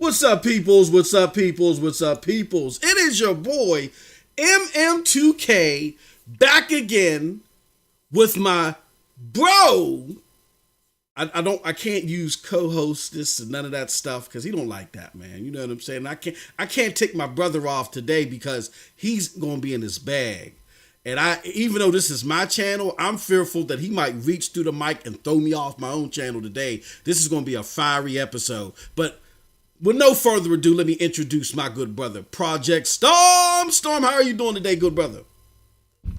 What's up, peoples? What's up, peoples? What's up, peoples? It is your boy, MM2K, back again with my bro. I can't use co-hostess and none of that stuff because he don't like that, man. You know what I'm saying? I can't take my brother off today because he's gonna be in his bag. And even though this is my channel, I'm fearful that he might reach through the mic and throw me off my own channel today. This is gonna be a fiery episode. But with no further ado, let me introduce my good brother, Project Storm. Storm, how are you doing today, good brother?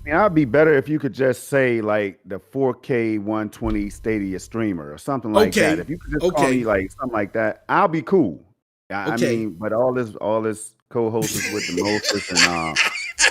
I'd be better if you could just say like the 4K 120 Stadia streamer or something like that. If you could just call me like something like that, I'll be cool. I mean, but all this co-hosts with the Moses and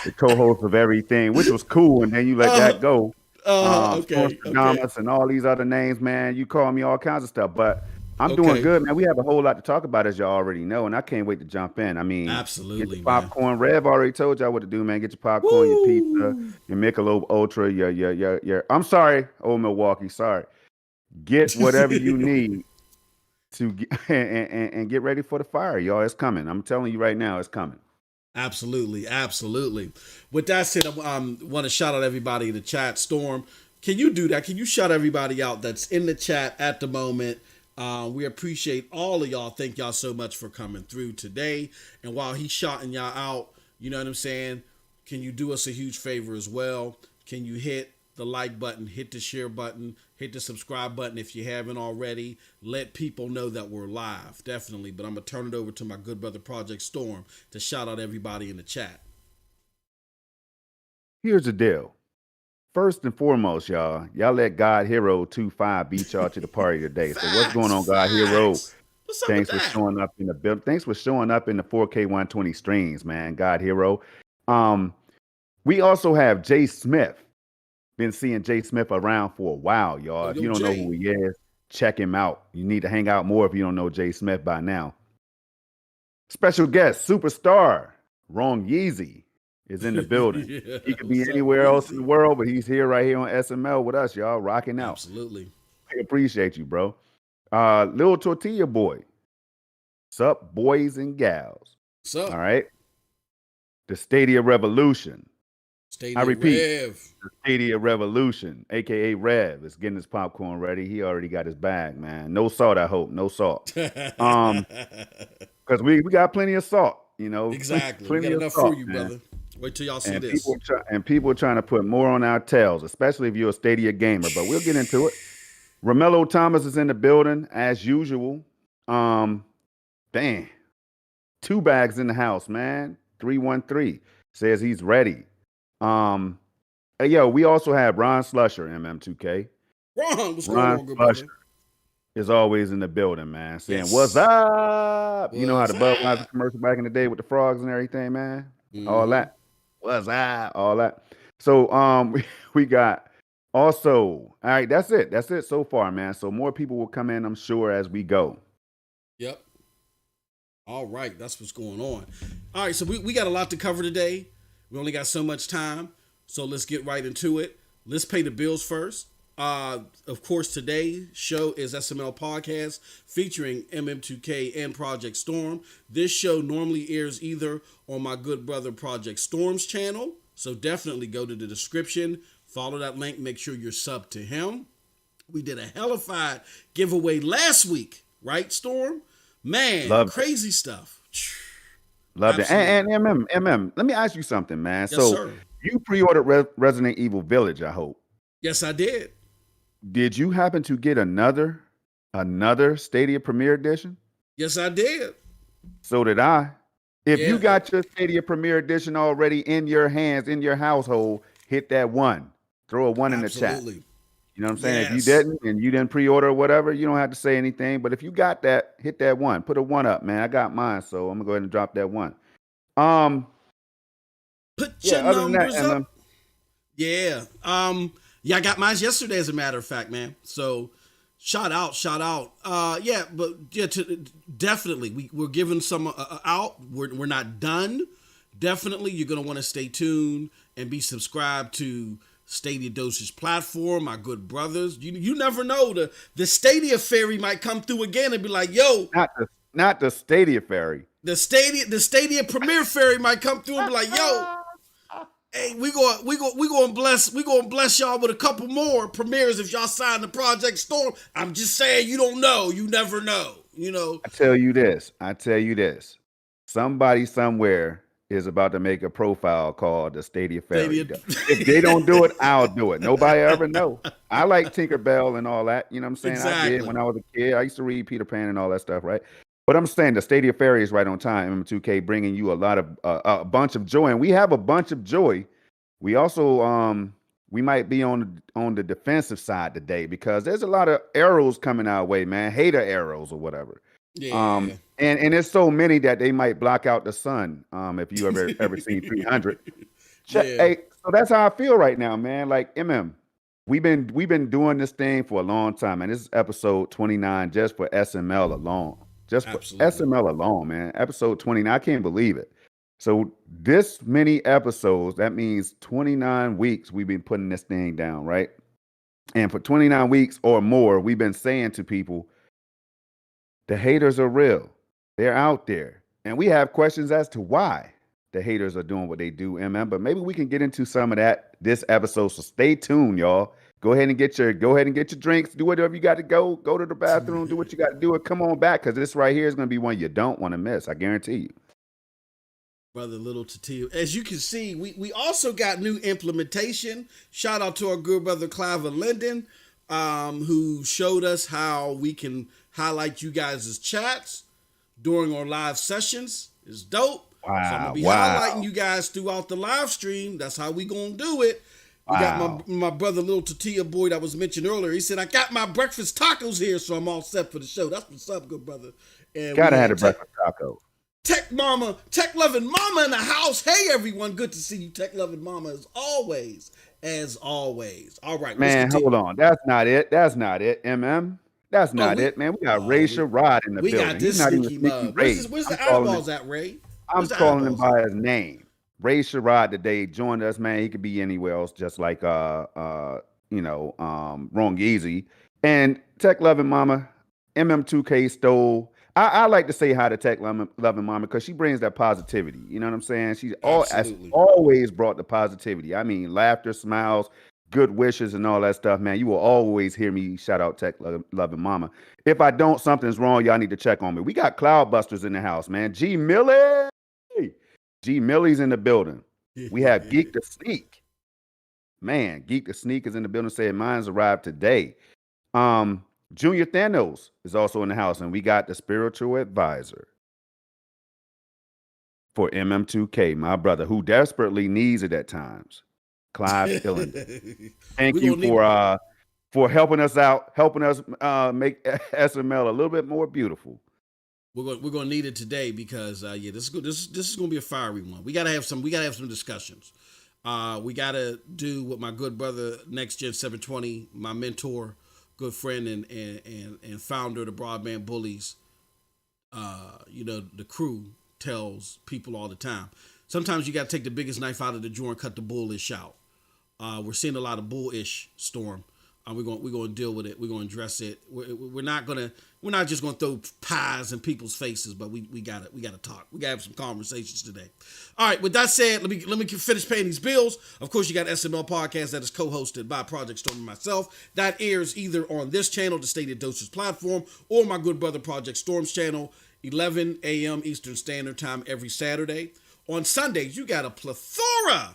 the co-host of everything, which was cool, and then you let that go. And all these other names, man. You call me all kinds of stuff, but I'm doing good, man. We have a whole lot to talk about, as y'all already know, and I can't wait to jump in. I mean, absolutely, get your popcorn. Man. Rev already told y'all what to do, man. Get your popcorn, your pizza, your Michelob Ultra, your. I'm sorry, old Milwaukee. Sorry. Get whatever you need to get and get ready for the fire, y'all. It's coming. I'm telling you right now, it's coming. Absolutely, absolutely. With that said, I want to shout out everybody in the chat. Storm, can you do that? Can you shout everybody out that's in the chat at the moment? We appreciate all of y'all. Thank y'all so much for coming through today. And while he's shouting y'all out, you know what I'm saying? Can you do us a huge favor as well? Can you hit the like button, hit the share button, hit the subscribe button if you haven't already? Let people know that we're live, definitely. But I'm going to turn it over to my good brother, Project Storm, to shout out everybody in the chat. Here's the deal. First and foremost, y'all let God Hero 2.5 beat y'all to the party today. So what's going on, God Hero? Thanks for showing up in the build. Thanks for showing up in the 4K 120 streams, man. God Hero. We also have Jay Smith. Been seeing Jay Smith around for a while, y'all. If you don't know who he is, check him out. You need to hang out more if you don't know Jay Smith by now. Special guest, superstar, Wrong Yeezy is in the building. He could be anywhere else in the world, but he's here right here on SML with us, y'all, rocking out. Absolutely. I appreciate you, bro. Little Tortilla Boy. Sup, boys and gals. Sup? All right. The Stadia Revolution. Stadia I repeat, Rev. The Stadia Revolution, aka Rev, is getting his popcorn ready. He already got his bag, man. No salt, I hope. No salt. Because we got plenty of salt, you know. Exactly. Plenty we got of enough salt, for you, man. brother. Wait till y'all see this. People are trying to put more on our tails, especially if you're a Stadia gamer, but we'll get into it. Romello Thomas is in the building, as usual. Dang. 2 bags in the house, man. 313 says he's ready. Hey, yo, we also have Ron Slusher, MM2K. Ron, what's going on, good Slusher brother? is always in the building, man, saying, what's up? You know how the Budweiser commercial back in the day with the frogs and everything, man? All that. What's up? All that. So we got also, all right, that's it. That's it so far, man. So more people will come in, I'm sure, as we go. Yep. All right, that's what's going on. All right, so we got a lot to cover today. We only got so much time, so let's get right into it. Let's pay the bills first. Of course, today's show is SML Podcast featuring MM2K and Project Storm. This show normally airs either on my good brother Project Storm's channel, so definitely go to the description, follow that link, make sure you're subbed to him. We did a hellified giveaway last week, right, Storm? Man, crazy stuff. Loved it. And MM, let me ask you something, man. Yes, sir. You pre-ordered Resident Evil Village, I hope. Yes, I did. Did you happen to get another Stadia Premier Edition? Yes, I did. So did I. If you got your Stadia Premier Edition already in your hands, in your household, hit that 1. Throw a 1 in the chat. You know what I'm saying? Yes. If you didn't and you didn't pre-order or whatever, you don't have to say anything. But if you got that, hit that 1. Put a 1 up, man. I got mine, so I'm gonna go ahead and drop that 1. Put your numbers up. Yeah. I got mine yesterday, as a matter of fact, man. So shout out. Definitely. We're giving some out. We're not done. Definitely, you're gonna want to stay tuned and be subscribed to Stadia Dosage platform, my good brothers. You never know, the Stadia fairy might come through again and be like, yo, not the Not the Stadia Ferry. The Stadia premiere ferry might come through and be like, yo, hey, we gonna bless y'all with a couple more premieres if y'all sign the Project Storm. I'm just saying, you don't know, you never know, you know. I tell you this. Somebody somewhere is about to make a profile called the Stadia Ferry. If they don't do it, I'll do it. Nobody ever know. I like Tinkerbell and all that. You know what I'm saying? Exactly. I did when I was a kid. I used to read Peter Pan and all that stuff, right? But I'm saying the Stadia Ferry is right on time. MM2K bringing you a bunch of joy, and we have a bunch of joy. We also we might be on the defensive side today because there's a lot of arrows coming our way, man. Hater arrows or whatever. Yeah. And there's so many that they might block out the sun. If you ever seen 300. Yeah. Hey, so that's how I feel right now, man. Like we've been doing this thing for a long time, and this is episode 29 just for SML alone. Just for SML alone, man. Episode 29. I can't believe it. So this many episodes, that means 29 weeks we've been putting this thing down, right? And for 29 weeks or more, we've been saying to people, the haters are real. They're out there. And we have questions as to why the haters are doing what they do, but maybe we can get into some of that this episode. So stay tuned, y'all. Go ahead and get your drinks, do whatever you got to go to the bathroom, do what you got to do, and come on back, because this right here is going to be one you don't want to miss. I guarantee you. Brother Little Tatia. As you can see, we also got new implementation. Shout out to our good brother Clive Linden, who showed us how we can highlight you guys' chats during our live sessions. It's dope. Wow. So I'm going to be highlighting you guys throughout the live stream. That's how we going to do it. We got my brother Little Tatia boy that was mentioned earlier. He said, I got my breakfast tacos here, so I'm all set for the show. That's what's up, good brother. And gotta have a breakfast taco. Tech loving mama in the house. Hey everyone, good to see you, tech loving mama, as always. All right, man, hold on. That's not it, MM. That's not it, man. We got Ray Sherrod in the building. We got this sneaky mug. Where's the eyeballs at, Ray? I'm calling him by his name. Ray Sherrod today joined us, man. He could be anywhere else, just like Wrong Easy. And Tech Loving Mama, MM2K stole. I like to say hi to Tech Loving Mama because she brings that positivity. You know what I'm saying? She's always brought the positivity. I mean, laughter, smiles, good wishes, and all that stuff, man. You will always hear me shout out Tech Loving Mama. If I don't, something's wrong. Y'all need to check on me. We got Cloudbusters in the house, man. G Millie's in the building. We have Geek the Sneak. Man, Geek the Sneak is in the building saying mine's arrived today. Junior Thanos is also in the house, and we got the spiritual advisor for MM2K, my brother, who desperately needs it at times. Clive Filling. Thank you for helping us out, helping us make SML a little bit more beautiful. We're gonna need it today because this is gonna be a fiery one. We gotta have some discussions. We gotta do what my good brother Next Gen 720, my mentor, good friend and founder of the Broadband Bullies, the crew tells people all the time. Sometimes you gotta take the biggest knife out of the drawer and cut the bullish out. We're seeing a lot of bullish storm. We're going to deal with it. We're going to address it. We're not just going to throw pies in people's faces, but we got to talk. We got to have some conversations today. All right. With that said, let me finish paying these bills. Of course, you got SML podcast that is co-hosted by Project Storm and myself. That airs either on this channel, the Stadia Dosage platform, or my good brother Project Storm's channel, 11 a.m. Eastern Standard Time every Saturday. On Sundays, you got a plethora,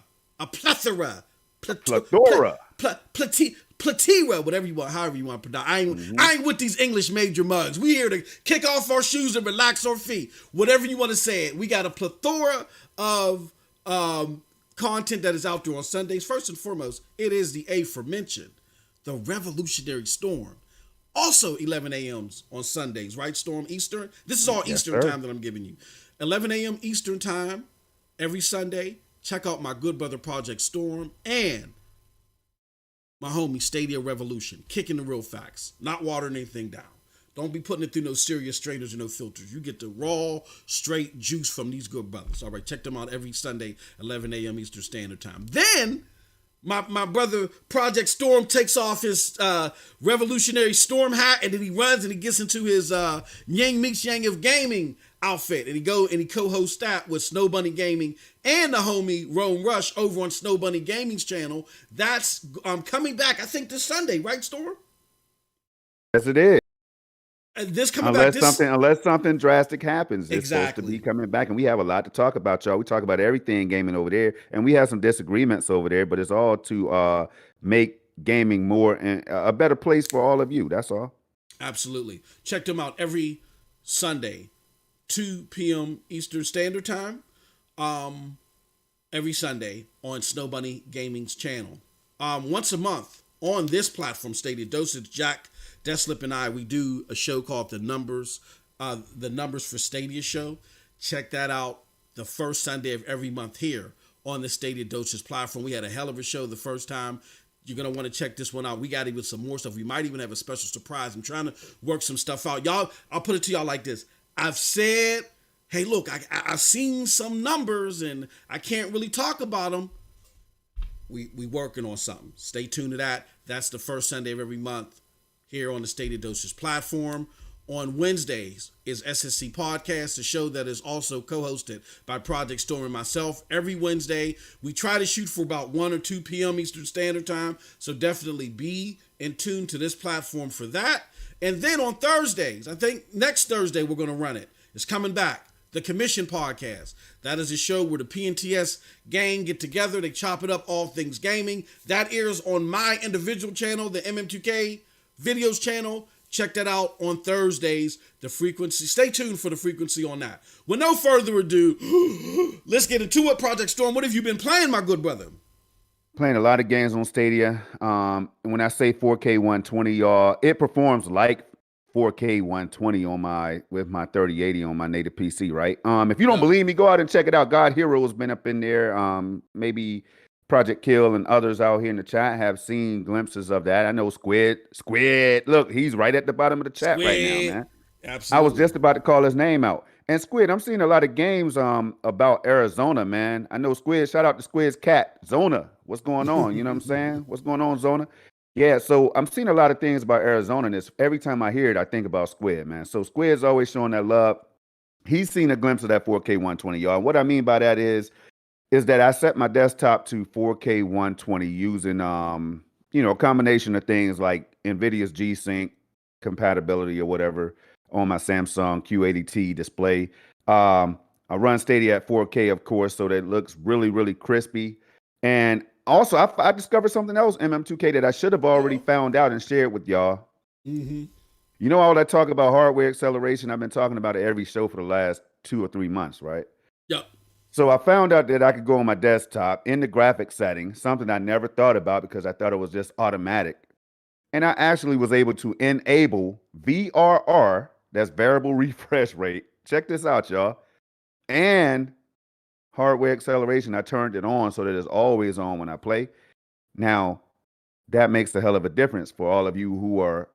Platira, whatever you want, however you want to pronounce. I ain't with these English major mugs. We here to kick off our shoes and relax our feet. Whatever you want to say it. We got a plethora of content that is out there on Sundays. First and foremost, it is the aforementioned, the Revolutionary Storm. Also 11 a.m.s on Sundays, right, Storm? Eastern? This is all Eastern time that I'm giving you. 11 a.m. Eastern time every Sunday. Check out my good brother Project Storm and my homie Stadia Revolution, kicking the real facts, not watering anything down. Don't be putting it through no serious strainers or no filters. You get the raw, straight juice from these good brothers. All right, check them out every Sunday, 11 a.m. Eastern Standard Time. Then, My brother Project Storm takes off his Revolutionary Storm hat, and then he runs and he gets into his Yang Meets Yang of Gaming outfit, and he co-hosts that with Snow Bunny Gaming and the homie Rome Rush over on Snow Bunny Gaming's channel. That's coming back, I think, this Sunday, right, Storm? Yes, it is. This coming back. Unless something drastic happens, it's Exactly. supposed to be coming back, and we have a lot to talk about, y'all. We talk about everything gaming over there, and we have some disagreements over there, but it's all to make gaming more and a better place for all of you. That's all. Absolutely. Check them out every Sunday, 2 p.m. Eastern Standard Time. Every Sunday on Snow Bunny Gaming's channel. Once a month on this platform, Stadia, Dosage, Jack, Deslip, and I, we do a show called The Numbers for Stadia show. Check that out the first Sunday of every month here on the Stadia Dosage platform. We had a hell of a show the first time. You're going to want to check this one out. We got even some more stuff. We might even have a special surprise. I'm trying to work some stuff out. Y'all, I'll put it to y'all like this. I've said, hey, look, I've seen some numbers and I can't really talk about them. We working on something. Stay tuned to that. That's the first Sunday of every month here on the Stadia Dosage platform. On Wednesdays is SSC Podcast, a show that is also co-hosted by Project Storm and myself. Every Wednesday, we try to shoot for about 1 or 2 p.m. Eastern Standard Time, so definitely be in tune to this platform for that. And then on Thursdays, I think next Thursday we're going to run it. It's coming back. The Commission Podcast. That is a show where the PNTS gang get together. They chop it up, all things gaming. That airs on my individual channel, the MM2K Videos channel. Check that out on Thursdays. The frequency. Stay tuned for the frequency on that. With no further ado, let's get into it. Project Storm, what have you been playing, my good brother? Playing a lot of games on Stadia. When I say 4K 120, y'all, it performs like 4K 120 with my 3080 on my native PC, right? If you don't believe me, go out and check it out. God Hero has been up in there. Maybe Project Kill and others out here in the chat have seen glimpses of that. I know Squid. Look, he's right at the bottom of the chat right now, man. Absolutely. I was just about to call his name out. And Squid, I'm seeing a lot of games about Arizona, man. I know Squid. Shout out to Squid's cat, Zona. What's going on? You know what I'm saying? What's going on, Zona? Yeah, so I'm seeing a lot of things about Arizona, and every time I hear it, I think about Squid, man. So Squid's always showing that love. He's seen a glimpse of that 4K 120, y'all. What I mean by that is that I set my desktop to 4K 120 using a combination of things like NVIDIA's G-Sync compatibility or whatever on my Samsung Q80T display. I run Stadia at 4K, of course, so that it looks really, really crispy. And also, I discovered something else, MM2K, that I should have already found out and shared with y'all. Mm-hmm. You know all that talk about hardware acceleration? I've been talking about it every show for the last 2 or 3 months, right? Yep. So I found out that I could go on my desktop in the graphics setting, something I never thought about because I thought it was just automatic. And I actually was able to enable VRR, that's variable refresh rate. Check this out, y'all. And hardware acceleration, I turned it on so that it's always on when I play. Now, that makes a hell of a difference for all of you who are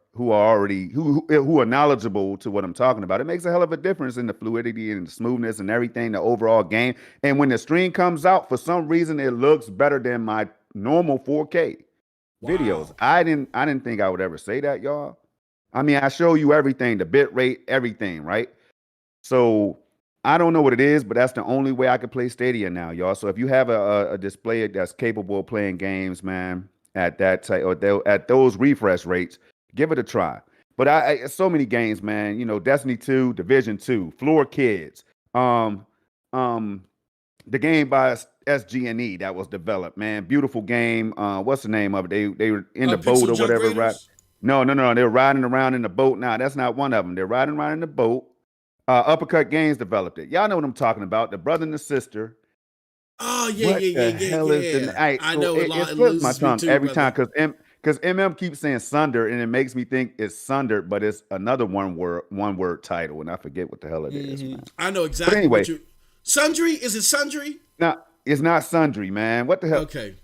knowledgeable to what I'm talking about. It makes a hell of a difference in the fluidity and the smoothness and everything, the overall game. And when the stream comes out, for some reason, it looks better than my normal 4K videos. I didn't think I would ever say that, y'all. I mean, I show you everything, the bit rate, everything, right? So I don't know what it is, but that's the only way I could play Stadia now, y'all. So if you have a display that's capable of playing games, man, at that type or at those refresh rates, give it a try. But I so many games, man. You know, Destiny 2, Division 2, Floor Kids, the game by SG&E that was developed, man. Beautiful game. What's the name of it? They were in the boat or whatever, right? No. They're riding around in the boat. Nah, that's not one of them. They're riding around in the boat. Uppercut Games developed it. Y'all know what I'm talking about. The brother and the sister. Oh, yeah. I know it slips my tongue every time because MM keeps saying Sunder, and it makes me think it's Sundered, but it's another one word title, and I forget what the hell it is, man. I know exactly. But anyway, Sundry? Is it Sundry? No, it's not Sundry, man. What the hell? Okay.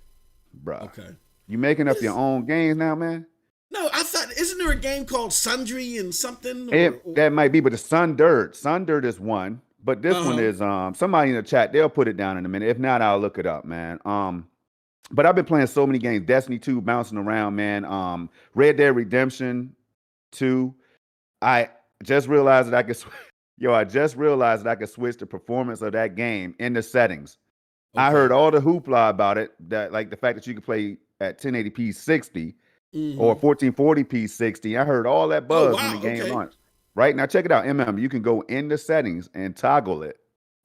Bro. Okay. You making up your own games now, man? No, I thought, isn't there a game called Sundry and something? That might be, but it's Sundered. Sundered is one, but this one is somebody in the chat. They'll put it down in a minute. If not, I'll look it up, man. But I've been playing so many games. Destiny 2 bouncing around, man. Red Dead Redemption 2. I just realized that I could I just realized that I could switch the performance of that game in the settings. I heard all the hoopla about it, that like the fact that you could play at 1080p 60 or 1440p 60. I heard all that buzz when the game launched. Right now, check it out, You can go in the settings and toggle it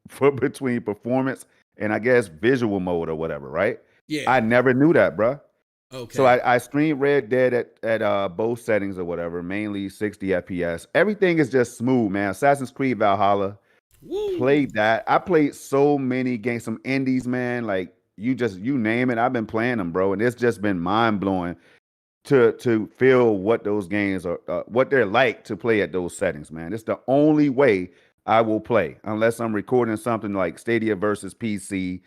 for between performance and I guess visual mode or whatever. Right? Yeah. I never knew that, bro. Okay. So I streamed Red Dead at both settings or whatever, mainly 60 FPS. Everything is just smooth, man. Assassin's Creed Valhalla. Woo. Played that. I played so many games, some indies, man. Like you name it. I've been playing them, bro, and it's just been mind blowing to feel what those games are, what they're like to play at those settings, man. It's the only way I will play unless I'm recording something like Stadia versus PC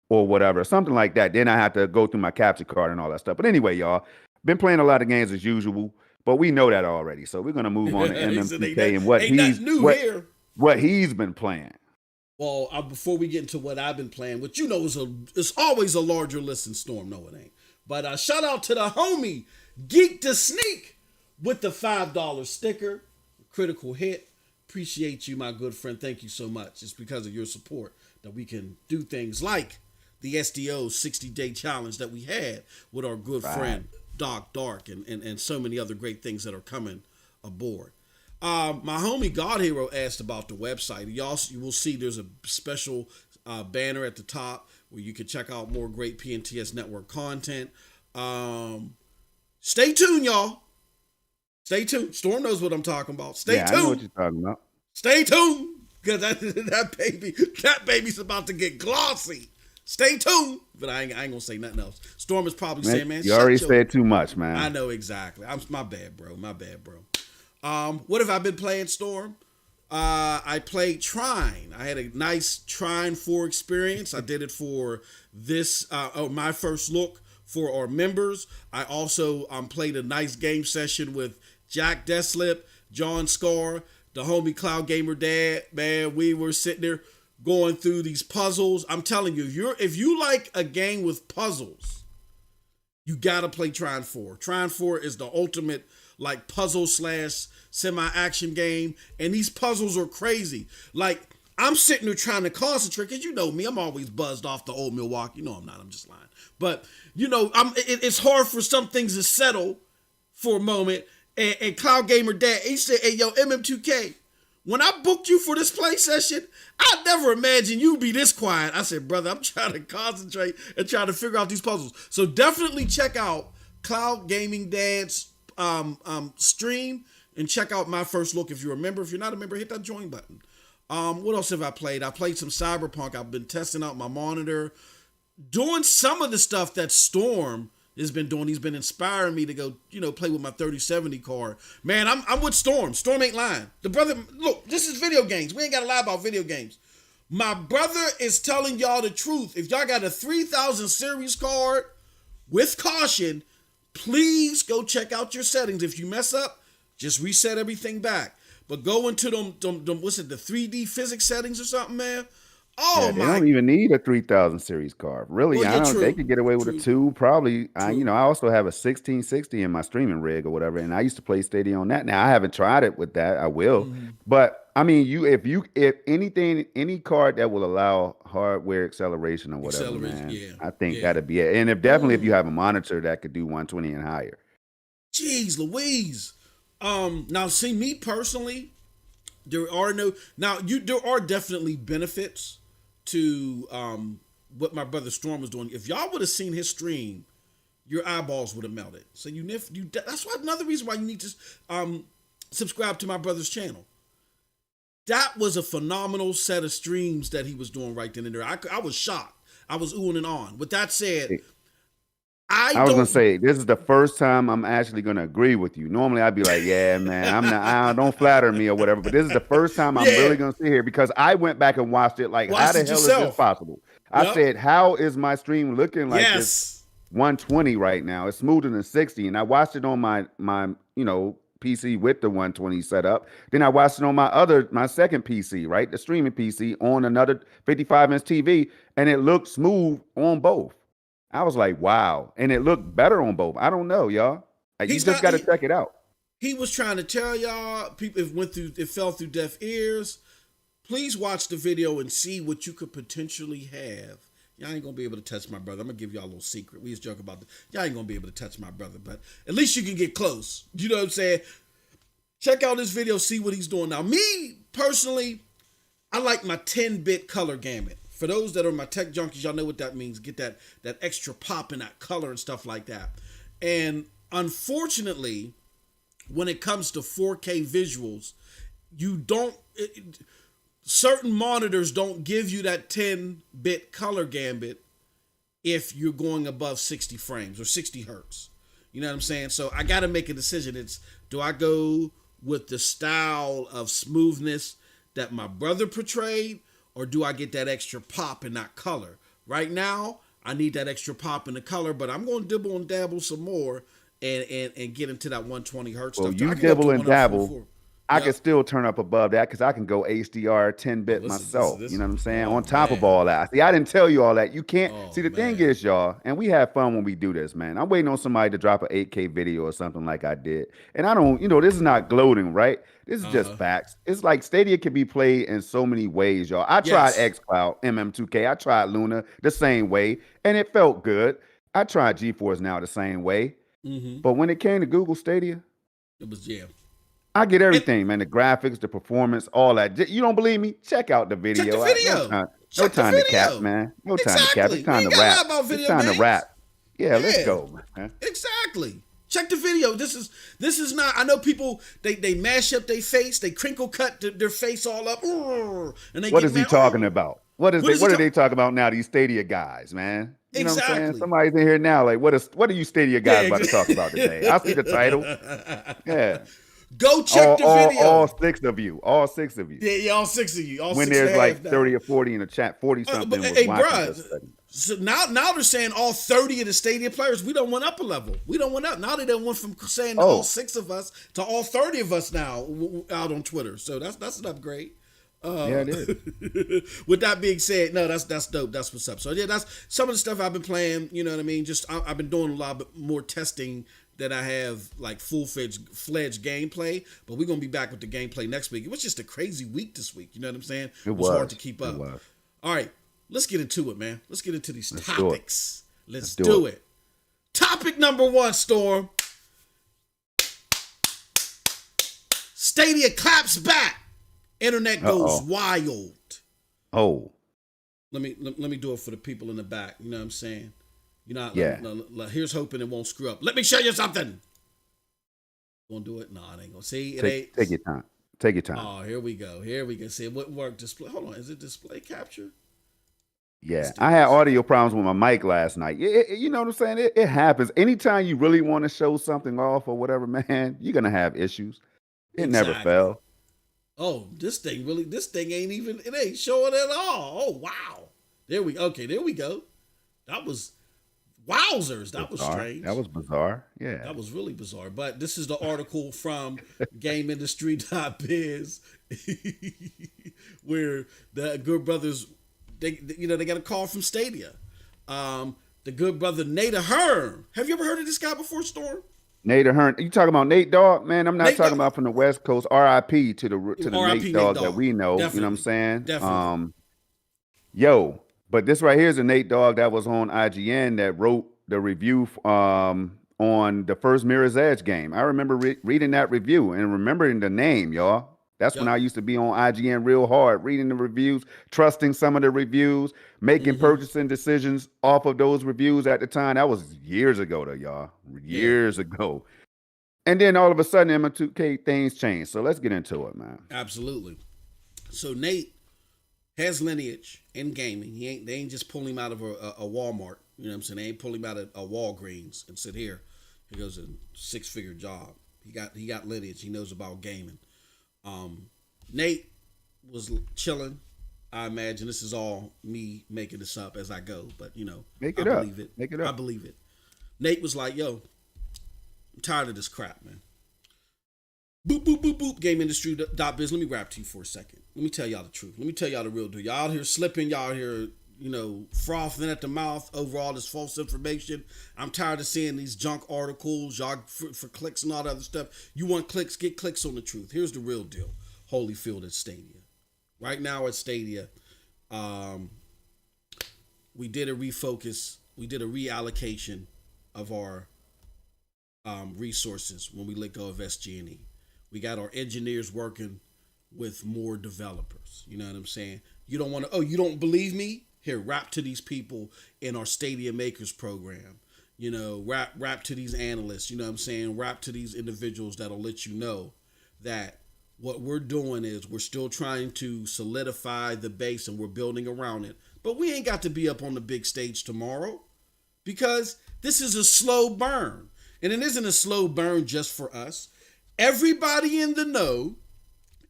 or whatever, something like that. Then I have to go through my capture card and all that stuff. But anyway, y'all, been playing a lot of games as usual, but we know that already. So we're gonna move on to MM2K and what he's been playing. Well, before we get into what I've been playing, which it's always a larger list than Storm. No, it ain't. But shout out to the homie Geek to Sneak with the $5 sticker, critical hit. Appreciate you, my good friend. Thank you so much. It's because of your support that we can do things like the SDO 60-day challenge that we had with our good friend Doc Dark and so many other great things that are coming aboard. My homie God Hero asked about the website. You will see there's a special banner at the top where you can check out more great PNTS network content. Stay tuned, y'all. Stay tuned. Storm knows what I'm talking about. Stay tuned. I know what you're talking about. Stay tuned, because that baby's about to get glossy. Stay tuned, but I ain't gonna say nothing else. Storm is probably saying, man, you already said too much, man. I know exactly. My bad, bro. What have I been playing, Storm? I played Trine. I had a nice Trine 4 experience. I did it for this, my first look for our members. I also played a nice game session with Jack Deslip, John Scar, the homie Cloud Gamer Dad. Man, we were sitting there going through these puzzles. I'm telling you, if you like a game with puzzles, you gotta play Trine 4. Trine 4 is the ultimate like puzzle / semi-action game, and these puzzles are crazy. Like, I'm sitting there trying to concentrate, because you know me, I'm always buzzed off the old Milwaukee. You know I'm not, I'm just lying. But, it's hard for some things to settle for a moment. And Cloud Gamer Dad, he said, hey, yo, MM2K, when I booked you for this play session, I never imagined you'd be this quiet. I said, brother, I'm trying to concentrate and trying to figure out these puzzles. So definitely check out Cloud Gaming Dad's stream, and check out my first look if you're a member. If you're not a member, hit that join button. What else have I played? I played some Cyberpunk. I've been testing out my monitor, doing some of the stuff that Storm has been doing. He's been inspiring me to go, play with my 3070 card. Man, I'm with Storm. Storm ain't lying. The brother, look, this is video games. We ain't got to lie about video games. My brother is telling y'all the truth. If y'all got a 3000 series card, with caution, please go check out your settings. If you mess up, just reset everything back. But go into them what's it, the 3D physics settings or something, man? Oh, they don't even need a 3000 series card. Really, they could get away with a 2, probably. I also have a 1660 in my streaming rig or whatever, and I used to play Stadia on that. Now, I haven't tried it with that. I will. Mm-hmm. But, I mean, if anything, any card that will allow hardware acceleration or whatever, man, I think that'd be it. And if you have a monitor that could do 120 and higher. Jeez Louise. Now, see, me personally, there are definitely benefits to what my brother Storm was doing. If y'all would have seen his stream, your eyeballs would have melted. So that's another reason why you need to subscribe to my brother's channel. That was a phenomenal set of streams that he was doing right then and there. I was shocked. I was oohing and on. With that said, I was gonna say this is the first time I'm actually gonna agree with you. Normally I'd be like, yeah, man, I'm not. Don't flatter me or whatever. But this is the first time I'm really gonna sit here, because I went back and watched it. Like, how the hell is this possible? I said, how is my stream looking like this 120 right now? It's smoother than 60, and I watched it on my PC with the 120 set up. Then I watched it on my second PC, right, the streaming PC on another 55-inch TV, and it looked smooth on both. I was like, wow. And it looked better on both. I don't know, y'all. You He's just not. got to check it out. He was trying to tell y'all. People, it fell through deaf ears. Please watch the video and see what you could potentially have. Y'all ain't gonna be able to touch my brother. I'm gonna give y'all a little secret. We just joke about that. Y'all ain't gonna be able to touch my brother, but at least you can get close. You know what I'm saying? Check out this video, see what he's doing. Now, me personally, I like my 10-bit color gamut. For those that are my tech junkies, y'all know what that means. Get that extra pop in that color and stuff like that. And unfortunately, when it comes to 4K visuals, certain monitors don't give you that 10-bit color gambit if you're going above 60 frames or 60 hertz. You know what I'm saying? So I got to make a decision. Do I go with the style of smoothness that my brother portrayed, or do I get that extra pop in that color? Right now, I need that extra pop in the color, but I'm going to dibble and dabble some more and get into that 120 hertz Well, stuff. you dibble and dabble. I Yep. can still turn up above that because I can go HDR 10-bit myself. You know what I'm saying? On top of all that. See, I didn't tell you all that. You can't. See, the thing is, y'all, and we have fun when we do this, man. I'm waiting on somebody to drop an 8K video or something like I did. And I don't, this is not gloating, right? This is just facts. It's like Stadia can be played in so many ways, y'all. I tried xCloud, MM2K. I tried Luna the same way, and it felt good. I tried GeForce Now the same way. But when it came to Google Stadia, it was I get everything, man. The graphics, the performance, all that. You don't believe me? Check out the video. Check the video. No time to cap, man. No time to cap. It's time to rap. It's time to rap. Yeah, let's go, man. Exactly. Check the video. This is not. I know people they mash up their face, they crinkle cut their face all up, and they. What is he talking about? What are they talking about now? These Stadia guys, man. You know what I'm saying? Somebody's in here now. Like, what are you Stadia guys about to talk about today? I see the title. Yeah. Go check the video. All six of you. All 6 of you. Yeah, all 6 of you. When there's like 30 or 40 in the chat, 40 something. Hey, bro. So now they're saying all 30 of the Stadia players, we don't went up a level. We don't went up. Now they done went from saying all 6 of us to all 30 of us now out on Twitter. So that's an upgrade. Yeah, it is. With that being said, no, that's dope. That's what's up. So yeah, that's some of the stuff I've been playing. You know what I mean? Just I've been doing a lot more testing that I have like full-fledged gameplay, but we're gonna be back with the gameplay next week. It was just a crazy week this week. You know what I'm saying? It was hard to keep up. All right, let's get into it, man. Let's get into these topics. Let's do it. Topic number 1, Storm. Stadia claps back. Internet goes wild. Oh. Let me do it for the people in the back. You know what I'm saying? You know, here's hoping it won't screw up. Let me show you something. Won't do it? No, it ain't gonna. See, take your time. Take your time. Oh, here we go. See, what work display? Hold on, is it display capture? Yeah, I had audio problems with my mic last night. You know what I'm saying? It happens. Anytime you really want to show something off or whatever, man, you're gonna have issues. It never fell. Oh, this thing it ain't showing at all. Oh, wow. There we go. That was wowzers. That was strange. That was bizarre. Yeah. That was really bizarre. But this is the article from Industry.biz where the good brothers, they got a call from Stadia. The good brother Nate Ahern. Have you ever heard of this guy before, Storm? Nate Ahern. You talking about Nate Dogg? Man, I'm not talking about from the West Coast. RIP to the Nate Dogg that we know. Definitely. You know what I'm saying? Definitely. But this right here is a Nate Dogg that was on IGN that wrote the review on the first Mirror's Edge game. I remember reading that review and remembering the name, y'all. That's when I used to be on IGN real hard, reading the reviews, trusting some of the reviews, making purchasing decisions off of those reviews at the time. That was years ago, though, y'all. Years ago. And then all of a sudden, M2K things changed. So let's get into it, man. Absolutely. So Nate has lineage in gaming. They ain't just pulling him out of a Walmart. You know what I'm saying? They ain't pulling him out of a Walgreens and said, here goes a 6-figure job. He got lineage. He knows about gaming. Nate was chilling. I imagine this is all me making this up as I go, but I believe it. Make it up. I believe it. Nate was like, yo, I'm tired of this crap, man. Boop, boop, boop, boop. Industry.biz. Let me rap to you for a second. Let me tell y'all the truth. Let me tell y'all the real deal. Y'all out here slipping. Y'all out here frothing at the mouth over all this false information. I'm tired of seeing these junk articles, y'all for clicks and all that other stuff. You want clicks, get clicks on the truth. Here's the real deal. Holyfield at Stadia. Right now at Stadia, we did a refocus, we did a reallocation of our resources when we let go of SG&E. We got our engineers working with more developers. You know what I'm saying? You don't want to, you don't believe me? Here, rap to these people in our Stadia Makers program. Rap to these analysts, you know what I'm saying? Rap to these individuals that'll let you know that what we're doing is we're still trying to solidify the base and we're building around it. But we ain't got to be up on the big stage tomorrow because this is a slow burn. And it isn't a slow burn just for us. Everybody in the know,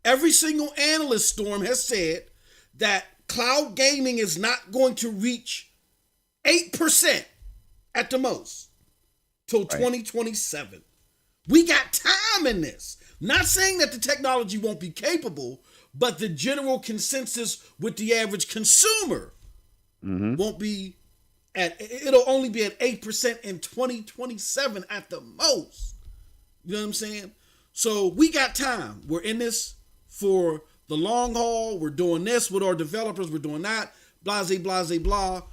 every single analyst storm has said that cloud gaming is not going to reach 8% at the most till 2027. We got time in this. Not saying that the technology won't be capable, but the general consensus with the average consumer won't be it'll only be at 8% in 2027 at the most. You know what I'm saying? So we got time. We're in this for the long haul. We're doing this with our developers. We're doing that. Blase, blase, blah.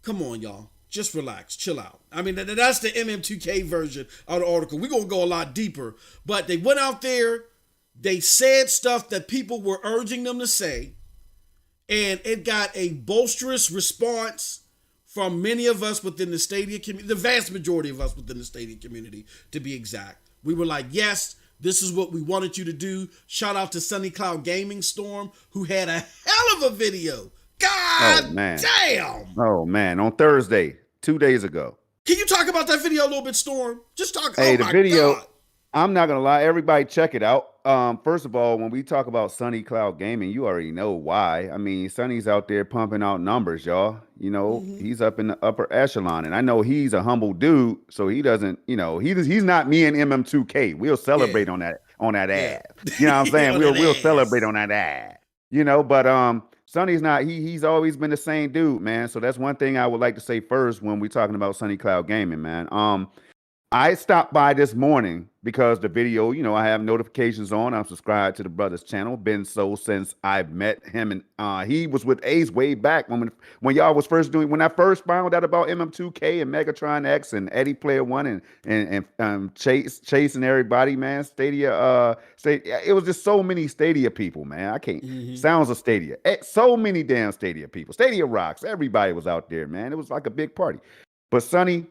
Come on, y'all. Just relax. Chill out. I mean, that's the MM2K version of the article. We're going to go a lot deeper. But they went out there. They said stuff that people were urging them to say. And it got a bolsterous response from many of us within the Stadia community, the vast majority of us within the Stadia community, to be exact. We were like, yes, this is what we wanted you to do. Shout out to Sunny Cloud Gaming Storm, who had a hell of a video. God damn! Oh, man. On Thursday, 2 days ago. Can you talk about that video a little bit, Storm? Just talk. Hey, the video, God. I'm not going to lie. Everybody check it out. First of all, when we talk about Sunny Cloud Gaming, you already know why. I mean, Sunny's out there pumping out numbers, y'all. He's up in the upper echelon. And I know he's a humble dude, so he doesn't, he's not me and MM2K. We'll celebrate on that ad. You know what I'm saying? We'll celebrate on that ad. But Sunny's not, he's always been the same dude, man. So that's one thing I would like to say first when we're talking about Sunny Cloud Gaming, man. I stopped by this morning because the video, I have notifications on. I'm subscribed to the brother's channel. Been so since I've met him, and he was with Ace way back when y'all was first doing. When I first found out about MM2K and Megatron X and Eddie Player One and Chase and everybody, man. Stadia, it was just so many Stadia people, man. I can't. Sounds of Stadia. So many damn Stadia people. Stadia rocks. Everybody was out there, man. It was like a big party. But Sonny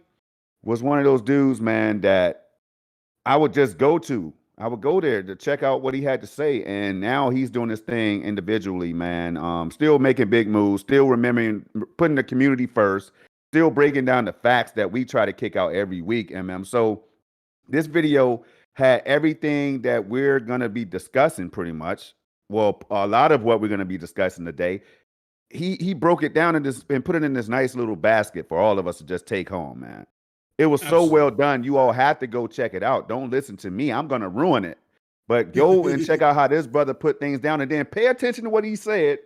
was one of those dudes, man, that I would just go to. I would go there to check out what he had to say. And now he's doing this thing individually, man. Still making big moves, still remembering, putting the community first, still breaking down the facts that we try to kick out every week, MM. So this video had everything that we're going to be discussing pretty much. Well, a lot of what we're going to be discussing today. He broke it down and put it in this nice little basket for all of us to just take home, man. It was so well done. You all have to go check it out. Don't listen to me. I'm going to ruin it. But go and check out how this brother put things down. And then pay attention to what he said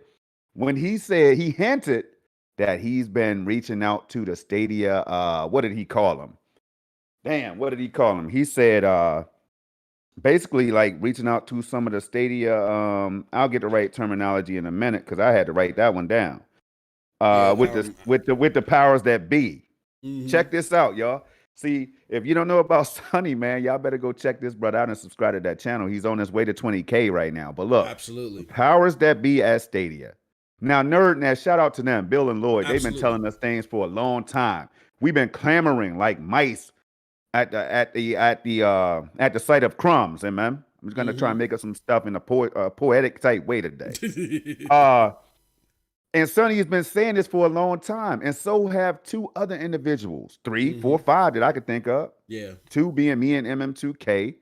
when he hinted that he's been reaching out to the Stadia. What did he call them? Damn, what did he call them? He said basically like reaching out to some of the Stadia. I'll get the right terminology in a minute because I had to write that one down. With the powers that be. Check this out, y'all. See, if you don't know about Sonny, man, y'all better go check this brother out and subscribe to that channel. He's on his way to 20K right now. But look, absolutely, powers that be at Stadia. Now, shout out to them, Bill and Lloyd. They've been telling us things for a long time. We've been clamoring like mice at the sight of crumbs, and man, I'm just gonna try and make us some stuff in a poetic type way today. And Sonny has been saying this for a long time, and so have two other individuals, 3, 4, 5 that I could think of. Yeah, 2 being me and MM2K,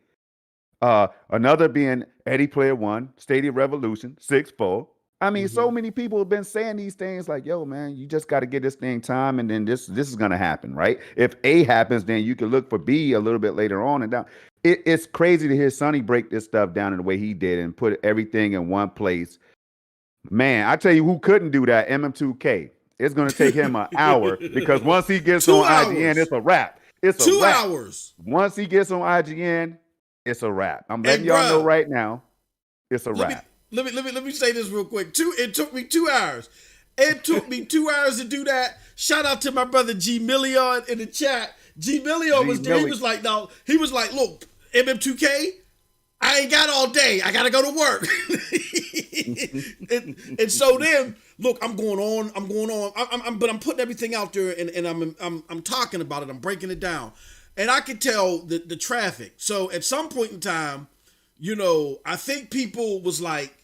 another being Eddie Player One, Stadia Revolution, 6-4. I mean, so many people have been saying these things like, "Yo, man, you just got to get this thing time, and then this is gonna happen, right? If A happens, then you can look for B a little bit later on and down." It's crazy to hear Sonny break this stuff down in the way he did and put everything in one place. Man, I tell you who couldn't do that, MM2K. It's going to take him an hour because once he gets 2 on hours. IGN, it's a wrap. It's a 2 wrap. hours. Once he gets on IGN, it's a wrap. I'm letting y'all know right now, it's a wrap. Let me say this real quick. It took me 2 hours. It took me 2 hours to do that. Shout out to my brother G Million in the chat. G Million was there. He was like, no, he was like, look, MM2K, I ain't got all day. I gotta go to work. and so then, look, I'm going on. But I'm putting everything out there, and I'm talking about it. I'm breaking it down, and I could tell the traffic. So at some point in time, you know, I think people was like,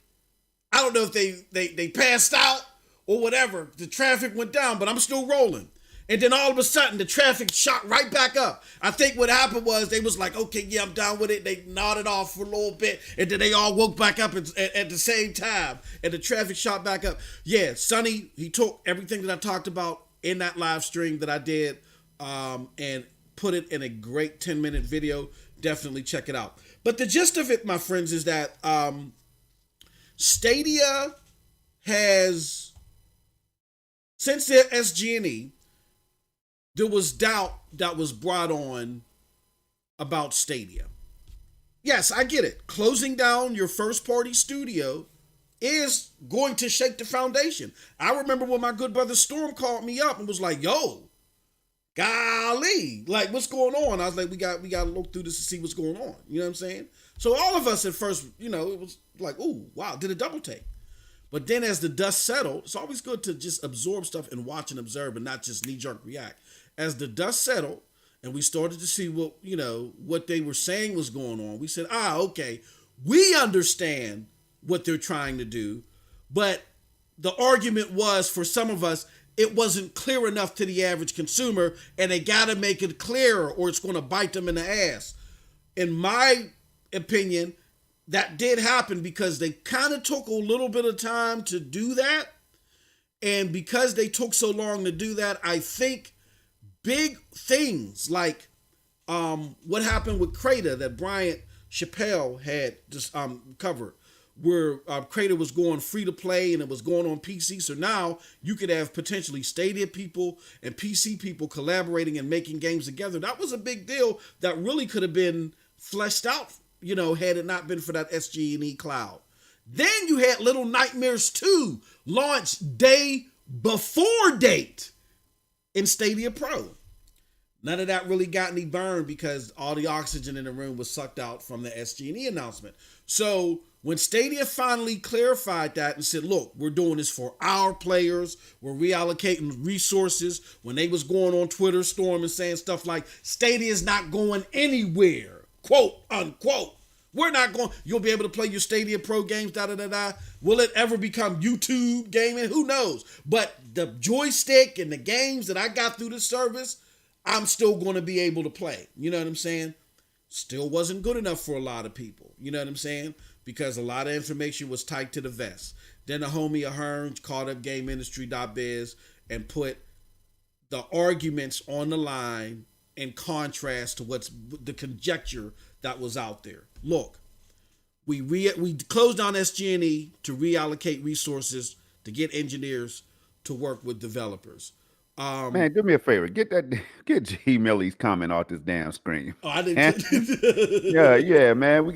I don't know if they passed out or whatever. The traffic went down, but I'm still rolling. And then all of a sudden, the traffic shot right back up. I think what happened was they was like, okay, yeah, I'm down with it. They nodded off for a little bit, and then they all woke back up at the same time, and the traffic shot back up. Yeah, Sonny, he took everything that I talked about in that live stream that I did and put it in a great 10-minute video. Definitely check it out. But the gist of it, my friends, is that Stadia has, since their SG&E, there was doubt that was brought on about Stadia. Yes, I get it. Closing down your first-party studio is going to shake the foundation. I remember when my good brother Storm called me up and was like, yo, golly, like, what's going on? I was like, we got to look through this to see what's going on. You know what I'm saying? So all of us at first, you know, it was like, ooh, wow, did a double take. But then as the dust settled, it's always good to just absorb stuff and watch and observe and not just knee-jerk react. As the dust settled and we started to see what they were saying was going on, we said, okay, we understand what they're trying to do, but the argument was, for some of us, it wasn't clear enough to the average consumer, and they got to make it clearer or it's going to bite them in the ass. In my opinion, that did happen because they kind of took a little bit of time to do that. And because they took so long to do that, I think big things like what happened with Crater that Bryant Chappelle had just covered, where Crater was going free to play and it was going on PC. So now you could have potentially Stadia people and PC people collaborating and making games together. That was a big deal that really could have been fleshed out, you know, had it not been for that SG&E cloud. Then you had Little Nightmares 2 launch day before date in Stadia Pro. None of that really got any burn because all the oxygen in the room was sucked out from the SG&E announcement. So when Stadia finally clarified that and said, look, we're doing this for our players, we're reallocating resources, when they was going on Twitter Storm and saying stuff like, Stadia is not going anywhere, quote, unquote. We're not going, you'll be able to play your Stadia Pro games, da-da-da-da. Will it ever become YouTube gaming? Who knows? But the joystick and the games that I got through the service, I'm still going to be able to play. You know what I'm saying? Still wasn't good enough for a lot of people. You know what I'm saying? Because a lot of information was tight to the vest. Then the homie Ahern called up Industry.biz and put the arguments on the line in contrast to what's the conjecture that was out there. Look, we closed down SG&E to reallocate resources to get engineers to work with developers. Man, do me a favor. Get G Millie's comment off this damn screen. Oh, I didn't. yeah, man.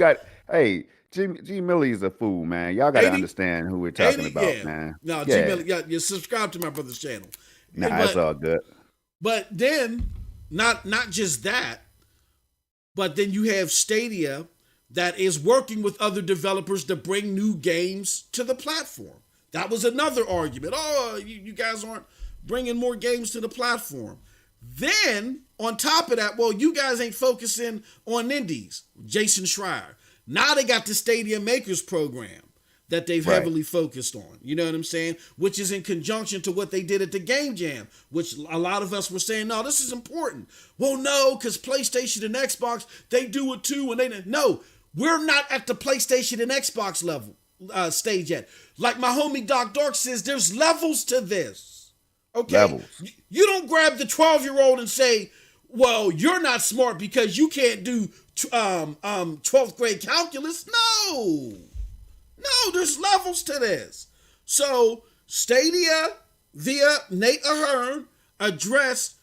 G Millie's a fool, man. Y'all got to understand who we're talking about, man. No, G Millie, you subscribe to my brother's channel. Nah, that's all good. But then, not just that, but then you have Stadia that is working with other developers to bring new games to the platform. That was another argument. Oh, you guys aren't bringing more games to the platform. Then, on top of that, well, you guys ain't focusing on indies. Jason Schreier. Now they got the Stadia Makers program that they've heavily focused on. You know what I'm saying? Which is in conjunction to what they did at the Game Jam, which a lot of us were saying, no, this is important. Well, no, because PlayStation and Xbox, they do it too. And no, we're not at the PlayStation and Xbox level stage yet. Like my homie Doc Dark says, there's levels to this. Okay? Levels. You don't grab the 12-year-old and say, well, you're not smart because you can't do 12th grade calculus. No, there's levels to this. So Stadia via Nate Ahern, addressed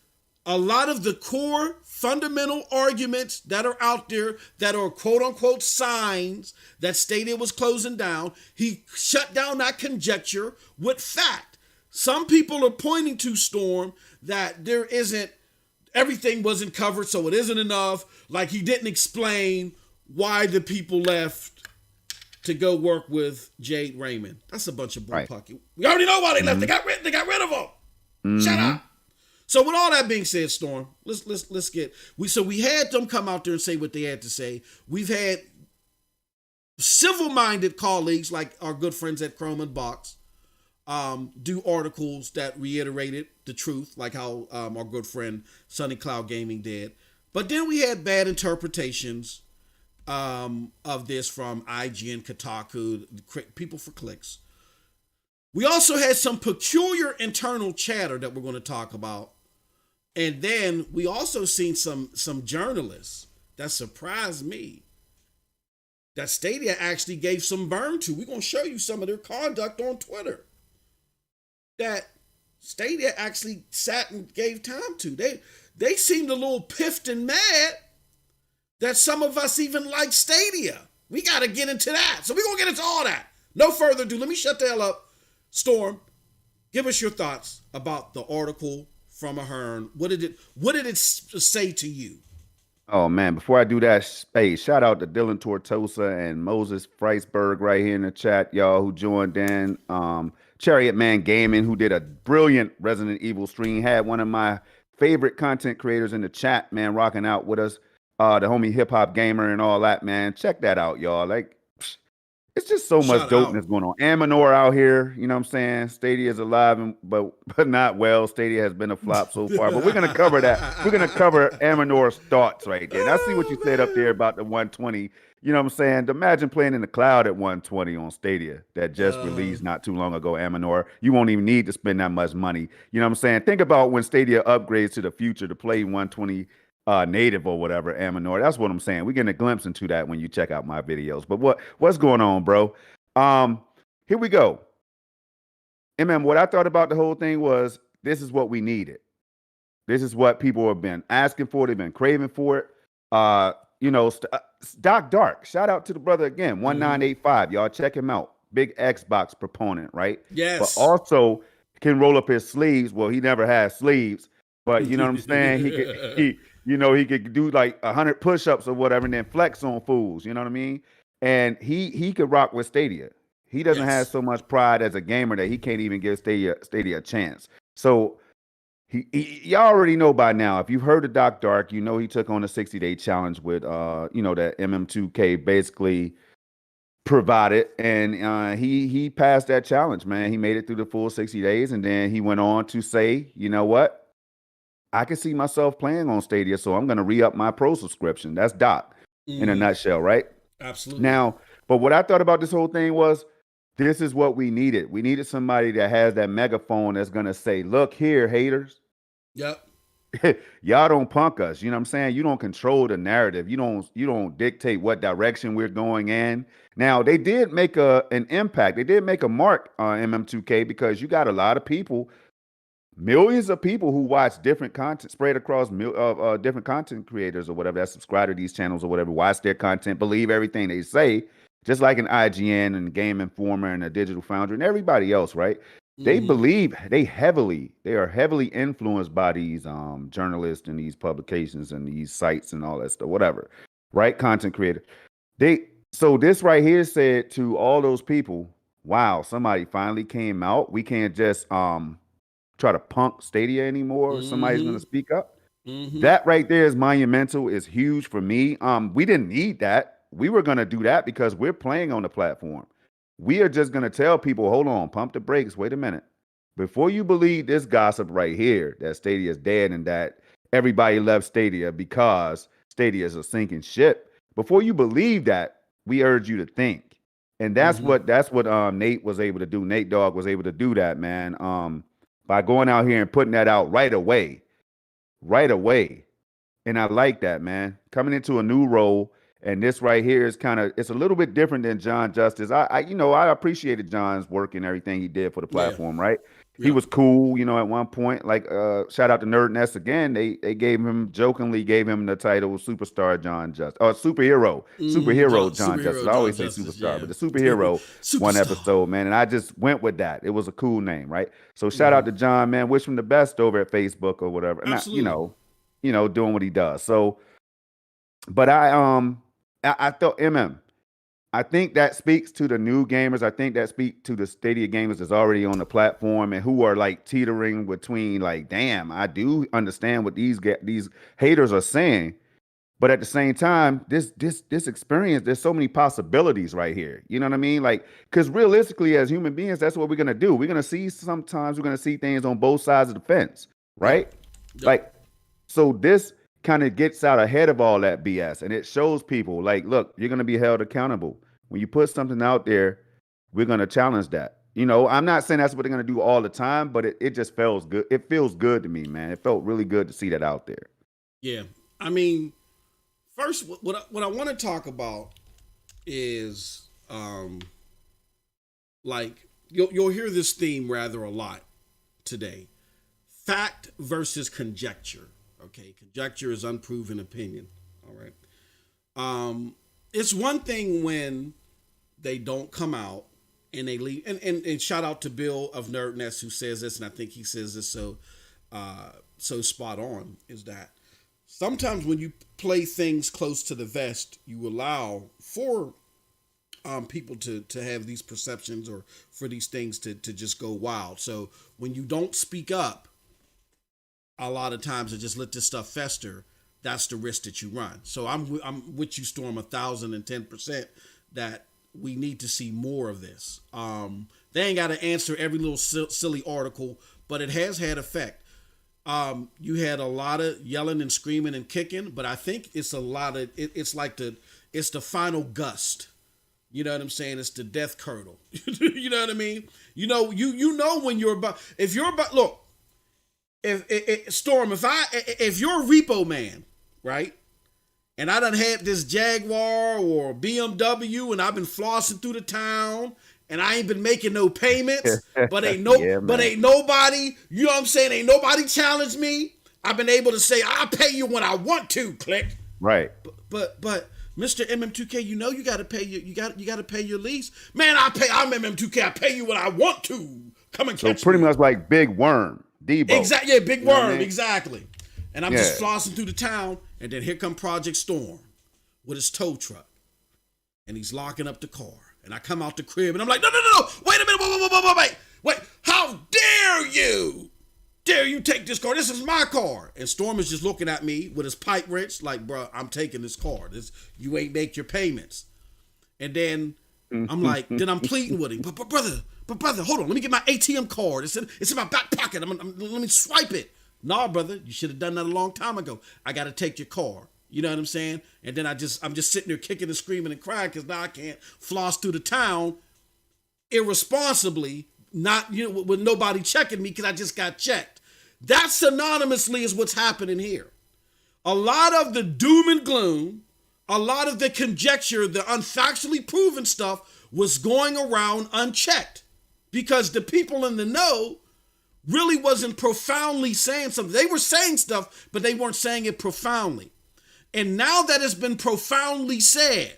a lot of the core fundamental arguments that are out there that are quote unquote signs that Stadia was closing down. He shut down that conjecture with fact. Some people are pointing to, Storm, that there isn't, everything wasn't covered, so it isn't enough. Like, he didn't explain why the people left to go work with Jade Raymond. That's a bunch of bullpucky. We already know why they left. They got rid of them. Shut up. So with all that being said, Storm, let's get we had them come out there and say what they had to say. We've had civil-minded colleagues like our good friends at Chrome and Box do articles that reiterated the truth, like how our good friend Sunny Cloud Gaming did. But then we had bad interpretations of this from IGN, Kotaku, people for clicks. We also had some peculiar internal chatter that we're going to talk about. And then we also seen some journalists that surprised me that Stadia actually gave some burn to. We're going to show you some of their conduct on Twitter that Stadia actually sat and gave time to. They seemed a little piffed and mad that some of us even like Stadia. We got to get into that. So we're going to get into all that. No further ado, let me shut the hell up. Storm, give us your thoughts about the article from Ahern. What did it say to you? Oh man, before I do that, hey, shout out to Dylan Tortosa and Moses Freisberg right here in the chat, y'all, who joined in. Chariot Man Gaming, who did a brilliant Resident Evil stream, had one of my favorite content creators in the chat, man, rocking out with us. The homie Hip Hop Gamer and all that, man. Check that out, y'all. Like, it's just so much dopeness going on. Aminor out here, you know what I'm saying? Stadia is alive, but not well. Stadia has been a flop so far. But we're going to cover that. We're going to cover Aminor's thoughts right there. And I see what you said up there about the 120. You know what I'm saying? Imagine playing in the cloud at 120 on Stadia that just released not too long ago, Aminor. You won't even need to spend that much money. You know what I'm saying? Think about when Stadia upgrades to the future to play 120 native or whatever, Aminor. That's what I'm saying. We're getting a glimpse into that when you check out my videos. But what's going on, bro? Here we go. What I thought about the whole thing was this is what we needed. This is what people have been asking for. They've been craving for it. Doc Dark. Shout out to the brother again, 1985. Y'all check him out. Big Xbox proponent, right? Yes. But also can roll up his sleeves. Well, he never has sleeves, but you know what I'm saying? He could do like 100 push-ups or whatever and then flex on fools. You know what I mean? And he could rock with Stadia. He doesn't have so much pride as a gamer that he can't even give Stadia a chance. So y'all already know by now. If you've heard of Doc Dark, you know he took on a 60-day challenge with that MM2K basically provided, and he passed that challenge, man. He made it through the full 60 days, and then he went on to say, you know what? I can see myself playing on Stadia, so I'm going to re-up my pro subscription. That's Doc in a nutshell, right? Absolutely. Now, but what I thought about this whole thing was this is what we needed. We needed somebody that has that megaphone that's going to say, look here, haters. Yep. Y'all don't punk us. You know what I'm saying? You don't control the narrative. You don't dictate what direction we're going in. Now, they did make an impact. They did make a mark on MM2K because you got a lot of people, millions of people who watch different content spread across different content creators or whatever that subscribe to these channels or whatever, watch their content, believe everything they say, just like an IGN and Game Informer and a Digital Foundry and everybody else, right? They believe they are heavily influenced by these journalists and these publications and these sites and all that stuff, whatever, right? Content creator. So this right here said to all those people, wow, somebody finally came out. We can't just try to punk Stadia anymore. Somebody's going to speak up. That right there is monumental, is huge for me. We didn't need that. We were going to do that because we're playing on the platform. We are just going to tell people, hold on, pump the brakes. Wait a minute. Before you believe this gossip right here, that Stadia is dead and that everybody left Stadia because Stadia is a sinking ship. Before you believe that, we urge you to think. And that's what Nate was able to do. Nate Dogg was able to do that, man. By going out here and putting that out right away. And I like that, man. Coming into a new role. And this right here is it's a little bit different than John Justice. I appreciated John's work and everything he did for the platform, right? He Yep. was cool, at one point. Like, shout out to Nerd Nest again. They jokingly gave him the title Superstar John Justice, or superhero John Justice. Superhero I John always say Justice, superstar, yeah. but the superhero one Superstar. episode, man. And I just went with that. It was a cool name, right? So shout Hmm. out to John, man. Wish him the best over at Facebook or whatever. And Absolutely. doing what he does. So, but I thought I think that speaks to the new gamers. I think that speaks to the Stadia gamers that's already on the platform and who are like teetering between like, damn, I do understand what these haters are saying, but at the same time, this experience, there's so many possibilities right here. You know what I mean? Like, because realistically, as human beings, that's what we're gonna do. We're gonna see things on both sides of the fence, Yep. right? Yep. Like, so this kind of gets out ahead of all that BS and it shows people like, look, you're going to be held accountable. When you put something out there, we're going to challenge that. I'm not saying that's what they're going to do all the time, but it just feels good. It feels good to me, man. It felt really good to see that out there. Yeah. I mean, first, what I want to talk about is like you'll hear this theme rather a lot today. Fact versus conjecture. Okay, conjecture is unproven opinion. All right. It's one thing when they don't come out and they leave. And shout out to Bill of Nerd Nest who says this, and I think he says this so spot on. Is that sometimes when you play things close to the vest, you allow for people to have these perceptions or for these things to just go wild. So when you don't speak up, a lot of times to just let this stuff fester, that's the risk that you run. So I'm with you, Storm, 1,010% that we need to see more of this. They ain't got to answer every little silly article, but it has had effect. You had a lot of yelling and screaming and kicking, but I think it's a lot of it's like it's the final gust. You know what I'm saying? It's the death curdle. You know what I mean? You know when you're about, if you're about, look, if Storm, if you're a repo man, right? And I done had this Jaguar or BMW and I've been flossing through the town and I ain't been making no payments, but Yeah, man. ain't nobody, you know what I'm saying? Ain't nobody challenged me. I've been able to say I'll pay you when I want to, click. Right. But Mr. MM2K, you got to pay you got to pay your lease. Man, I'm MM2K. I pay you when I want to. Come and So catch pretty me. much like Big Worm, Debo. Exactly. Yeah, Big You know what I Worm. mean? Exactly. And I'm just flossing through the town, and then here come Project Storm with his tow truck, and he's locking up the car. And I come out the crib, and I'm like, no, wait a minute, wait, how dare you? Dare you take this car? This is my car. And Storm is just looking at me with his pipe wrench, like, bro, I'm taking this car. You ain't make your payments. And then I'm like, then I'm pleading with him, but brother, hold on, let me get my ATM card. It's in my back pocket. Let me swipe it. Nah, brother, you should have done that a long time ago. I got to take your car. You know what I'm saying? And then I'm just sitting there kicking and screaming and crying because now I can't floss through the town irresponsibly, not with nobody checking me because I just got checked. That synonymously is what's happening here. A lot of the doom and gloom, a lot of the conjecture, the unfactually proven stuff was going around unchecked because the people in the know really wasn't profoundly saying something. They were saying stuff, but they weren't saying it profoundly. And now that it's been profoundly said,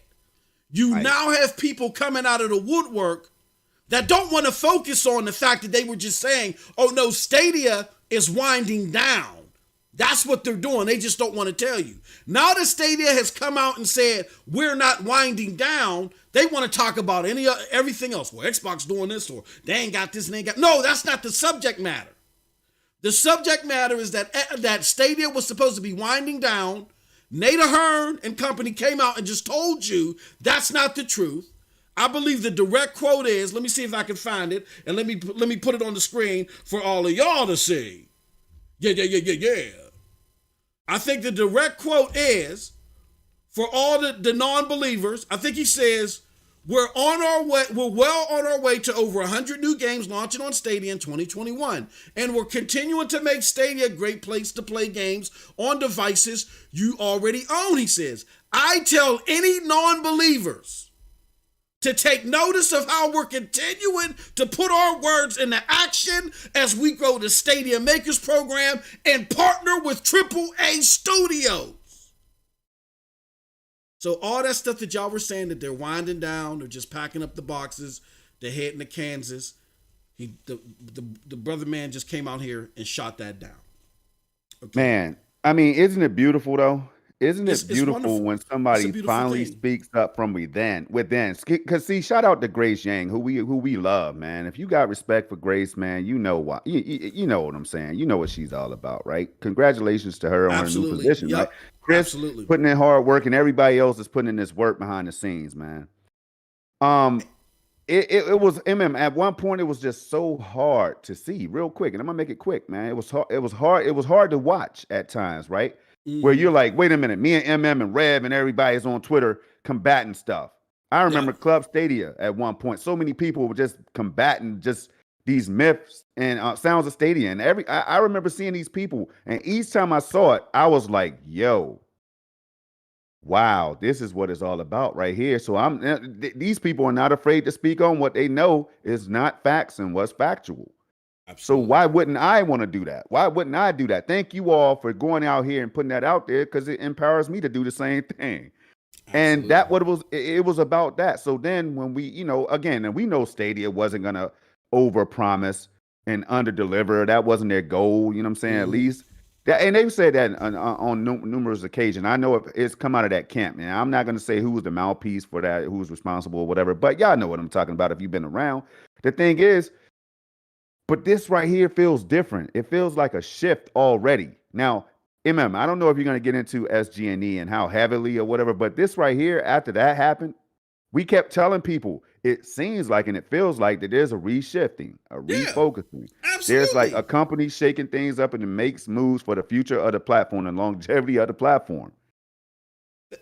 you now have people coming out of the woodwork that don't want to focus on the fact that they were just saying, oh no, Stadia is winding down. That's what they're doing. They just don't want to tell you. Now that Stadia has come out and said, we're not winding down, they want to talk about everything else. Well, Xbox doing this, or they ain't got this and they ain't got. No, that's not the subject matter. The subject matter is that Stadia was supposed to be winding down. Nate Ahern and company came out and just told you that's not the truth. I believe the direct quote is, let me see if I can find it, and let me put it on the screen for all of y'all to see. Yeah. I think the direct quote is, for all the non-believers, I think he says, we're well on our way to over 100 new games launching on Stadia in 2021. And we're continuing to make Stadia a great place to play games on devices you already own, he says. I tell any non-believers to take notice of how we're continuing to put our words into action as we grow the Stadia Makers program and partner with AAA studios. So all that stuff that y'all were saying that they're winding down, they're just packing up the boxes, they're heading to Kansas. The brother man just came out here and shot that down. Okay. Man, I mean, isn't it beautiful though? Isn't it beautiful when somebody finally speaks up from within? Because see, shout out to Grace Yang, who we love, man. If you got respect for Grace, man, you know why. You know what I'm saying. You know what she's all about, right? Congratulations to her on her new position, right? Chris putting in hard work, and everybody else is putting in this work behind the scenes, man. It was at one point. It was just so hard to see, real quick, and I'm gonna make it quick, man. It was hard to watch at times, right? Where you're like, wait a minute, me and and Rev and everybody's on Twitter combating stuff. I remember Club Stadia at one point. So many people were just combating just these myths and sounds of Stadia. And I remember seeing these people, and each time I saw it, I was like, yo, wow, this is what it's all about right here. So these people are not afraid to speak on what they know is not facts and what's factual. Absolutely. So why wouldn't I want to do that? Why wouldn't I do that? Thank you all for going out here and putting that out there, because it empowers me to do the same thing. Absolutely. And that it was about that. So then when we, again, and we know Stadia wasn't gonna overpromise and underdeliver. That wasn't their goal. You know what I'm saying? Mm-hmm. At least that, and they've said that on numerous occasions. I know it's come out of that camp, man. I'm not gonna say who was the mouthpiece for that, who was responsible or whatever, but y'all know what I'm talking about if you've been around. The thing is, but this right here feels different. It feels like a shift already. Now, I don't know if you're going to get into SG&E and how heavily or whatever, but this right here, after that happened, we kept telling people, it seems like and it feels like that there's a reshifting, a refocusing. Absolutely. There's like a company shaking things up and it makes moves for the future of the platform and longevity of the platform.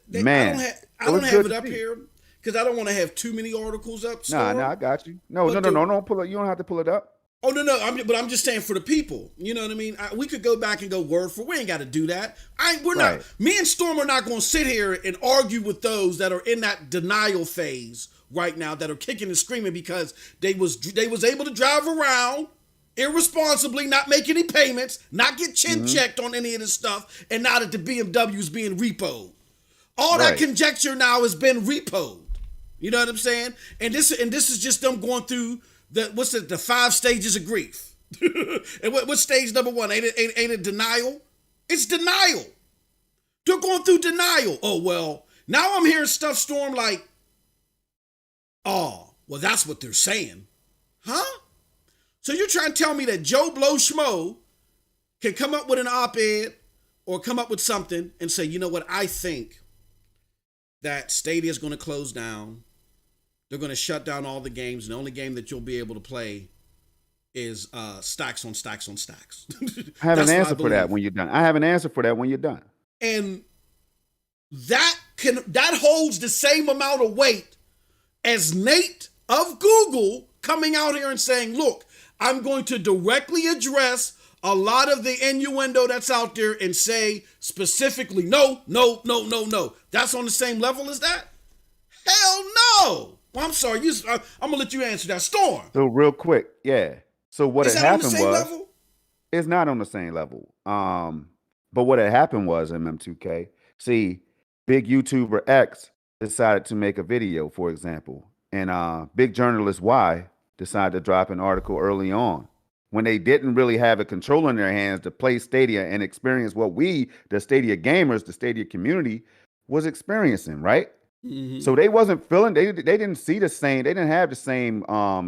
Man, I don't have it up here because I don't want to have too many articles up. Nah, I got you. No, don't pull it. You don't have to pull it up. Oh, no. But I'm just saying for the people. You know what I mean? We could go back and go word for. We ain't got to do that. Not. Me and Storm are not going to sit here and argue with those that are in that denial phase right now, that are kicking and screaming because they was able to drive around irresponsibly, not make any payments, not get chin checked on any of this stuff, and now that the BMW is being repoed. All that conjecture now has been repoed. You know what I'm saying? And this is just them going through the 5 stages of grief. And what stage number 1? Ain't it denial? It's denial. They're going through denial. Oh, well, now I'm hearing stuff, Storm, like, oh, well, that's what they're saying. Huh? So you're trying to tell me that Joe Blow Schmo can come up with an op-ed or come up with something and say, you know what, I think that Stadia is going to close down. They're going to shut down all the games. And the only game that you'll be able to play is stacks on stacks on stacks. I have an answer for that when you're done. And that holds the same amount of weight as Nate of Google coming out here and saying, look, I'm going to directly address a lot of the innuendo that's out there and say specifically, no. That's on the same level as that? Hell no. Well, I'm sorry. I'm going to let you answer that, Storm. So real quick, yeah. So what had happened was, it's not on the same level. But what had happened was, MM2K, see, big YouTuber X decided to make a video, for example, and big journalist Y decided to drop an article early on when they didn't really have a control in their hands to play Stadia and experience what we, the Stadia gamers, the Stadia community, was experiencing, right? Mm-hmm. So they wasn't feeling, they didn't see the same, they didn't have the same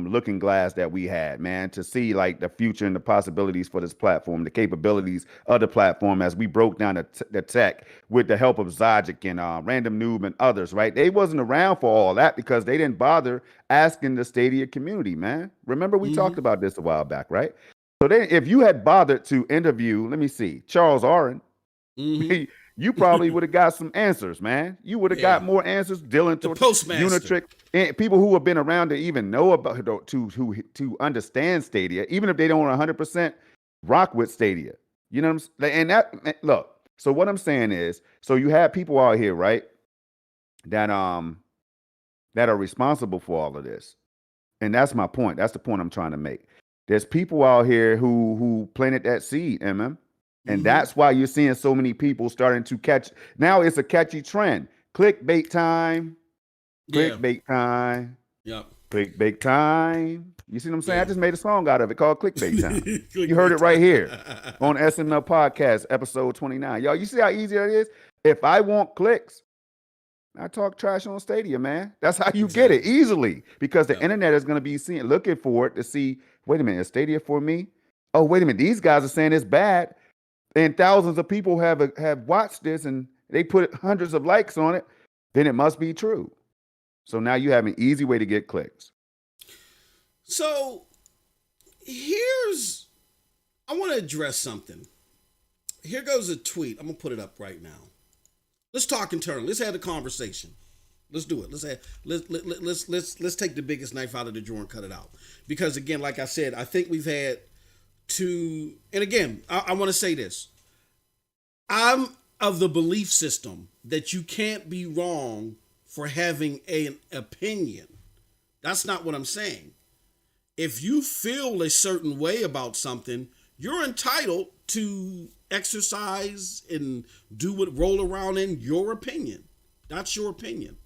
looking glass that we had, man, to see like the future and the possibilities for this platform, the capabilities of the platform as we broke down the tech with the help of Dosage and Random Noob and others, right? They wasn't around for all that because they didn't bother asking the Stadia community, man. Remember we talked about this a while back, right? So then if you had bothered to interview, let me see, Charles Oren, you probably would have got some answers, man. You would have got more answers dealing to Unitrick and people who have been around to even know about to understand Stadia, even if they don't 100% rock with Stadia. You know what I'm saying? And that, look. So what I'm saying is, so you have people out here, right? That that are responsible for all of this. And that's my point. That's the point I'm trying to make. There's people out here who planted that seed, MM. And that's why you're seeing so many people starting to catch. Now it's a catchy trend. Clickbait time. Clickbait time. Yep. Clickbait time. You see what I'm saying? I just made a song out of it called Clickbait Time. You heard it right here on SML Podcast, episode 29. Y'all, you see how easy that is? If I want clicks, I talk trash on Stadia, man. That's how you get it easily, because the internet is going to be looking for it to see, wait a minute, is Stadia for me? Oh, wait a minute, these guys are saying it's bad, and thousands of people have watched this, and they put hundreds of likes on it, then it must be true. So now you have an easy way to get clicks. So I want to address something. Here goes a tweet. I'm going to put it up right now. Let's talk internally. Let's have a conversation. Let's do it. Let's take the biggest knife out of the drawer and cut it out. Because again, like I said, I think we've had to, and again, I want to say this. I'm of the belief system that you can't be wrong for having an opinion. That's not what I'm saying. If you feel a certain way about something, you're entitled to exercise and roll around in your opinion. That's your opinion.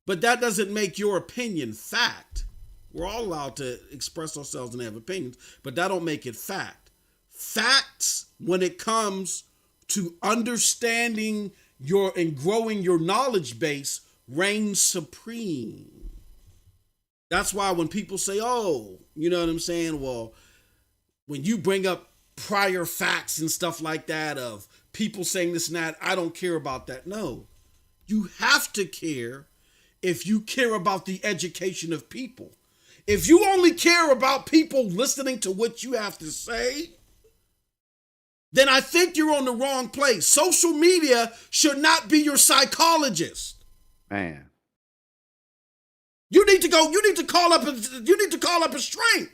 But that doesn't make your opinion fact. We're all allowed to express ourselves and have opinions, but that don't make it fact. Facts, when it comes to understanding and growing your knowledge base, reign supreme. That's why when people say, oh, you know what I'm saying? Well, when you bring up prior facts and stuff like that of people saying this and that, I don't care about that. No, you have to care if you care about the education of people. If you only care about people listening to what you have to say, then I think you're on the wrong place. Social media should not be your psychologist. Man. You need to call up a shrink.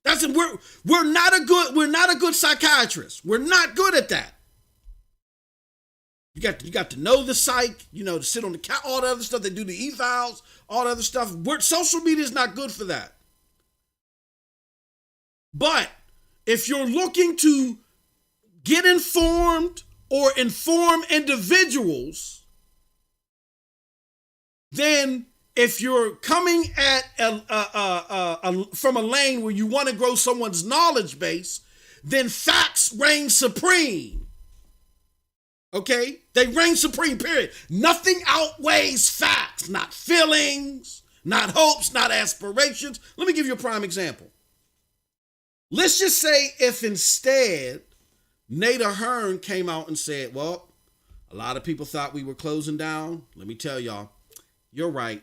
That's it. We're not a good psychiatrist. We're not good at that. You got to know the psych, to sit on the couch, all the other stuff. They do the evals, all the other stuff. Social media is not good for that. But if you're looking to get informed or inform individuals, then if you're coming at from a lane where you want to grow someone's knowledge base, then facts reign supreme. Okay? They reign supreme, period. Nothing outweighs facts, not feelings, not hopes, not aspirations. Let me give you a prime example. Let's just say if instead Nate Ahern came out and said, well, a lot of people thought we were closing down. Let me tell y'all, you're right.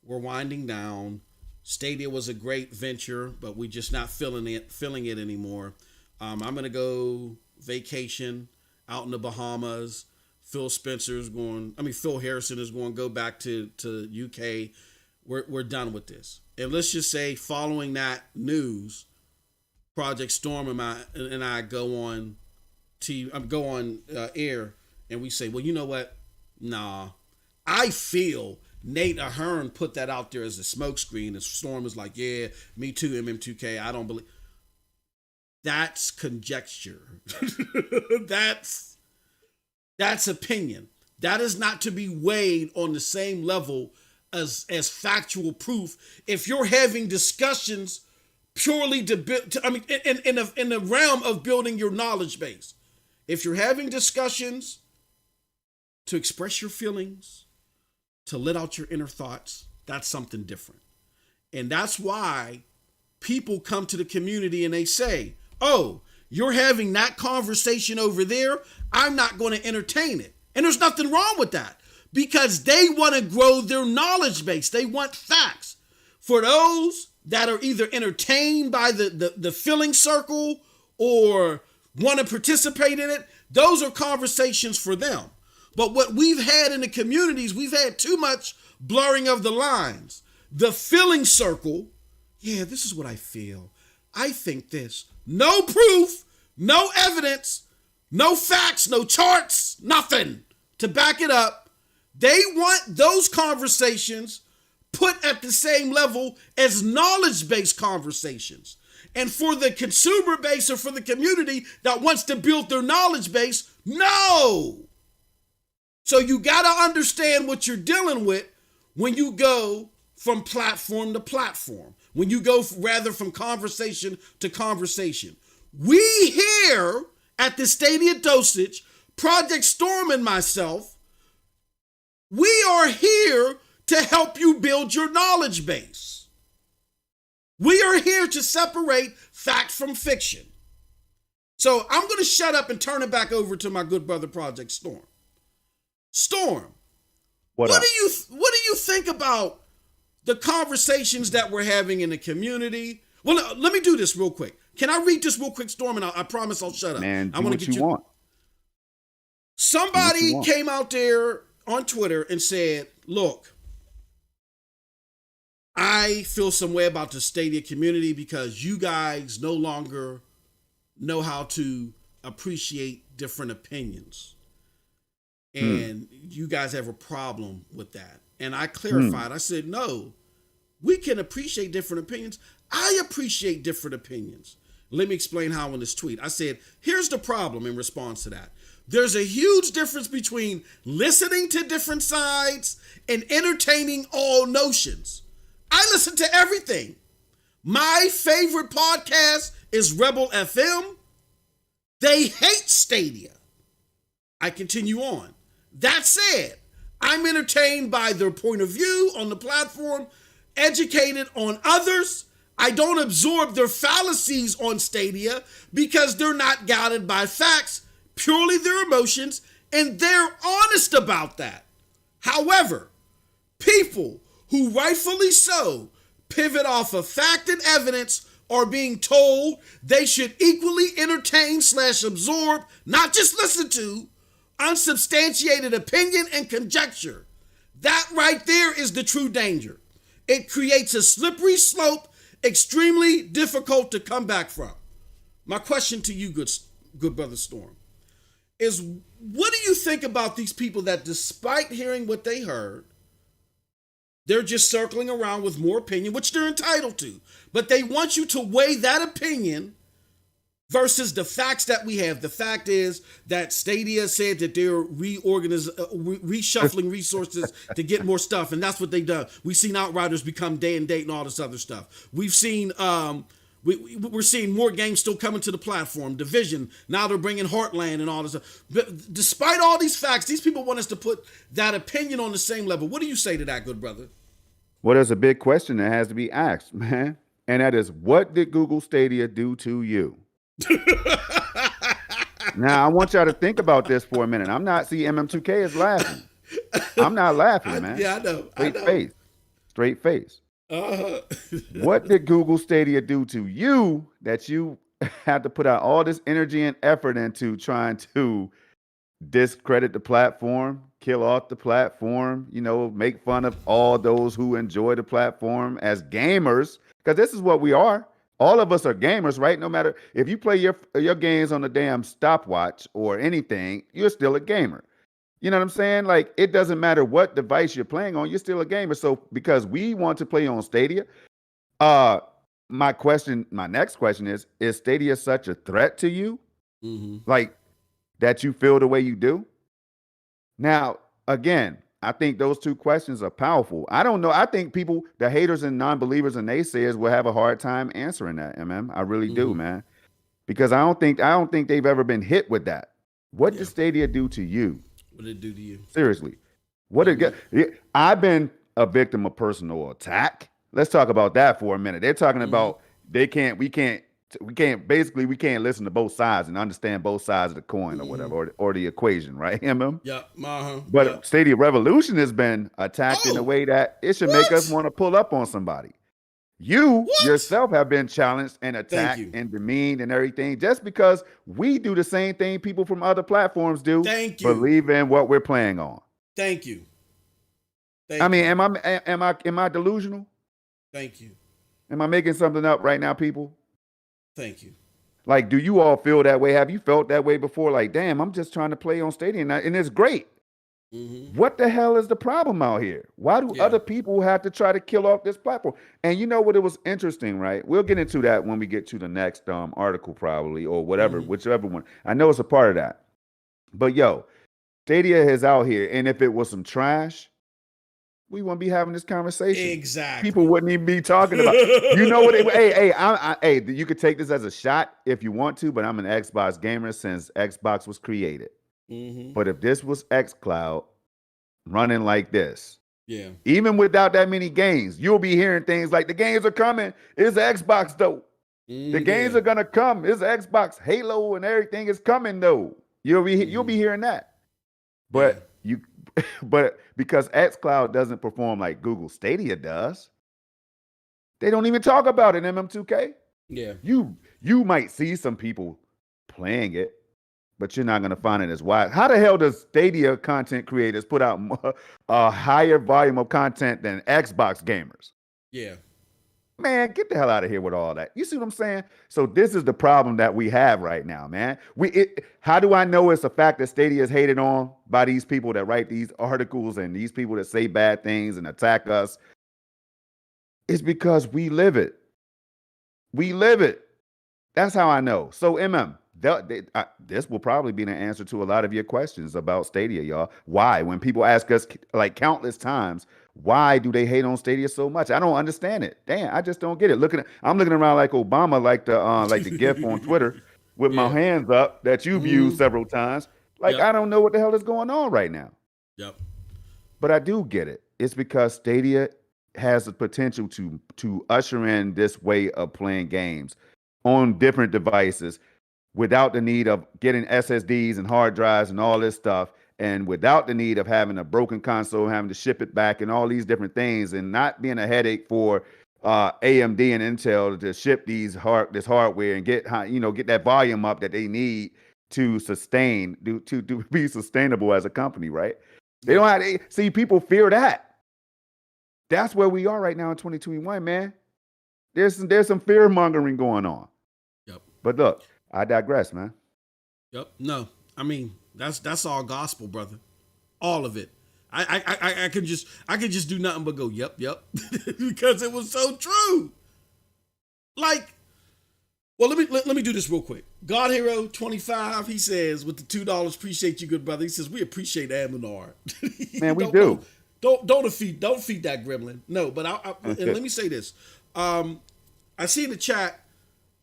We're winding down. Stadia was a great venture, but we're just not feeling it anymore. I'm going to go vacation out in the Bahamas. Phil Harrison is going to go back to UK. We're done with this. And let's just say following that news, Project Storm and I go on air and we say, well, you know what? Nah, I feel Nate Ahern put that out there as a smokescreen, and Storm is like, yeah, me too, MM2K. I don't believe. That's conjecture. That's opinion. That is not to be weighed on the same level as factual proof. If you're having discussions purely in the realm of building your knowledge base, if you're having discussions to express your feelings, to let out your inner thoughts, that's something different. And that's why people come to the community and they say, oh, you're having that conversation over there, I'm not going to entertain it. And there's nothing wrong with that, because they want to grow their knowledge base. They want facts. For those that are either entertained by the filling circle or want to participate in it, those are conversations for them. But what we've had in the communities, we've had too much blurring of the lines. The filling circle, yeah, this is what I feel. I think this. No proof, no evidence, no facts, no charts, nothing to back it up. They want those conversations put at the same level as knowledge-based conversations. And for the consumer base or for the community that wants to build their knowledge base, no. So you got to understand what you're dealing with when you go from platform to platform, when you go rather from conversation to conversation. We here at the Stadia Dosage, Project Storm and myself, we are here to help you build your knowledge base. We are here to separate fact from fiction. So I'm going to shut up and turn it back over to my good brother, Project Storm. Storm, what do you think about the conversations that we're having in the community? Well, let me do this real quick. Can I read this real quick, Storm? And I promise I'll shut up. Man, I want to get you. Want. Somebody came out there on Twitter and said, look, I feel some way about the Stadia community because you guys no longer know how to appreciate different opinions. And you guys have a problem with that. And I clarified, I said, no, we can appreciate different opinions. I appreciate different opinions. Let me explain how in this tweet. I said, here's the problem in response to that. There's a huge difference between listening to different sides and entertaining all notions. I listen to everything. My favorite podcast is Rebel FM. They hate Stadia. I continue on. That said, I'm entertained by their point of view on the platform, educated on others. I don't absorb their fallacies on Stadia because they're not guided by facts, purely their emotions, and they're honest about that. However, people who rightfully so pivot off of fact and evidence are being told they should equally entertain/absorb, not just listen to, unsubstantiated opinion and conjecture. That right there is the true danger. It creates a slippery slope, extremely difficult to come back from. My question to you, good brother Storm, is what do you think about these people that despite hearing what they heard, they're just circling around with more opinion, which they're entitled to, but they want you to weigh that opinion versus the facts that we have. The fact is that Stadia said that they're reshuffling resources to get more stuff, and that's what they've done. We've seen Outriders become Day and Date and all this other stuff. We've seen we're seeing more games still coming to the platform. Division, now they're bringing Heartland and all this stuff. But despite all these facts, these people want us to put that opinion on the same level. What do you say to that, good brother? Well, there's a big question that has to be asked, man. And that is, what did Google Stadia do to you? Now, I want y'all to think about this for a minute. I'm not, see, MM2K is laughing. I'm not laughing, man. Yeah, I know. Straight face. What did Google Stadia do to you that you had to put out all this energy and effort into trying to discredit the platform, kill off the platform, make fun of all those who enjoy the platform as gamers? Because this is what we are. All of us are gamers, right? No matter if you play your games on a damn stopwatch or anything, you're still a gamer. You know what I'm saying? Like, it doesn't matter what device you're playing on, you're still a gamer. So because we want to play on Stadia, my next question is Stadia such a threat to you? Like, that you feel the way you do? Now, again, I think those two questions are powerful. I don't know. I think people, the haters and non-believers and naysayers, will have a hard time answering that, I really do, man. Because I don't think they've ever been hit with that. What did Stadia do to you? What did it do to you? Seriously. I've been a victim of personal attack. Let's talk about that for a minute. They're talking about we can't listen to both sides and understand both sides of the coin or whatever, or the equation, right? Yeah. But Stadia Revolution has been attacked in a way that it should make us want to pull up on somebody. You yourself have been challenged and attacked and demeaned and everything just because we do the same thing people from other platforms do. Believe in what we're playing on. Thank you. Am I delusional? Thank you. Am I making something up right now, people? Thank you. Like, do you all feel that way? Have you felt that way before? Like, damn, I'm just trying to play on Stadia and it's great. Mm-hmm. What the hell is the problem out here? Why do Yeah. other people have to try to kill off this platform? And you know what? It was interesting, right? We'll get into that when we get to the next article, probably, or whatever, Mm-hmm. whichever one. I know it's a part of that. But yo, Stadia is out here, and if it was some trash, we wouldn't be having this conversation. People Exactly. wouldn't even be talking about. You know what? Hey, you could take this as a shot if you want to, but I'm an Xbox gamer since Xbox was created. Mm-hmm. But if this was XCloud running like this, Yeah. even without that many games, you'll be hearing things like the games are coming. It's Xbox though. The games Yeah. are gonna come. It's Xbox. Halo and everything is coming though. You'll be hearing that. Yeah. But you but because xCloud doesn't perform like Google Stadia does, they don't even talk about it in MM2K. Yeah. You might see some people playing it, but you're not going to find it as wide. How the hell does Stadia content creators put out a higher volume of content than Xbox gamers? Yeah. Man, get the hell out of here with all that. You see what I'm saying? So this is the problem that we have right now, man. How do I know it's a fact that Stadia is hated on by these people that write these articles and these people that say bad things and attack us? It's because we live it. We live it. That's how I know. So, this will probably be the answer to a lot of your questions about Stadia, y'all. Why? When people ask us like countless times, why do they hate on Stadia so much? I don't understand it. Damn, I just don't get it. I'm looking around like Obama, like the GIF on Twitter with my Yeah. hands up that you've used Mm-hmm. several times. Like Yep. I don't know what the hell is going on right now. Yep. But I do get it. It's because Stadia has the potential to usher in this way of playing games on different devices without the need of getting SSDs and hard drives and all this stuff, and without the need of having a broken console, having to ship it back, and all these different things, and not being a headache for AMD and Intel to ship this hardware and get that volume up that they need to sustain to be sustainable as a company, right? They Yep. don't have see people fear that. That's where we are right now in 2021, man. There's some fear mongering going on. Yep. But look, I digress, man. Yep. No, I mean that's all gospel, brother. All of it. I could just do nothing but go yep, because it was so true. Like, well, let me do this real quick. God Hero 25, he says with the $2, appreciate you, good brother. He says we appreciate Aminar. Man, we do. Don't feed that gremlin. No, but and let me say this. I see in the chat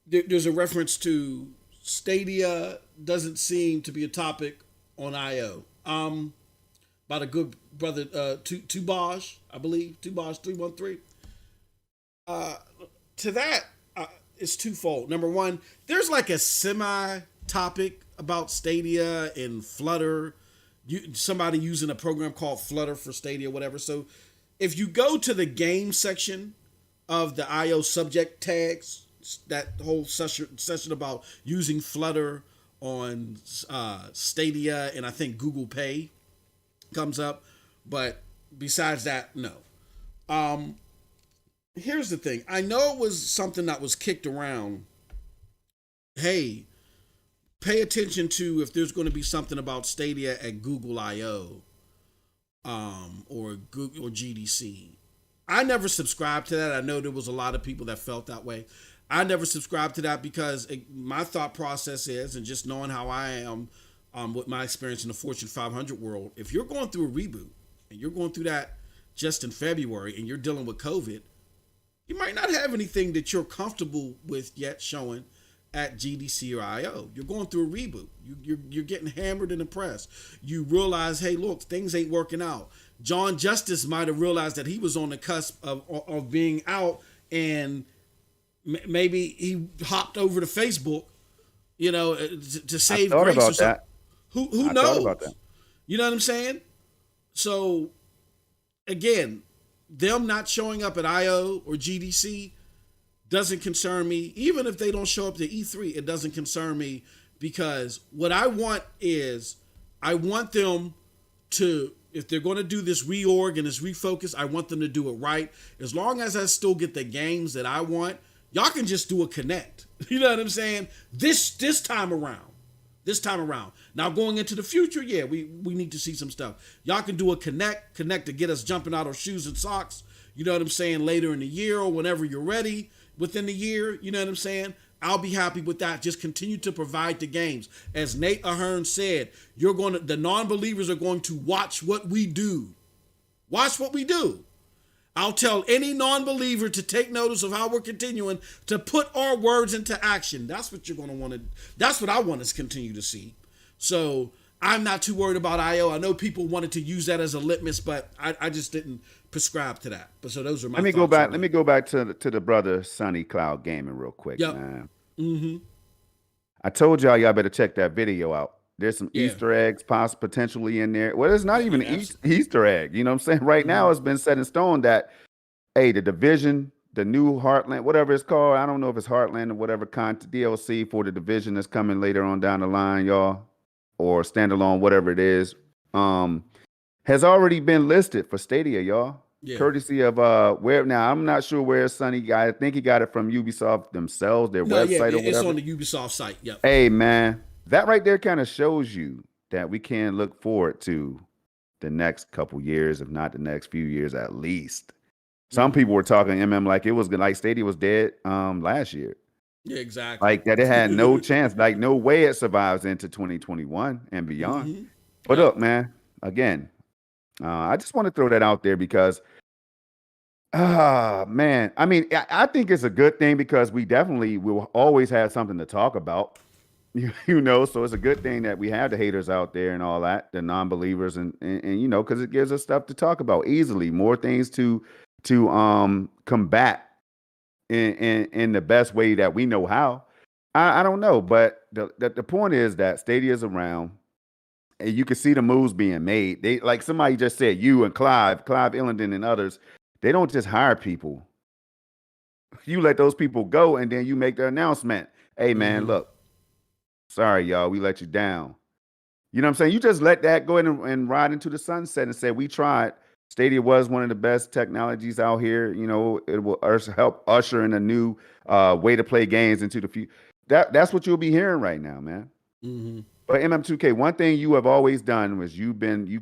there's a reference to Stadia doesn't seem to be a topic on IO. By the good brother Tubaj, I believe Tubaj 313. To that, it's twofold. Number one, there's like a semi topic about Stadia and Flutter. Somebody using a program called Flutter for Stadia, whatever. So if you go to the game section of the IO subject tags, that whole session about using Flutter on Stadia and I think Google Pay comes up. But besides that, no. Here's the thing. I know it was something that was kicked around. Hey, pay attention to if there's going to be something about Stadia at Google I/O, or Google or GDC. I never subscribed to that. I know there was a lot of people that felt that way. I never subscribed to that because my thought process is, and just knowing how I am with my experience in the Fortune 500 world, if you're going through a reboot and you're going through that just in February and you're dealing with COVID, you might not have anything that you're comfortable with yet showing at GDC or IO. You're going through a reboot. You're getting hammered in the press. You realize, hey, look, things ain't working out. John Justice might have realized that he was on the cusp of being out, and maybe he hopped over to Facebook, to save grace or something. That. Who knows? Thought about that. You know what I'm saying? So again, them not showing up at IO or GDC doesn't concern me. Even if they don't show up to E3, it doesn't concern me, because what I want is I want them to, if they're going to do this reorg and this refocus, I want them to do it right. As long as I still get the games that I want, y'all can just do a connect. You know what I'm saying? This time around. this time around. Now going into the future, yeah, we need to see some stuff. Y'all can do a connect to get us jumping out our shoes and socks. You know what I'm saying? Later in the year or whenever you're ready within the year. You know what I'm saying? I'll be happy with that. Just continue to provide the games. As Nate Ahern said, the non-believers are going to watch what we do. Watch what we do. I'll tell any non-believer to take notice of how we're continuing to put our words into action. That's what you're going to want to. That's what I want to continue to see. So I'm not too worried about IO. I know people wanted to use that as a litmus, but I just didn't prescribe to that. But so those are my. Let me go back. Let me go back to the brother Sunny Cloud Gaming real quick, man. Mm-hmm. I told y'all better check that video out. There's some Easter eggs potentially in there. Well, it's not even an Easter egg. You know what I'm saying? Right now, it's been set in stone that, hey, the Division, the new Heartland, whatever it's called, I don't know if it's Heartland or whatever content DLC for the Division that's coming later on down the line, y'all, or standalone, whatever it is, has already been listed for Stadia, y'all. Yeah. Courtesy of where now I'm not sure where Sonny got it. I think he got it from Ubisoft themselves, their website or whatever. It's on the Ubisoft site. Yep. Hey man, that right there kind of shows you that we can look forward to the next couple years, if not the next few years at least. Some people were talking like it was like Stadia was dead last year. Yeah, exactly. Like that it had no chance, like no way it survives into 2021 and beyond. Mm-hmm. But look, man, again, I just want to throw that out there because, man, I mean, I think it's a good thing because we definitely will always have something to talk about, you know, so it's a good thing that we have the haters out there and all that, the non-believers and you know, because it gives us stuff to talk about easily, more things to combat in the best way that we know how. I don't know, but the point is that Stadia is around. And you can see the moves being made. They like somebody just said, you and Clive Illenden and others, they don't just hire people. You let those people go and then you make the announcement. Hey man, look, sorry y'all, we let you down. You know what I'm saying? You just let that go and ride into the sunset and say, we tried. Stadia was one of the best technologies out here. You know, it will help usher in a new way to play games into the future. That's what you'll be hearing right now, man. Mm-hmm. But MM2K, one thing you have always done was you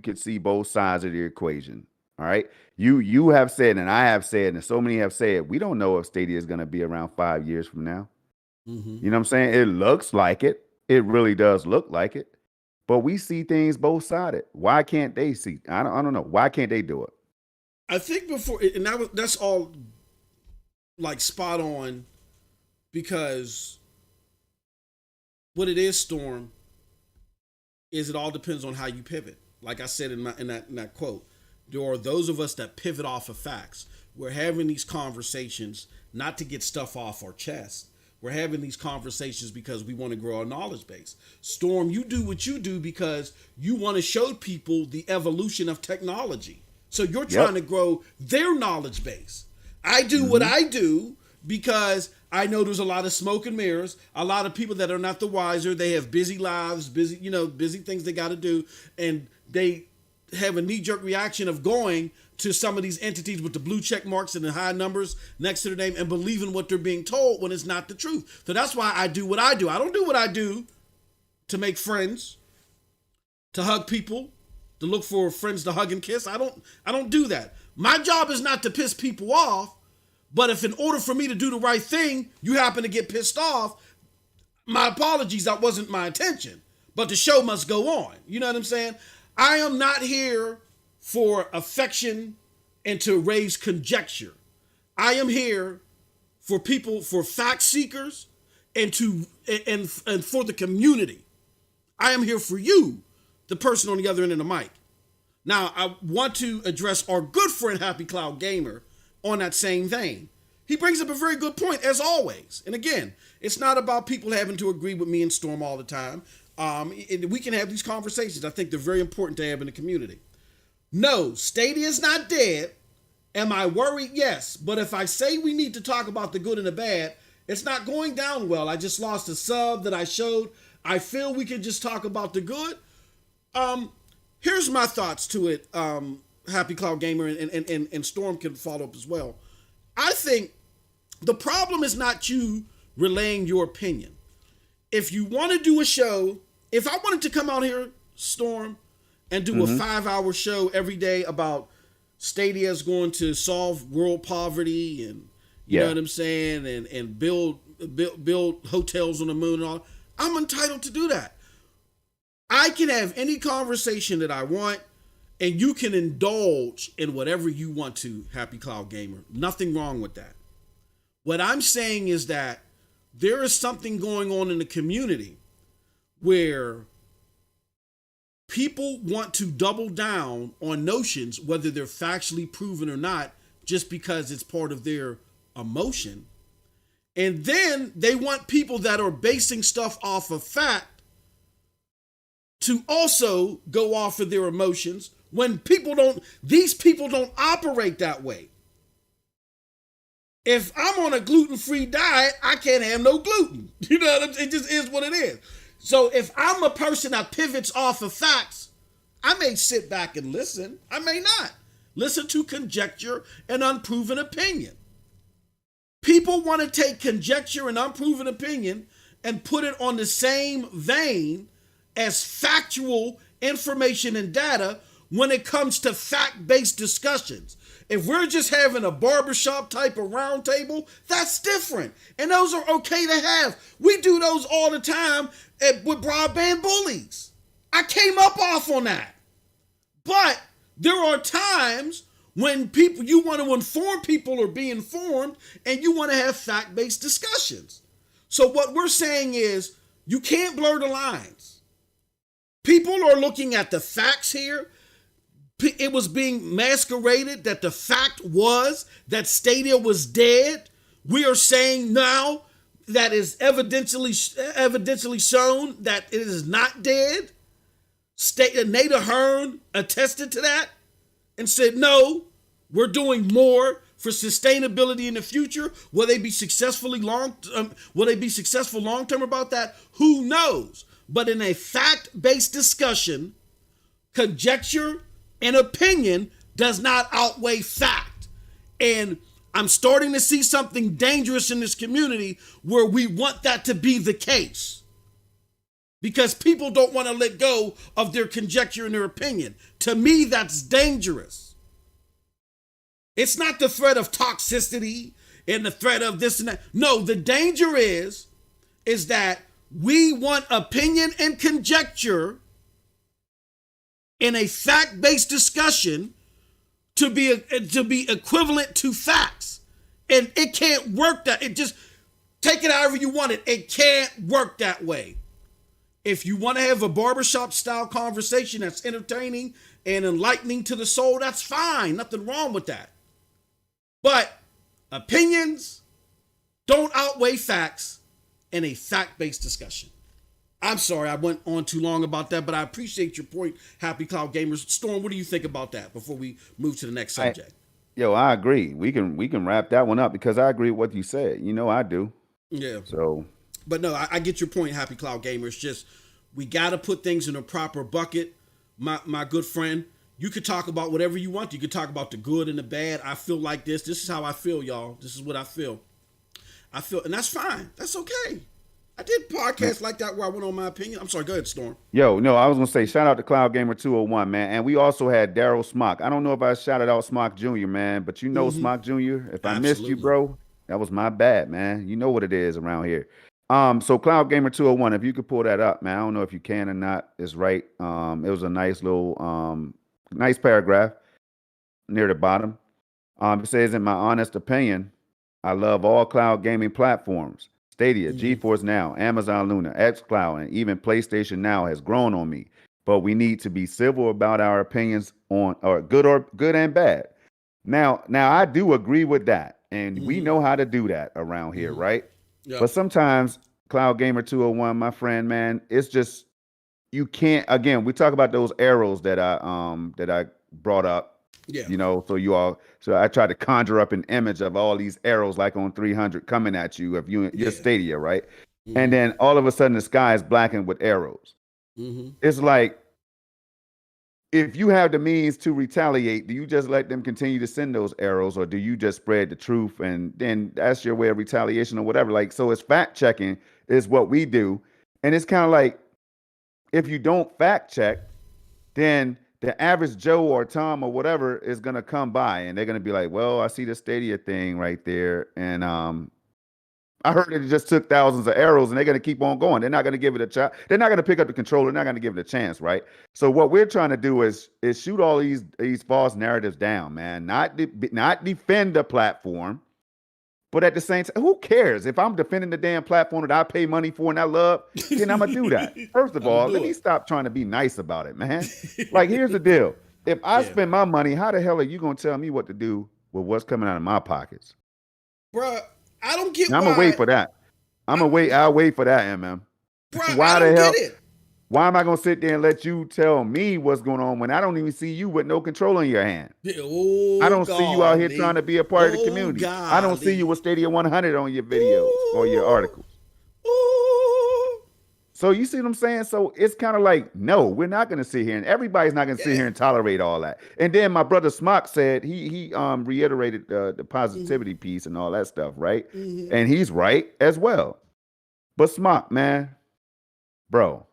could see both sides of the equation. All right. You have said, and I have said, and so many have said, we don't know if Stadia is going to be around 5 years from now. Mm-hmm. You know what I'm saying? It looks like it. It really does look like it. But we see things both sided. Why can't they see? I don't know. Why can't they do it? I think that's all like spot on, because what it is, Storm, is it all depends on how you pivot. Like I said in that quote, there are those of us that pivot off of facts. We're having these conversations not to get stuff off our chest. We're having these conversations because we want to grow our knowledge base. Storm, you do what you do because you want to show people the evolution of technology. So you're trying to grow their knowledge base. I do what I do because I know there's a lot of smoke and mirrors, a lot of people that are not the wiser. They have busy lives, busy things they got to do. And they have a knee-jerk reaction of going to some of these entities with the blue check marks and the high numbers next to their name and believing what they're being told when it's not the truth. So that's why I do what I do. I don't do what I do to make friends, to hug people, to look for friends to hug and kiss. I don't do that. My job is not to piss people off. But if in order for me to do the right thing, you happen to get pissed off, my apologies, that wasn't my intention. But the show must go on. You know what I'm saying? I am not here for affection and to raise conjecture. I am here for people, for fact seekers, and for the community. I am here for you, the person on the other end of the mic. Now, I want to address our good friend Happy Cloud Gamer on that same vein. He brings up a very good point, as always. And again, it's not about people having to agree with me and Storm all the time. We can have these conversations. I think they're very important to have in the community. No, Stadia is not dead. Am I worried? Yes. But if I say we need to talk about the good and the bad, it's not going down well. I just lost a sub that I showed. I feel we can just talk about the good. Here's my thoughts to it. Happy Cloud Gamer and Storm can follow up as well. I think the problem is not you relaying your opinion. If you want to do a show If I wanted to come out here, Storm, and do a 5-hour show every day about Stadia is going to solve world poverty and you know what I'm saying, and build hotels on the moon and all, I'm entitled to do that. I can have any conversation that I want, and you can indulge in whatever you want to, Happy Cloud Gamer. Nothing wrong with that. What I'm saying is that there is something going on in the community where people want to double down on notions, whether they're factually proven or not, just because it's part of their emotion. And then they want people that are basing stuff off of fact to also go off of their emotions when these people don't operate that way. If I'm on a gluten-free diet, I can't have no gluten. You know what I'm saying? It just is what it is. So if I'm a person that pivots off of facts, I may sit back and listen. I may not. Listen to conjecture and unproven opinion. People want to take conjecture and unproven opinion and put it on the same vein as factual information and data when it comes to fact-based discussions. If we're just having a barbershop type of round table, that's different. And those are okay to have. We do those all the time with broadband bullies. I came up off on that. But there are times when you want to inform people or be informed, and you want to have fact-based discussions. So what we're saying is you can't blur the lines. People are looking at the facts here. It was being masqueraded that the fact was that Stadia was dead. We are saying now that is evidentially shown that it is not dead. Nada Hearn attested to that and said, no, we're doing more for sustainability in the future. Will they be successful long-term about that? Who knows? But in a fact-based discussion, conjecture and opinion does not outweigh fact. And I'm starting to see something dangerous in this community where we want that to be the case. Because people don't want to let go of their conjecture and their opinion. To me, that's dangerous. It's not the threat of toxicity and the threat of this and that. No, the danger is that we want opinion and conjecture in a fact-based discussion to be equivalent to facts. And it can't work that. It just, take it however you want it. It can't work that way. If you want to have a barbershop style conversation that's entertaining and enlightening to the soul, that's fine. Nothing wrong with that. But opinions don't outweigh facts in a fact-based discussion. I'm sorry I went on too long about that, but I appreciate your point, Happy Cloud Gamers. Storm, what do you think about that before we move to the next subject? I agree. We can wrap that one up because I agree with what you said. You know I do. Yeah. So, but no, I get your point, Happy Cloud Gamers. Just we got to put things in a proper bucket. My good friend, you could talk about whatever you want. You could talk about the good and the bad. I feel like this. This is how I feel, y'all. This is what I feel. And that's fine. That's okay. I did podcasts like that where I went on my opinion. I'm sorry, go ahead, Storm. Yo, no, I was gonna say shout out to Cloud Gamer 201, man. And we also had Daryl Smock. I don't know if I shouted out Smock Jr., man, but you know Smock Jr. If I missed you, bro, that was my bad, man. You know what it is around here. So Cloud Gamer 201, if you could pull that up, man. I don't know if you can or not. It's right. It was a nice little nice paragraph near the bottom. It says, in my honest opinion, I love all cloud gaming platforms. Stadia, GeForce Now, Amazon Luna, xCloud, and even PlayStation Now has grown on me. But we need to be civil about our opinions on good and bad. Now I do agree with that, and we know how to do that around here, right? Yep. But sometimes Cloud Gamer 201, my friend, man, it's just you can't. Again, we talk about those arrows that I brought up. Yeah. You know, so I try to conjure up an image of all these arrows like on 300 coming at you if your Stadia, right? And then all of a sudden the sky is blackened with arrows. It's like, if you have the means to retaliate, do you just let them continue to send those arrows, or do you just spread the truth and then that's your way of retaliation or whatever? Like, so it's fact checking is what we do. And it's kind of like, if you don't fact check, then the average Joe or Tom or whatever is gonna come by and they're gonna be like, well, I see the Stadia thing right there, and I heard it just took thousands of arrows, and they're gonna keep on going. They're not gonna give it a chance. They're not gonna pick up the controller. They're not gonna give it a chance, right? So what we're trying to do is shoot all these false narratives down, man. Not defend the platform, but at the same time, who cares if I'm defending the damn platform that I pay money for and I love? Then I'm gonna do that. First of all, let me stop trying to be nice about it, man. Like, here's the deal: if I spend my money, how the hell are you gonna tell me what to do with what's coming out of my pockets, bruh? I don't get. I'm gonna wait for that. I'll wait for that, MM. Bruh, Why I don't the hell? get it. Why am I gonna sit there and let you tell me what's going on when I don't even see you with no control in your hand? I don't see you out here trying to be a part of the community. I don't see you with Stadia 100 on your videos or your articles. So you see what I'm saying? So it's kind of like, no, we're not going to sit here, and everybody's not going to sit here and tolerate all that. And then my brother Smock said he reiterated the positivity piece and all that stuff, right? And he's right as well. But Smock, man, bro.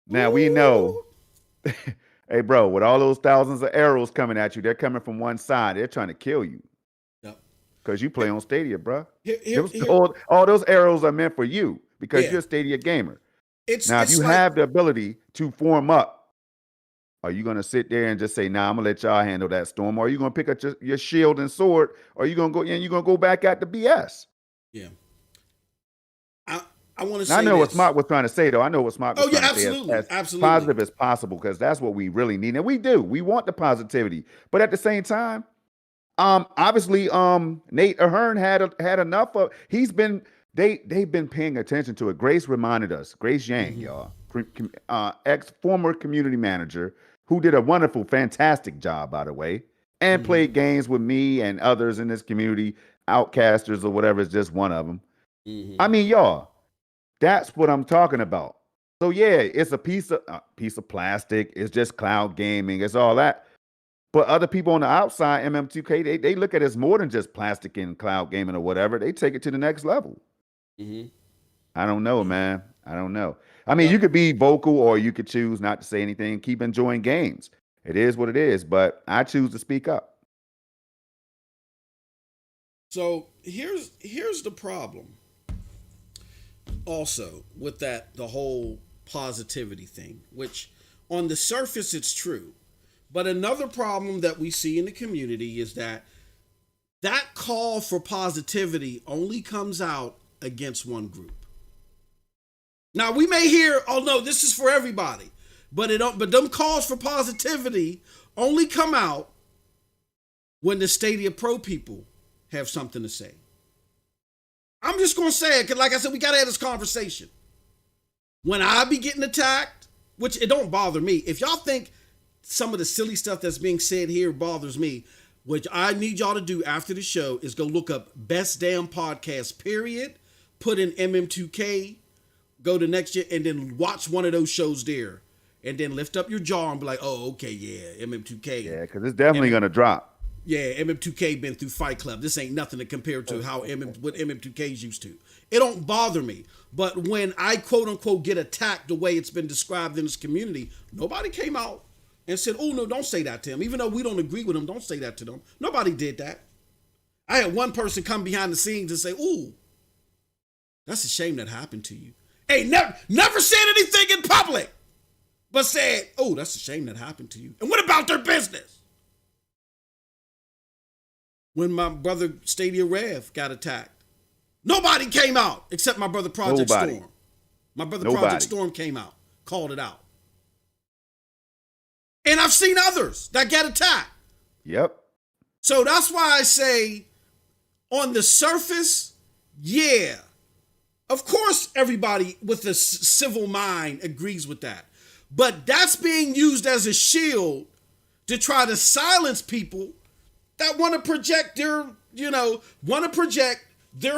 Now we know, hey, bro, with all those thousands of arrows coming at you, they're coming from one side. They're trying to kill you. Because you play on Stadia, bro. All those arrows are meant for you because you're a Stadia gamer. If you have the ability to form up, are you going to sit there and just say, nah, I'm going to let y'all handle that storm? Or are you going to pick up your shield and sword? Or are you going to go and you're going to go back at the BS? Yeah. I want to say I know what Smock was trying to say, though. I know what Smock was trying to say as positive as possible, because that's what we really need. And we do. We want the positivity. But at the same time, obviously, Nate Ahern had enough of. They've been paying attention to it. Grace reminded us. Grace Yang, y'all, former community manager, who did a wonderful, fantastic job, by the way, and played games with me and others in this community. Outcasters or whatever is just one of them. I mean, y'all, that's what I'm talking about. So yeah, it's a piece of plastic. It's just cloud gaming. It's all that. But other people on the outside, MM2K, they look at it as more than just plastic and cloud gaming or whatever. They take it to the next level. I don't know, man. I don't know. I mean, you could be vocal or you could choose not to say anything. Keep enjoying games. It is what it is. But I choose to speak up. So here's the problem. Also, with the whole positivity thing, which on the surface it's true. But another problem that we see in the community is that call for positivity only comes out against one group. Now we may hear, oh no, this is for everybody, but them calls for positivity only come out when the Stadia Pro people have something to say. I'm just gonna say it, because like I said, we gotta have this conversation. When I be getting attacked, which it don't bother me. If y'all think some of the silly stuff that's being said here bothers me, what I need y'all to do after the show is go look up Best Damn Podcast, period. Put in MM2K, go to next year, and then watch one of those shows there. And then lift up your jaw and be like, oh, okay, yeah, MM2K. Yeah, because it's definitely going to drop. Yeah, MM2K been through Fight Club. This ain't nothing to compare to what MM2K's used to. It don't bother me. But when I quote unquote get attacked the way it's been described in this community, nobody came out and said, oh no, don't say that to him. Even though we don't agree with him, don't say that to them. Nobody did that. I had one person come behind the scenes and say, ooh, that's a shame that happened to you. Hey, never said anything in public, but said, oh, that's a shame that happened to you. And what about their business? When my brother Stadia Rev got attacked, nobody came out except my brother Project Storm. My brother Project Storm came out, called it out. And I've seen others that got attacked. Yep. So that's why I say, on the surface, yeah, of course everybody with a civil mind agrees with that. But that's being used as a shield to try to silence people that want to project their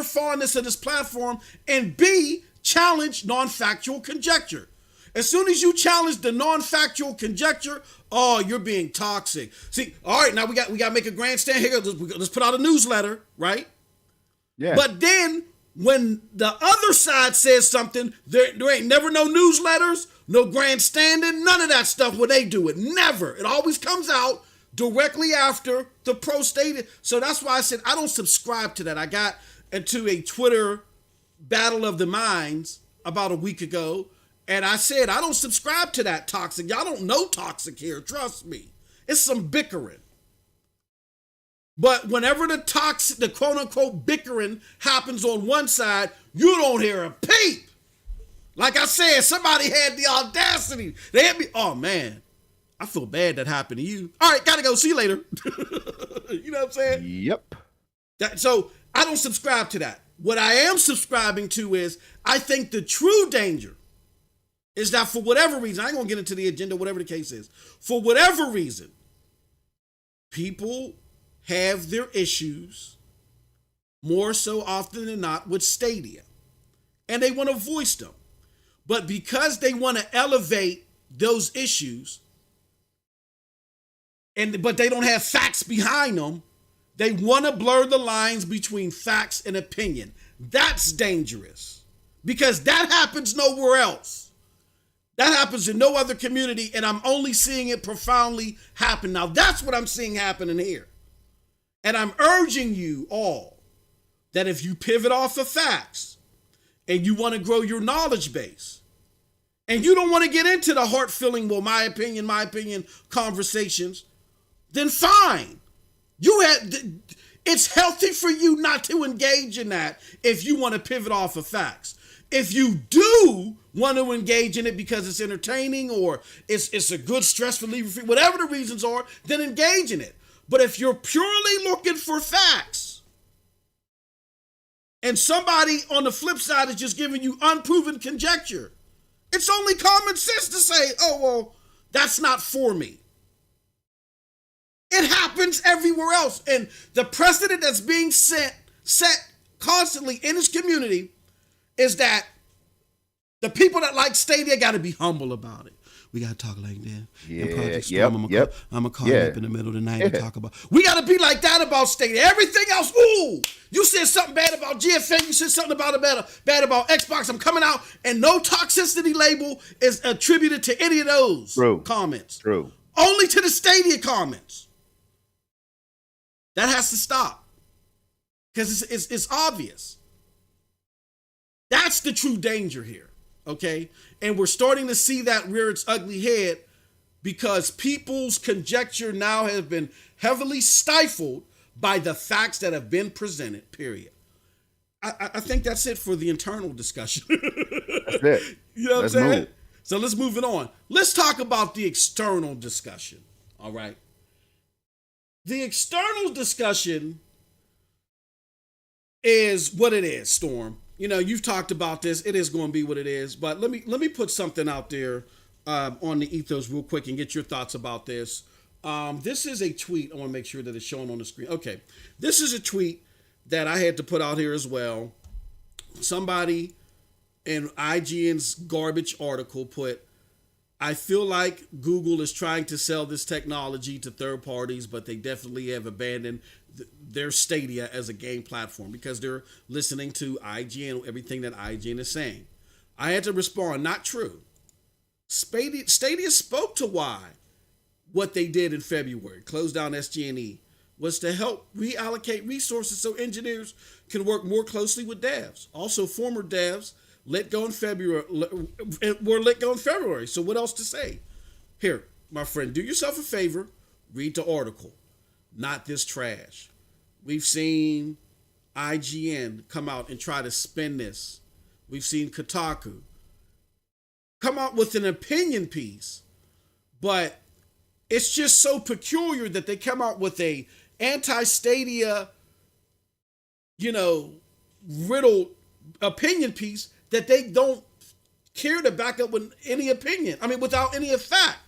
fondness of this platform, and B, challenge non-factual conjecture. As soon as you challenge the non-factual conjecture, oh, you're being toxic. See, all right, now we got to make a grandstand here. Let's put out a newsletter, right? Yeah. But then when the other side says something, there ain't never no newsletters, no grandstanding, none of that stuff when they do it. Never. It always comes out directly after the pro stated. So that's why I said I don't subscribe to that. I got into a Twitter battle of the minds about a week ago, and I said I don't subscribe to that toxic. Y'all don't know toxic here. Trust me. It's some bickering. But whenever the quote unquote bickering happens on one side, you don't hear a peep. Like I said, somebody had the audacity. They had me. Oh man, I feel bad that happened to you. All right, gotta go. See you later. You know what I'm saying? Yep. So I don't subscribe to that. What I am subscribing to is I think the true danger is that for whatever reason, I ain't gonna get into the agenda, whatever the case is. For whatever reason, people have their issues more so often than not with Stadia. And they want to voice them. But because they want to elevate those issues, but they don't have facts behind them, they want to blur the lines between facts and opinion. That's dangerous. Because that happens nowhere else. That happens in no other community, and I'm only seeing it profoundly happen. Now, that's what I'm seeing happening here. And I'm urging you all that if you pivot off of facts and you want to grow your knowledge base and you don't want to get into the heart-filling, well, my opinion conversations, then fine. It's healthy for you not to engage in that if you want to pivot off of facts. If you do want to engage in it because it's entertaining or it's a good stress reliever, whatever the reasons are, then engage in it. But if you're purely looking for facts and somebody on the flip side is just giving you unproven conjecture, it's only common sense to say, oh, well, that's not for me. It happens everywhere else. And the precedent that's being set constantly in this community is that the people that like Stadia got to be humble about it. We got to talk like that. Yeah, I'm going to call you up in the middle of the night and talk about. We got to be like that about Stadia. Everything else, ooh, you said something bad about GFN. You said something bad about Xbox. I'm coming out, and no toxicity label is attributed to any of those comments. True. Only to the Stadia comments. That has to stop. Because it's obvious. That's the true danger here. Okay? And we're starting to see that rear its ugly head because people's conjecture now has been heavily stifled by the facts that have been presented, period. I think that's it for the internal discussion. That's it. You know what I'm saying? So let's move it on. Let's talk about the external discussion. All right. The external discussion is what it is, Storm. You know, you've talked about this. It is going to be what it is. But let me put something out there on the ethos real quick and get your thoughts about this. This is a tweet. I want to make sure that it's shown on the screen. Okay. This is a tweet that I had to put out here as well. Somebody in IGN's garbage article put, I feel like Google is trying to sell this technology to third parties, but they definitely have abandoned their Stadia as a game platform because they're listening to IGN, everything that IGN is saying. I had to respond, not true. Stadia spoke to why what they did in February, closed down SG&E, was to help reallocate resources so engineers can work more closely with devs. Also, former devs were let go in February. So what else to say? Here, my friend, do yourself a favor, read the article, not this trash. We've seen IGN come out and try to spin this. We've seen Kotaku come out with an opinion piece, but it's just so peculiar that they come out with a anti-Stadia, riddled opinion piece that they don't care to back up with any opinion. I mean, without any fact.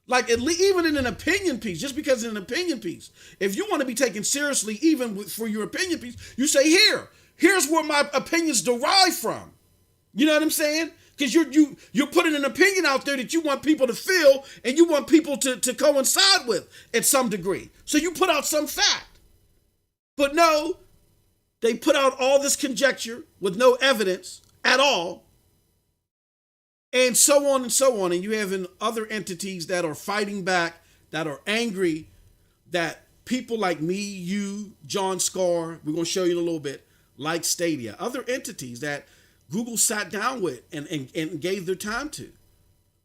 Like, even in an opinion piece, just because it's an opinion piece, if you want to be taken seriously, even for your opinion piece, you say, here's where my opinions derive from. You know what I'm saying? Because you're putting an opinion out there that you want people to feel and you want people to coincide with at some degree. So you put out some fact. But no, They put out all this conjecture with no evidence at all, and so on and so on. And you have in other entities that are fighting back, that are angry, that people like me, you, John Scar, we're going to show you in a little bit, like Stadia, other entities that Google sat down with and gave their time to.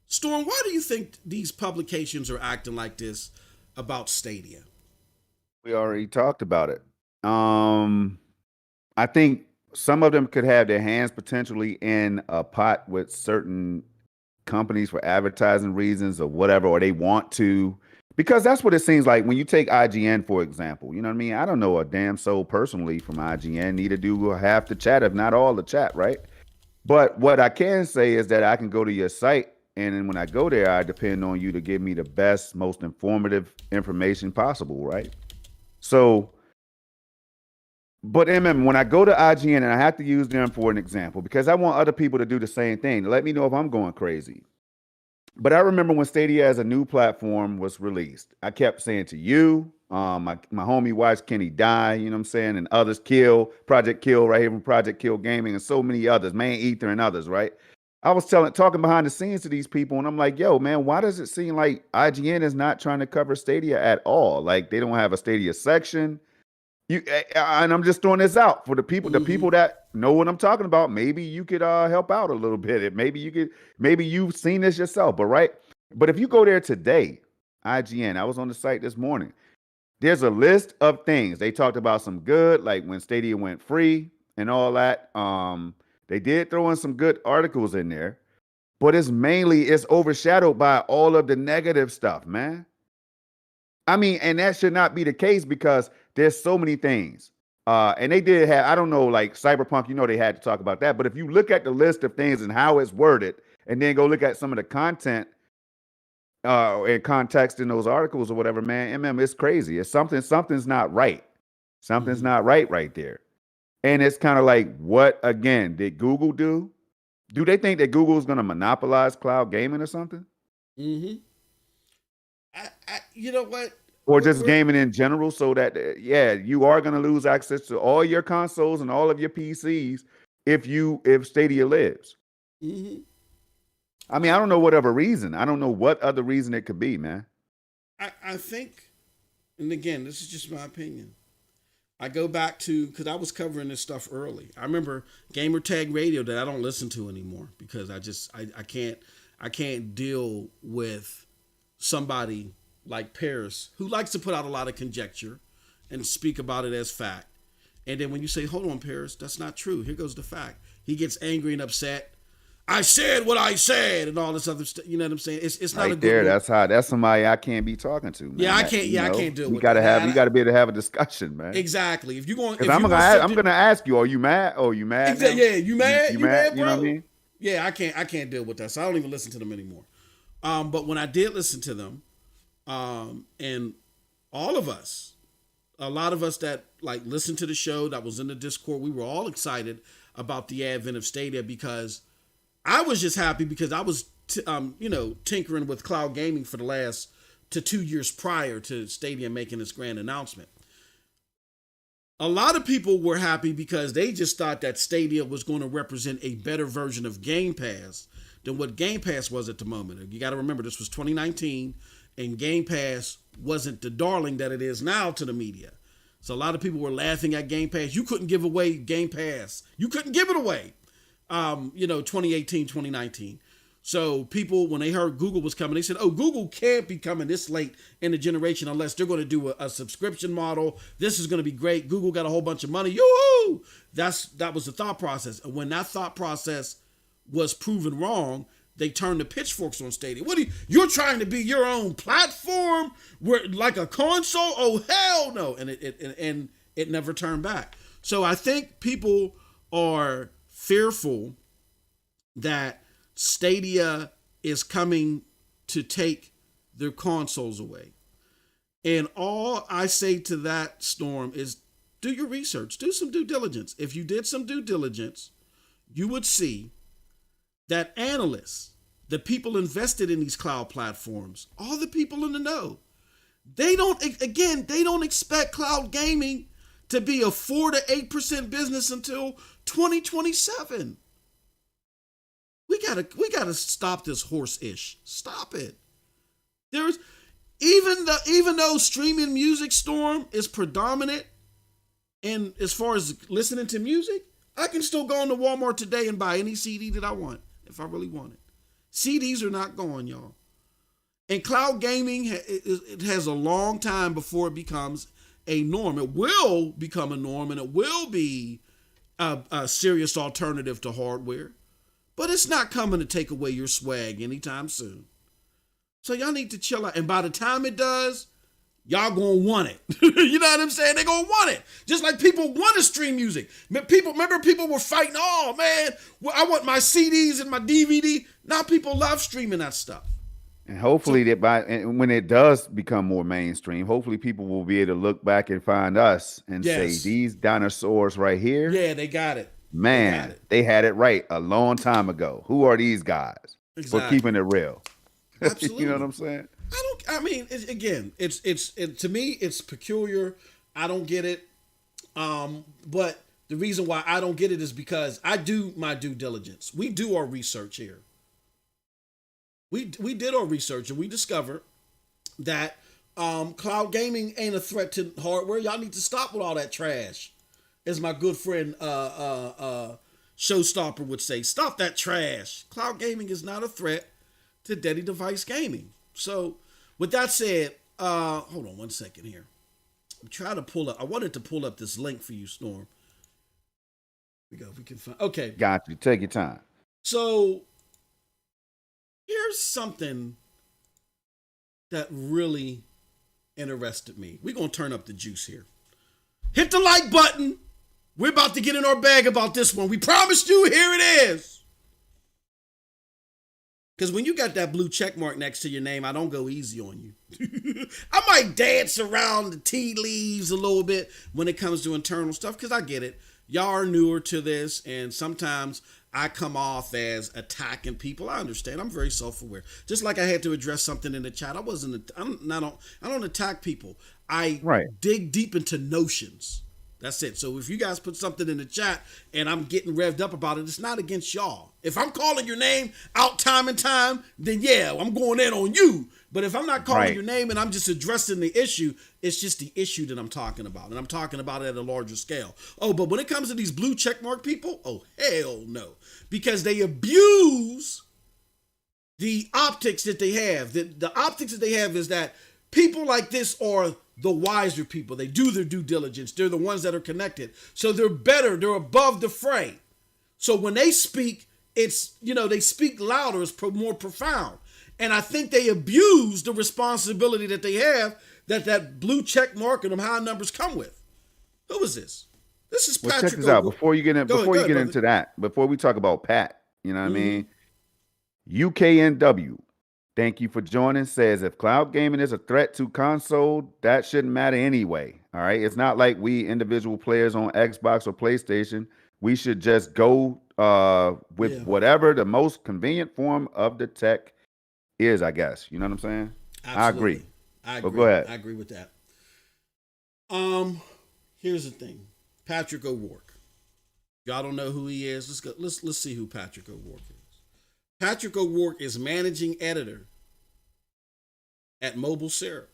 Storm, why do you think these publications are acting like this about Stadia? We already talked about it. I think some of them could have their hands potentially in a pot with certain companies for advertising reasons or whatever, or they want to, because that's what it seems like when you take IGN, for example. You know what I mean? I don't know a damn soul personally from IGN, neither do half the chat, if not all the chat, right? But what I can say is that I can go to your site, and then when I go there, I depend on you to give me the best, most informative information possible, right? So, but when I go to IGN, and I have to use them for an example, because I want other people to do the same thing. Let me know if I'm going crazy. But I remember when Stadia as a new platform was released, I kept saying to you, my homie watched Kenny Die, you know what I'm saying, and others, Project Kill right here from Project Kill Gaming, and so many others, Man Ether and others, right? I was talking behind the scenes to these people, and I'm like, yo, man, why does it seem like IGN is not trying to cover Stadia at all? Like, they don't have a Stadia section. And I'm just throwing this out for the people, the people that know what I'm talking about. Maybe you could help out a little bit. Maybe you've seen this yourself, but if you go there today, IGN, I was on the site this morning. There's a list of things. They talked about some good, like when Stadia went free and all that. They did throw in some good articles in there, but it's overshadowed by all of the negative stuff, man. I mean, and that should not be the case because there's so many things. And they did have, I don't know, like Cyberpunk, they had to talk about that. But if you look at the list of things and how it's worded, and then go look at some of the content and context in those articles or whatever, man, it's crazy. It's something's not right. Something's not right there. And it's kind of like, what, again, did Google do? Do they think that Google is going to monopolize cloud gaming or something? Mm-hmm. You know what? Or just gaming in general, so that, you are going to lose access to all your consoles and all of your PCs if Stadia lives. Mm-hmm. I mean, I don't know what other reason. I don't know what other reason it could be, man. I think, and again, this is just my opinion. I go back to, because I was covering this stuff early. I remember Gamer Tag Radio that I don't listen to anymore because I can't deal with somebody like Paris who likes to put out a lot of conjecture and speak about it as fact. And then when you say, hold on, Paris, that's not true. Here goes the fact. He gets angry and upset. I said what I said and all this other stuff. You know what I'm saying? It's not right a good there. look. That's somebody I can't be talking to, man. Yeah, I can't. Yeah, I can't deal with. You gotta be able to have a discussion, man. Exactly. If you're going, because I'm gonna ask you, are you mad? Oh, you mad? Exactly. Yeah, you mad? You mad, bro? You know what I mean? Yeah, I can't deal with that. So I don't even listen to them anymore. But when I did listen to them, and all of us, a lot of us that like listened to the show, that was in the Discord, we were all excited about the advent of Stadia because I was just happy because I was, tinkering with cloud gaming for the last 2 years prior to Stadia making its grand announcement. A lot of people were happy because they just thought that Stadia was going to represent a better version of Game Pass than what Game Pass was at the moment. You got to remember, this was 2019, and Game Pass wasn't the darling that it is now to the media. So a lot of people were laughing at Game Pass. You couldn't give away Game Pass. You couldn't give it away. 2018, 2019. So people, when they heard Google was coming, they said, oh, Google can't be coming this late in the generation unless they're going to do a subscription model. This is going to be great. Google got a whole bunch of money. Yoo-hoo! That was the thought process. And when that thought process was proven wrong, they turned the pitchforks on Stadia. You're trying to be your own platform where like a console? Oh, hell no. And it never turned back. So I think people are fearful that Stadia is coming to take their consoles away. And all I say to that, Storm, is do your research, do some due diligence. If you did some due diligence, you would see that analysts, the people invested in these cloud platforms, all the people in the know, they don't expect cloud gaming to be a 4 to 8% business until 2027. We gotta stop this horse-ish. Stop it. There's even though streaming music Storm is predominant, and as far as listening to music, I can still go into Walmart today and buy any CD that I want if I really want it. CDs are not going, y'all. And cloud gaming, it has a long time before it becomes a norm. It will become a norm, and it will be a serious alternative to hardware. But it's not coming to take away your swag anytime soon. So y'all need to chill out. And by the time it does, y'all gonna want it. You know what I'm saying? They gonna want it. Just like people want to stream music. Remember people were fighting, oh man, I want my CDs and my DVD. Now people love streaming that stuff. And hopefully when it does become more mainstream, hopefully people will be able to look back and find us and say, these dinosaurs right here. Yeah, they got it. Man, they had it right a long time ago. Who are these guys for keeping it real? Absolutely. You know what I'm saying? To me, it's peculiar. I don't get it. But the reason why I don't get it is because I do my due diligence. We do our research here. We did our research and we discovered that cloud gaming ain't a threat to hardware. Y'all need to stop with all that trash. As my good friend Showstopper would say, stop that trash. Cloud gaming is not a threat to Daddy device gaming. So with that said, hold on one second here. I'm trying to pull up. I wanted to pull up this link for you, Storm. Here we go. We can find. Okay. Got you. Take your time. So here's something that really interested me. We're going to turn up the juice here. Hit the like button. We're about to get in our bag about this one. We promised you. Here it is. Because when you got that blue check mark next to your name, I don't go easy on you. I might dance around the tea leaves a little bit when it comes to internal stuff, because I get it. Y'all are newer to this, and sometimes I come off as attacking people. I understand. I'm very self-aware. Just like I had to address something in the chat. I don't attack people. I dig deep into notions. That's it. So if you guys put something in the chat and I'm getting revved up about it, it's not against y'all. If I'm calling your name out time and time, then yeah, I'm going in on you. But if I'm not calling your name and I'm just addressing the issue, it's just the issue that I'm talking about. And I'm talking about it at a larger scale. Oh, but when it comes to these blue checkmark people, oh, hell no. Because they abuse the optics that they have. The optics that they have is that people like this are the wiser people. They do their due diligence. They're the ones that are connected. So they're better. They're above the fray. So when they speak, it's, they speak louder. It's more profound. And I think they abuse the responsibility that they have that blue check mark and them high numbers come with. Who is this? This is Patrick. Check this out. Before you get into that, before we talk about Pat, you know what I mean? UKNW. Thank you for joining. Says if cloud gaming is a threat to console, that shouldn't matter anyway. All right. It's not like we individual players on Xbox or PlayStation. We should just go with whatever the most convenient form of the tech is, I guess. You know what I'm saying? Absolutely. I agree. But go ahead. I agree with that. Here's the thing. Patrick O'Rourke. Y'all don't know who he is. Let's see who Patrick O'Rourke is. Patrick O'Rourke is managing editor at Mobile Syrup.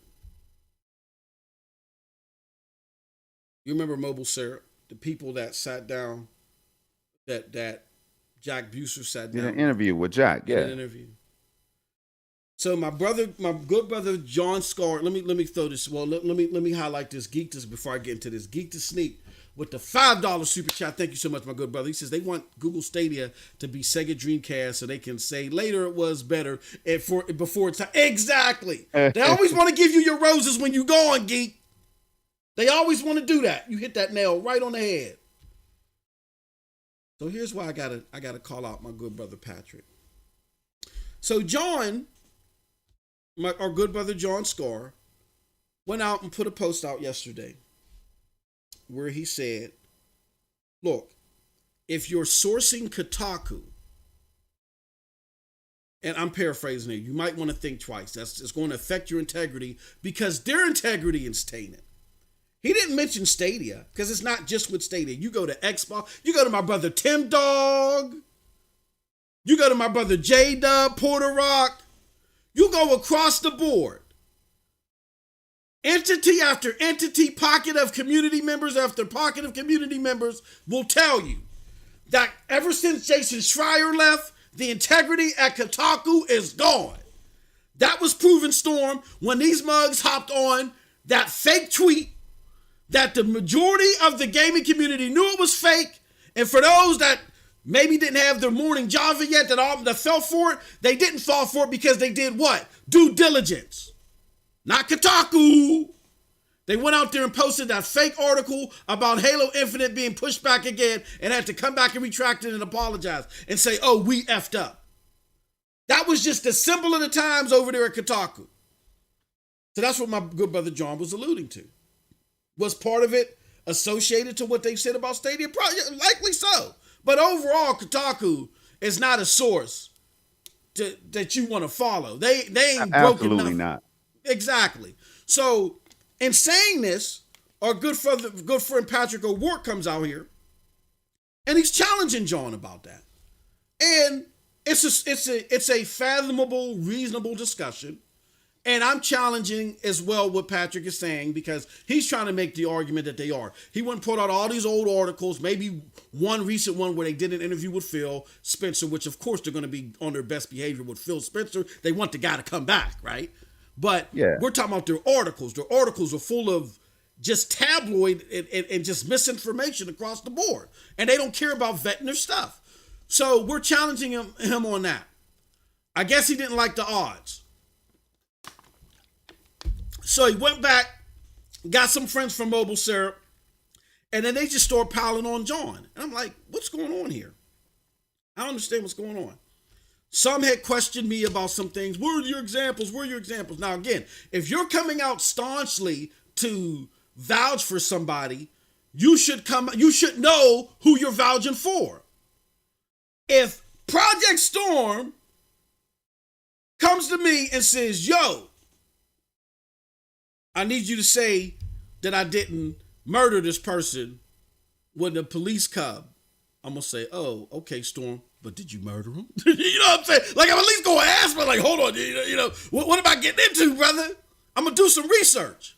You remember Mobile Syrup? The people that sat down, that Jack Buser sat down. Did an interview with Jack, yeah. Did an interview. So my good brother John Scar. Let me throw this. Well, let me highlight this. Geek this before I get into this. Geek to Sneak with the $5 super chat. Thank you so much, my good brother. He says they want Google Stadia to be Sega Dreamcast so they can say later it was better before it's time. Exactly. They always want to give you your roses when you go on, Geek. They always want to do that. You hit that nail right on the head. So here's why I gotta call out my good brother Patrick. So John, our good brother John Scar, went out and put a post out yesterday where he said, look, if you're sourcing Kotaku, and I'm paraphrasing it, you might want to think twice. It's going to affect your integrity because their integrity is tainted. He didn't mention Stadia because it's not just with Stadia. You go to Xbox, you go to my brother Tim Dog, you go to my brother J Dub, Porter Rock, you go across the board. Entity after entity, pocket of community members after pocket of community members will tell you that ever since Jason Schreier left, the integrity at Kotaku is gone. That was proven, Storm, when these mugs hopped on that fake tweet that the majority of the gaming community knew it was fake. And for those that maybe didn't have their morning Java yet, that fell for it, they didn't fall for it because they did what? Due diligence. Not Kotaku. They went out there and posted that fake article about Halo Infinite being pushed back again and had to come back and retract it and apologize and say, oh, we effed up. That was just a symbol of the times over there at Kotaku. So that's what my good brother John was alluding to. Was part of it associated to what they said about Stadia? Probably, likely so. But overall, Kotaku is not a source that you want to follow. They ain't broken Absolutely nothing. not. Exactly. So, in saying this, our good friend Patrick O'Rourke comes out here, and he's challenging John about that. And it's a fathomable, reasonable discussion. And I'm challenging as well what Patrick is saying because he's trying to make the argument that they are. He went and put out all these old articles, maybe one recent one where they did an interview with Phil Spencer, which of course they're going to be on their best behavior with Phil Spencer. They want the guy to come back, right? But we're talking about their articles. Their articles are full of just tabloid and just misinformation across the board. And they don't care about vetting their stuff. So we're challenging him on that. I guess he didn't like the odds. So he went back, got some friends from Mobile Syrup, and then they just started piling on John. And I'm like, what's going on here? I don't understand what's going on. Some had questioned me about some things. Where are your examples? Where are your examples? Now, again, if you're coming out staunchly to vouch for somebody, you should know who you're vouching for. If Project Storm comes to me and says, yo, I need you to say that I didn't murder this person when the police come, I'm going to say, oh, okay, Storm, but did you murder him? You know what I'm saying? Like, I'm at least going to ask, but like, hold on, what am I getting into, brother? I'm going to do some research.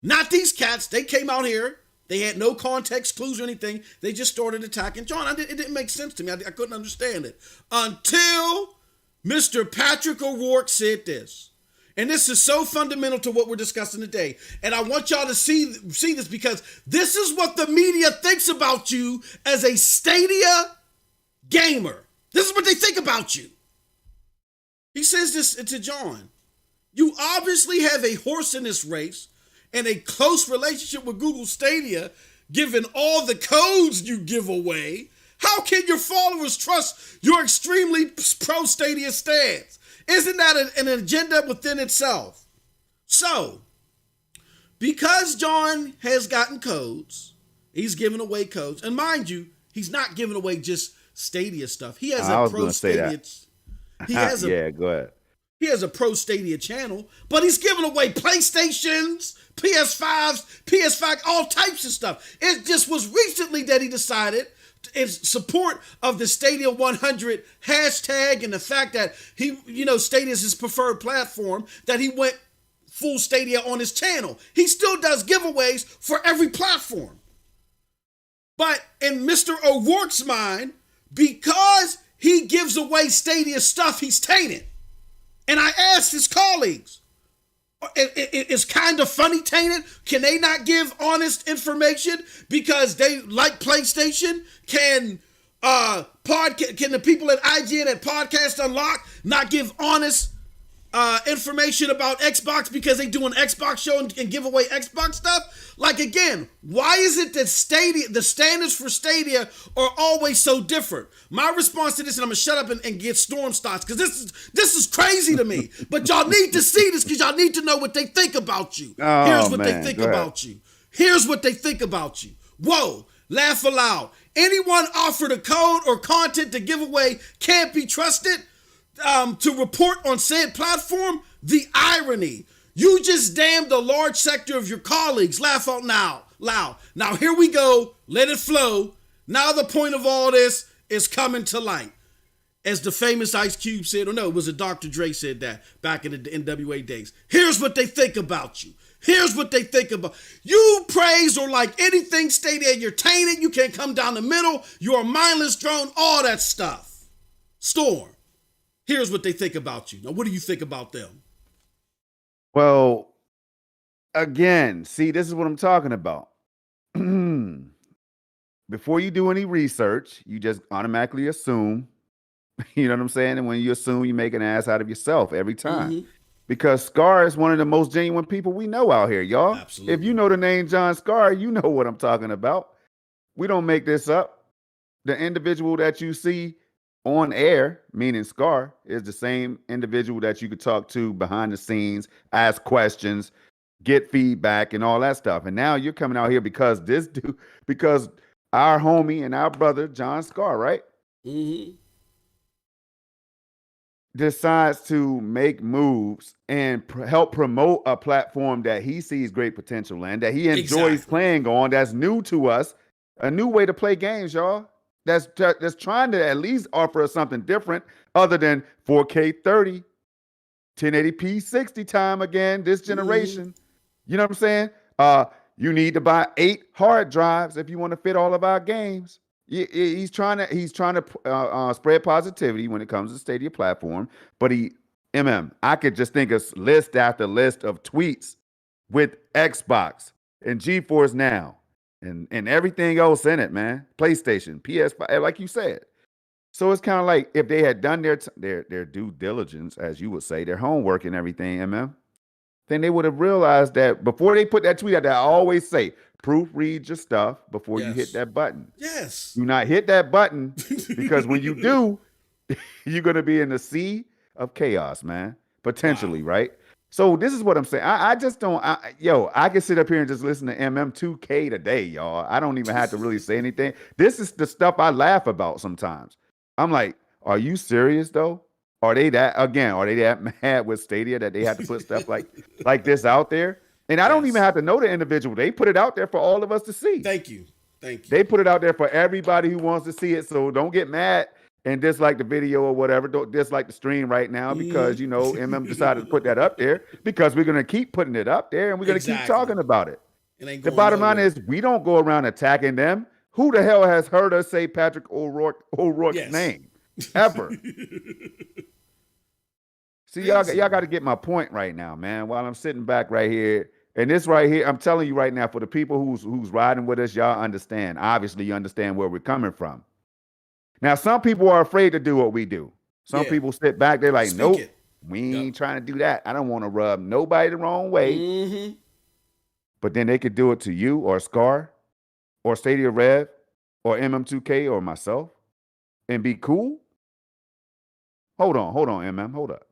Not these cats. They came out here. They had no context, clues, or anything. They just started attacking John. It didn't make sense to me. I couldn't understand it until Mr. Patrick O'Rourke said this. And this is so fundamental to what we're discussing today. And I want y'all to see this because this is what the media thinks about you as a Stadia gamer. This is what they think about you. He says this to John. You obviously have a horse in this race and a close relationship with Google Stadia, given all the codes you give away. How can your followers trust your extremely pro-Stadia stance? Isn't that an agenda within itself? So, because John has gotten codes, he's giving away codes. And mind you, he's not giving away just Stadia stuff. He has a pro Stadia. He has go ahead. He has a pro Stadia channel, but he's giving away PlayStations, PS5s, PS5, all types of stuff. It just was recently that he decided, in support of the Stadia 100 hashtag and the fact that Stadia is his preferred platform, that he went full Stadia on his channel. He still does giveaways for every platform. But in Mr. O'Rourke's mind, because he gives away Stadia stuff, he's tainted. And I asked his colleagues, it's kind of funny tainted. Can they not give honest information because they like PlayStation? Can the people at IGN at Podcast Unlocked not give honest information about Xbox because they do an Xbox show and give away Xbox stuff? Like, again, why is it that Stadia, the standards for Stadia are always so different? My response to this, and I'm gonna shut up and get Storm thoughts, because this is crazy to me. But y'all need to see this because y'all need to know what they think about you. Here's what they think about you. Here's what they think about you. Whoa, laugh aloud. Anyone offered a code or content to give away can't be trusted to report on said platform. The irony. You just damned a large sector of your colleagues. Laugh out loud. Now here we go. Let it flow. Now the point of all this is coming to light. As the famous Ice Cube said, or no, it was a Dr. Dre said that back in the NWA days. Here's what they think about you. Here's what they think about you. Praise or like anything Stadia, you're tainted. You can't come down the middle. You're a mindless drone. All that stuff. Storm. Here's what they think about you. Now, what do you think about them? Well, again, see, this is what I'm talking about. Before you do any research, you just automatically assume. You know what I'm saying? And when you assume, you make an ass out of yourself every time. Mm-hmm. Because Scar is one of the most genuine people we know out here, y'all. Absolutely. If you know the name John Scar, you know what I'm talking about. We don't make this up. The individual that you see on air, meaning Scar, is the same individual that you could talk to behind the scenes, ask questions, get feedback, and all that stuff. And now you're coming out here because our homie and our brother, John Scar, right? Mm-hmm. Decides to make moves and help promote a platform that he sees great potential in, that he enjoys playing on, that's new to us, a new way to play games, y'all. That's trying to at least offer us something different other than 4K 30, 1080p 60 time again, this generation. Mm. You know what I'm saying? You need to buy 8 hard drives if you want to fit all of our games. He's trying to spread positivity when it comes to the Stadia platform, but I could just think of list after list of tweets with Xbox and GeForce Now and everything else in it, man. PlayStation, PS5, like you said. So it's kind of like if they had done their due diligence, as you would say, their homework and everything, then they would have realized that before they put that tweet out there, I always say, proofread your stuff before you hit that button. Yes. Do not hit that button because when you do, you're going to be in the sea of chaos, man. Potentially, right? So this is what I'm saying. I just don't, I can sit up here and just listen to MM2K today, y'all. I don't even have to really say anything. This is the stuff I laugh about sometimes. I'm like, are you serious though? Are they that mad with Stadia that they have to put stuff like this out there? And I don't even have to know the individual. They put it out there for all of us to see. Thank you. They put it out there for everybody who wants to see it. So don't get mad and dislike the video or whatever. Don't dislike the stream right now because, MM decided to put that up there because we're going to keep putting it up there and we're going to keep talking about it. The bottom line is we don't go around attacking them. Who the hell has heard us say Patrick O'Rourke's name ever? See, y'all got to get my point right now, man, while I'm sitting back right here. And this right here, I'm telling you right now, for the people who's riding with us, y'all understand. Obviously, you understand where we're coming from. Now, some people are afraid to do what we do. Some people sit back, they're like, nope, we ain't trying to do that. I don't want to rub nobody the wrong way. Mm-hmm. But then they could do it to you or Scar or Stadia Rev or MM2K or myself and be cool. Hold on, MM, hold up.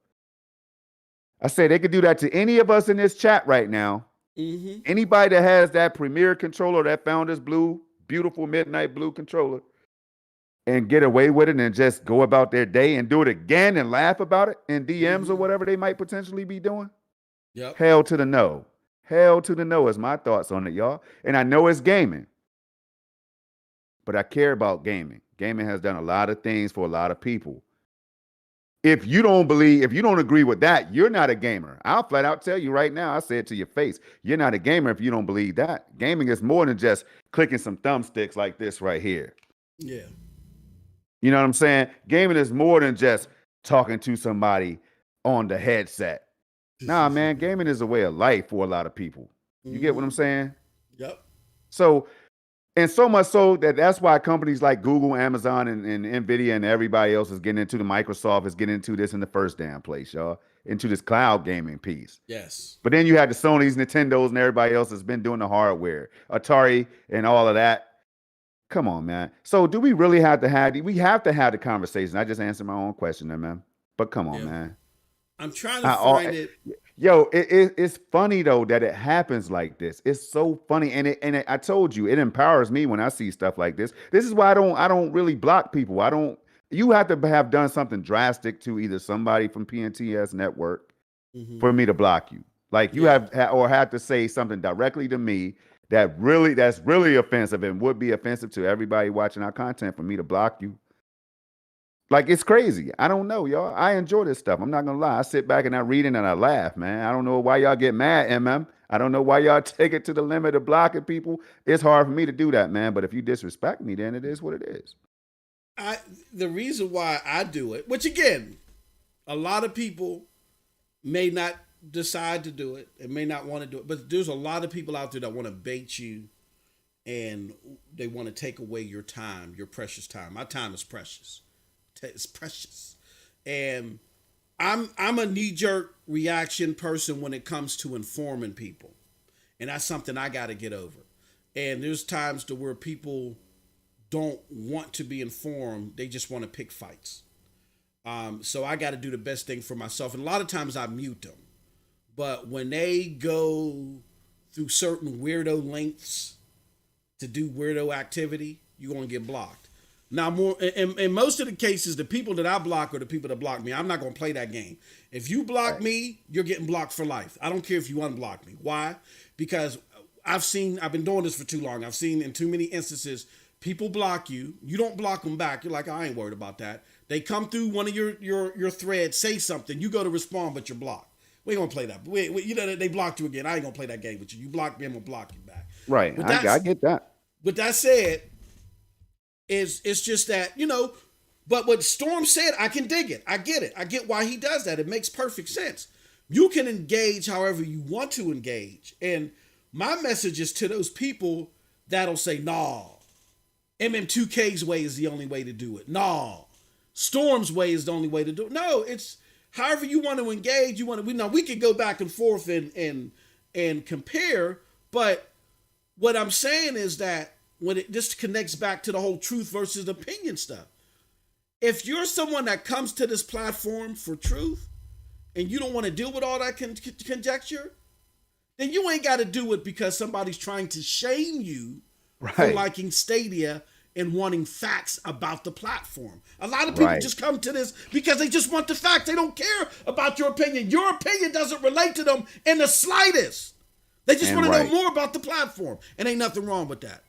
I say they could do that to any of us in this chat right now. Mm-hmm. Anybody that has that Premier controller, that Founders Blue, beautiful midnight blue controller, and get away with it and just go about their day and do it again and laugh about it in DMs or whatever they might potentially be doing. Yep. Hell to the no. Hell to the no is my thoughts on it, y'all. And I know it's gaming, but I care about gaming. Gaming has done a lot of things for a lot of people. If you don't agree with that, you're not a gamer. I'll flat out tell you right now, I say it to your face. You're not a gamer if you don't believe that. Gaming is more than just clicking some thumbsticks like this right here. Yeah. You know what I'm saying? Gaming is more than just talking to somebody on the headset. Nah, man, gaming is a way of life for a lot of people. You get what I'm saying? Yep. So, and so much so that's why companies like Google, Amazon, and NVIDIA and everybody else is getting into Microsoft is getting into this in the first damn place, y'all. Into this cloud gaming piece. Yes. But then you had the Sonys, Nintendos, and everybody else that's been doing the hardware. Atari and all of that. Come on, man. So do we really have to have the conversation? I just answered my own question there, man. But come on, man. I'm trying to find it. Yo, it's funny though that it happens like this. It's so funny, and I told you it empowers me when I see stuff like this. This is why I don't really block people. You have to have done something drastic to either somebody from PNTS Network for me to block you. Like you Yeah. have to say something directly to me that's really offensive and would be offensive to everybody watching our content for me to block you. Like it's crazy. I don't know, y'all. I enjoy this stuff. I'm not gonna lie. I sit back and I read it and I laugh, man. I don't know why y'all get mad, I don't know why y'all take it to the limit of blocking people. It's hard for me to do that, man. But if you disrespect me, then it is what it is. The reason why I do it, which again, a lot of people may not decide to do it and may not want to do it, but there's a lot of people out there that want to bait you and they want to take away your time, your precious time. My time is precious. It's precious. And I'm a knee-jerk reaction person when it comes to informing people. And that's something I got to get over. And there's times to where people don't want to be informed. They just want to pick fights. So I got to do the best thing for myself. And a lot of times I mute them. But when they go through certain weirdo lengths to do weirdo activity, you're going to get blocked. Now, in most of the cases, the people that I block are the people that block me. I'm not going to play that game. If you block me, you're getting blocked for life. I don't care if you unblock me. Why? Because I've been doing this for too long. I've seen in too many instances, people block you. You don't block them back. You're like, I ain't worried about that. They come through one of your threads, say something. You go to respond, but you're blocked. We ain't gonna play that. You know they blocked you again. I ain't gonna play that game with you. You block me, I'm gonna block you back. Right. I get that. With that said, it's just that, but what Storm said, I can dig it. I get it. I get why he does that. It makes perfect sense. You can engage however you want to engage. And my message is to those people that'll say, nah, MM2K's way is the only way to do it. Nah, Storm's way is the only way to do it. No, it's however you want to engage. We could go back and forth and compare, but what I'm saying is that when it just connects back to the whole truth versus opinion stuff. If you're someone that comes to this platform for truth and you don't want to deal with all that conjecture, then you ain't got to do it because somebody's trying to shame you for liking Stadia and wanting facts about the platform. A lot of people just come to this because they just want the facts. They don't care about your opinion. Your opinion doesn't relate to them in the slightest. They just want to know more about the platform, and ain't nothing wrong with that.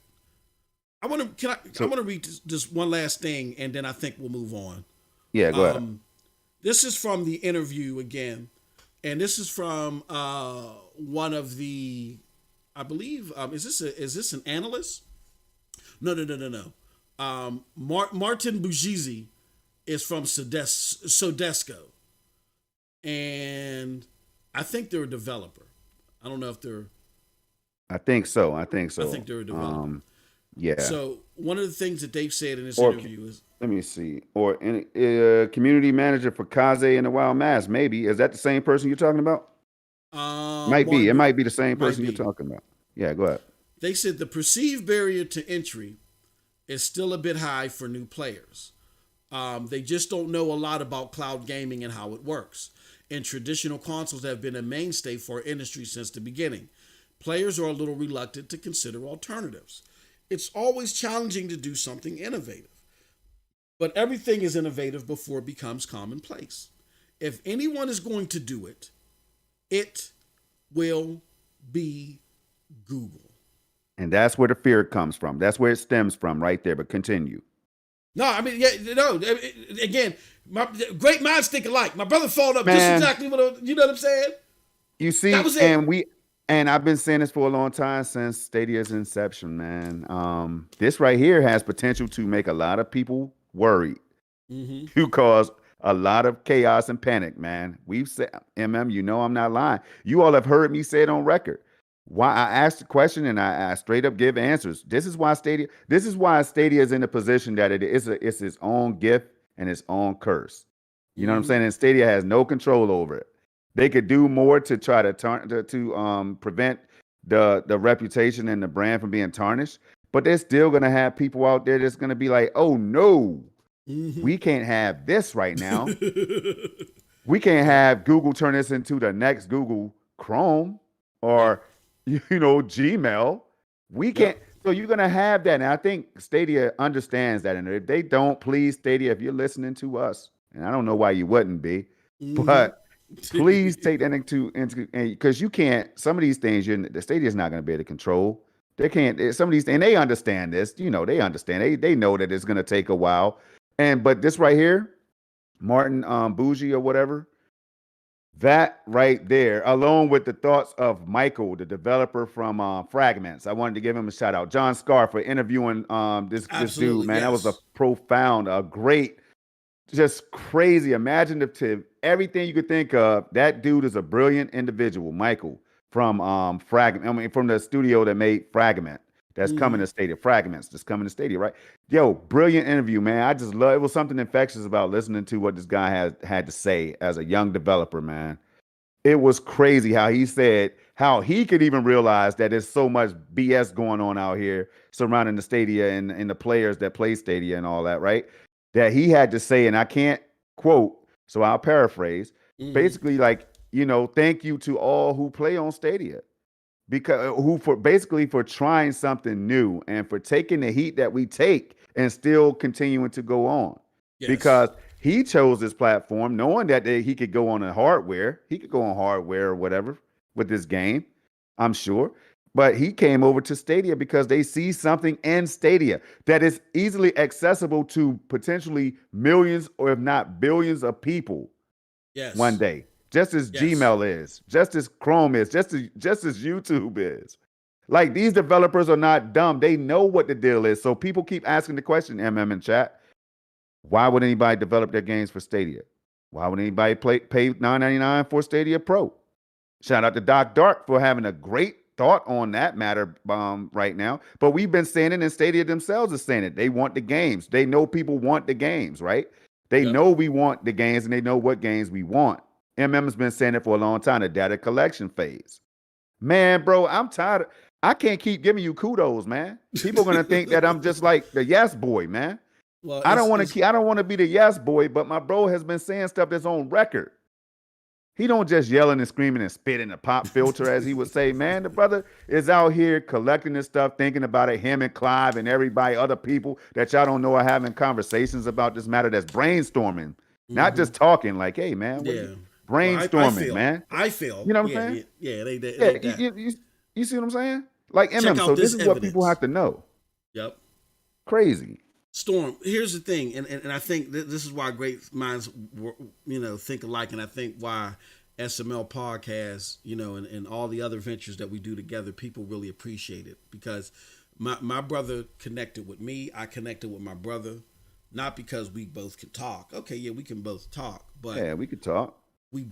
I want to read this one last thing, and then I think we'll move on. Yeah, go ahead. This is from the interview again, and this is from one of the, I believe, is this an analyst? No. Martin Bugizi is from Sodesco, and I think they're a developer. I don't know if they're. I think so. I think they're a developer. Yeah. So one of the things that they've said in this interview is, let me see, or community manager for Kaze and the Wild Mass. Maybe is that the same person you're talking about? Might be. It might be the same person you're talking about. Yeah, go ahead. They said the perceived barrier to entry is still a bit high for new players. They just don't know a lot about cloud gaming and how it works. And traditional consoles have been a mainstay for our industry since the beginning. Players are a little reluctant to consider alternatives. It's always challenging to do something innovative. But everything is innovative before it becomes commonplace. If anyone is going to do it, it will be Google. And that's where the fear comes from. That's where it stems from right there. But continue. No, I mean, again, great minds think alike. My brother followed up just exactly you know what I'm saying? You see, that was it. And I've been saying this for a long time since Stadia's inception, man. This right here has potential to make a lot of people worried. To cause a lot of chaos and panic, man. We've said, I'm not lying. You all have heard me say it on record. Why I asked the question and I straight up give answers. This is why Stadia is in the position that it's its own gift and its own curse. You know what I'm saying? And Stadia has no control over it. They could do more to try to prevent the reputation and the brand from being tarnished, but they're still gonna have people out there that's gonna be like, oh no, we can't have this right now. We can't have Google turn this into the next Google Chrome or Gmail. We can't. So you're gonna have that, and I think Stadia understands that. And if they don't, please, Stadia, if you're listening to us, and I don't know why you wouldn't be, but Please take that into because you can't. Some of these things, the Stadia is not going to be able to control. They can't. Some of these, and they understand this. They understand. They know that it's going to take a while. But this right here, Martin Bougie or whatever, that right there, along with the thoughts of Michael, the developer from Fragments. I wanted to give him a shout out. John Scar for interviewing this dude, man. That was a profound, a great, just crazy, imaginative, everything you could think of. That dude is a brilliant individual, Michael, from Fragment. I mean, from the studio that made Fragment. That's coming to Stadia. Fragments that's coming to Stadia, right? Yo, brilliant interview, man. I just love it. Was something infectious about listening to what this guy had to say as a young developer, man. It was crazy how he said how he could even realize that there's so much BS going on out here surrounding the Stadia and the players that play Stadia and all that, right? That he had to say, and I can't quote, so I'll paraphrase, basically like, thank you to all who play on Stadia. Because for trying something new and for taking the heat that we take and still continuing to go on. Yes. Because he chose this platform knowing that he could go on hardware. He could go on hardware or whatever with this game, I'm sure. But he came over to Stadia because they see something in Stadia that is easily accessible to potentially millions or if not billions of people one day. Just as Gmail is, just as Chrome is, just as YouTube is. Like, these developers are not dumb. They know what the deal is. So people keep asking the question, MM in chat, why would anybody develop their games for Stadia? Why would anybody pay $9.99 for Stadia Pro? Shout out to Doc Dark for having a great thought on that matter right now. But we've been saying it, and Stadia themselves is saying it. They want the games. They know people want the games, right? They know we want the games, and they know what games we want. has been saying it for a long time, the data collection phase. Man, bro, I'm tired. I can't keep giving you kudos, man. People are gonna think that I'm just like the yes boy, man. Well, I don't want to be the yes boy, but my bro has been saying stuff that's on record. He don't just yelling and screaming and spit in a pop filter, as he would say. Man, the brother is out here collecting this stuff, thinking about it. Him and Clive and everybody, other people that y'all don't know are having conversations about this matter. That's brainstorming, not just talking. Like, hey, man, brainstorming, man. I feel. You know what I'm saying? You see what I'm saying? Like, so this is what people have to know. Yep. Crazy. Storm, here's the thing, and I think this is why great minds, think alike, and I think why SML podcast, and all the other ventures that we do together, people really appreciate it, because my brother connected with me, I connected with my brother, not because we both can talk. Okay, yeah, we can both talk, but yeah, we could talk.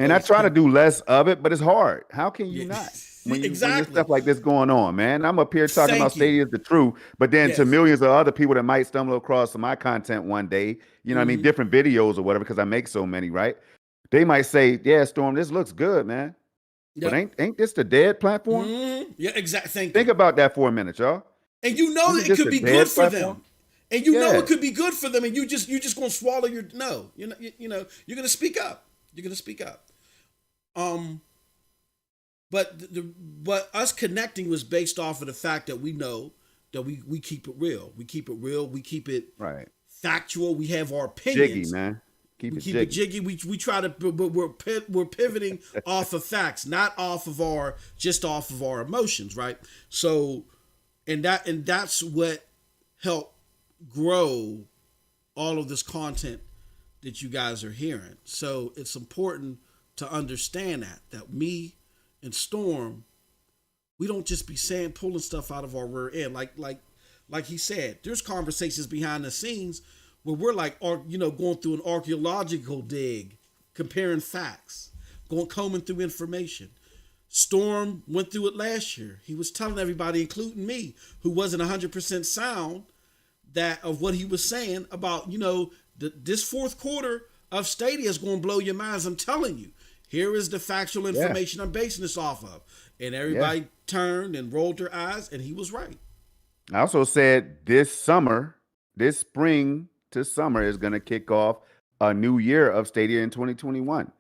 And I try to do less of it, but it's hard. How can you not? When there's stuff like this going on, man. I'm up here talking about Stadia is the truth, but then to millions of other people that might stumble across my content one day, what I mean, different videos or whatever, because I make so many, right? They might say, yeah, Storm, this looks good, man. Yep. But ain't this the dead platform? Yeah, exactly. Think about that for a minute, y'all. And you know it could be good for them. And you know it could be good for them, and you just gonna swallow your no. You're gonna speak up. You're gonna speak up. But us connecting was based off of the fact that we know that we keep it real. We keep it real. We keep it factual. We have our opinions. Jiggy, man. Keep it jiggy. We try to, but we're pivoting off of facts, not off of our emotions, right? So, and that's what helped grow all of this content that you guys are hearing. So it's important to understand that me and Storm, we don't just be pulling stuff out of our rear end. Like he said, there's conversations behind the scenes where we're like, going through an archaeological dig, comparing facts, combing through information. Storm went through it last year. He was telling everybody, including me, who wasn't 100% sound, that of what he was saying about, this fourth quarter of Stadia is going to blow your minds. I'm telling you. Here is the factual information I'm basing this off of. And everybody turned and rolled their eyes, and he was right. I also said this spring to summer is going to kick off a new year of Stadia in 2021.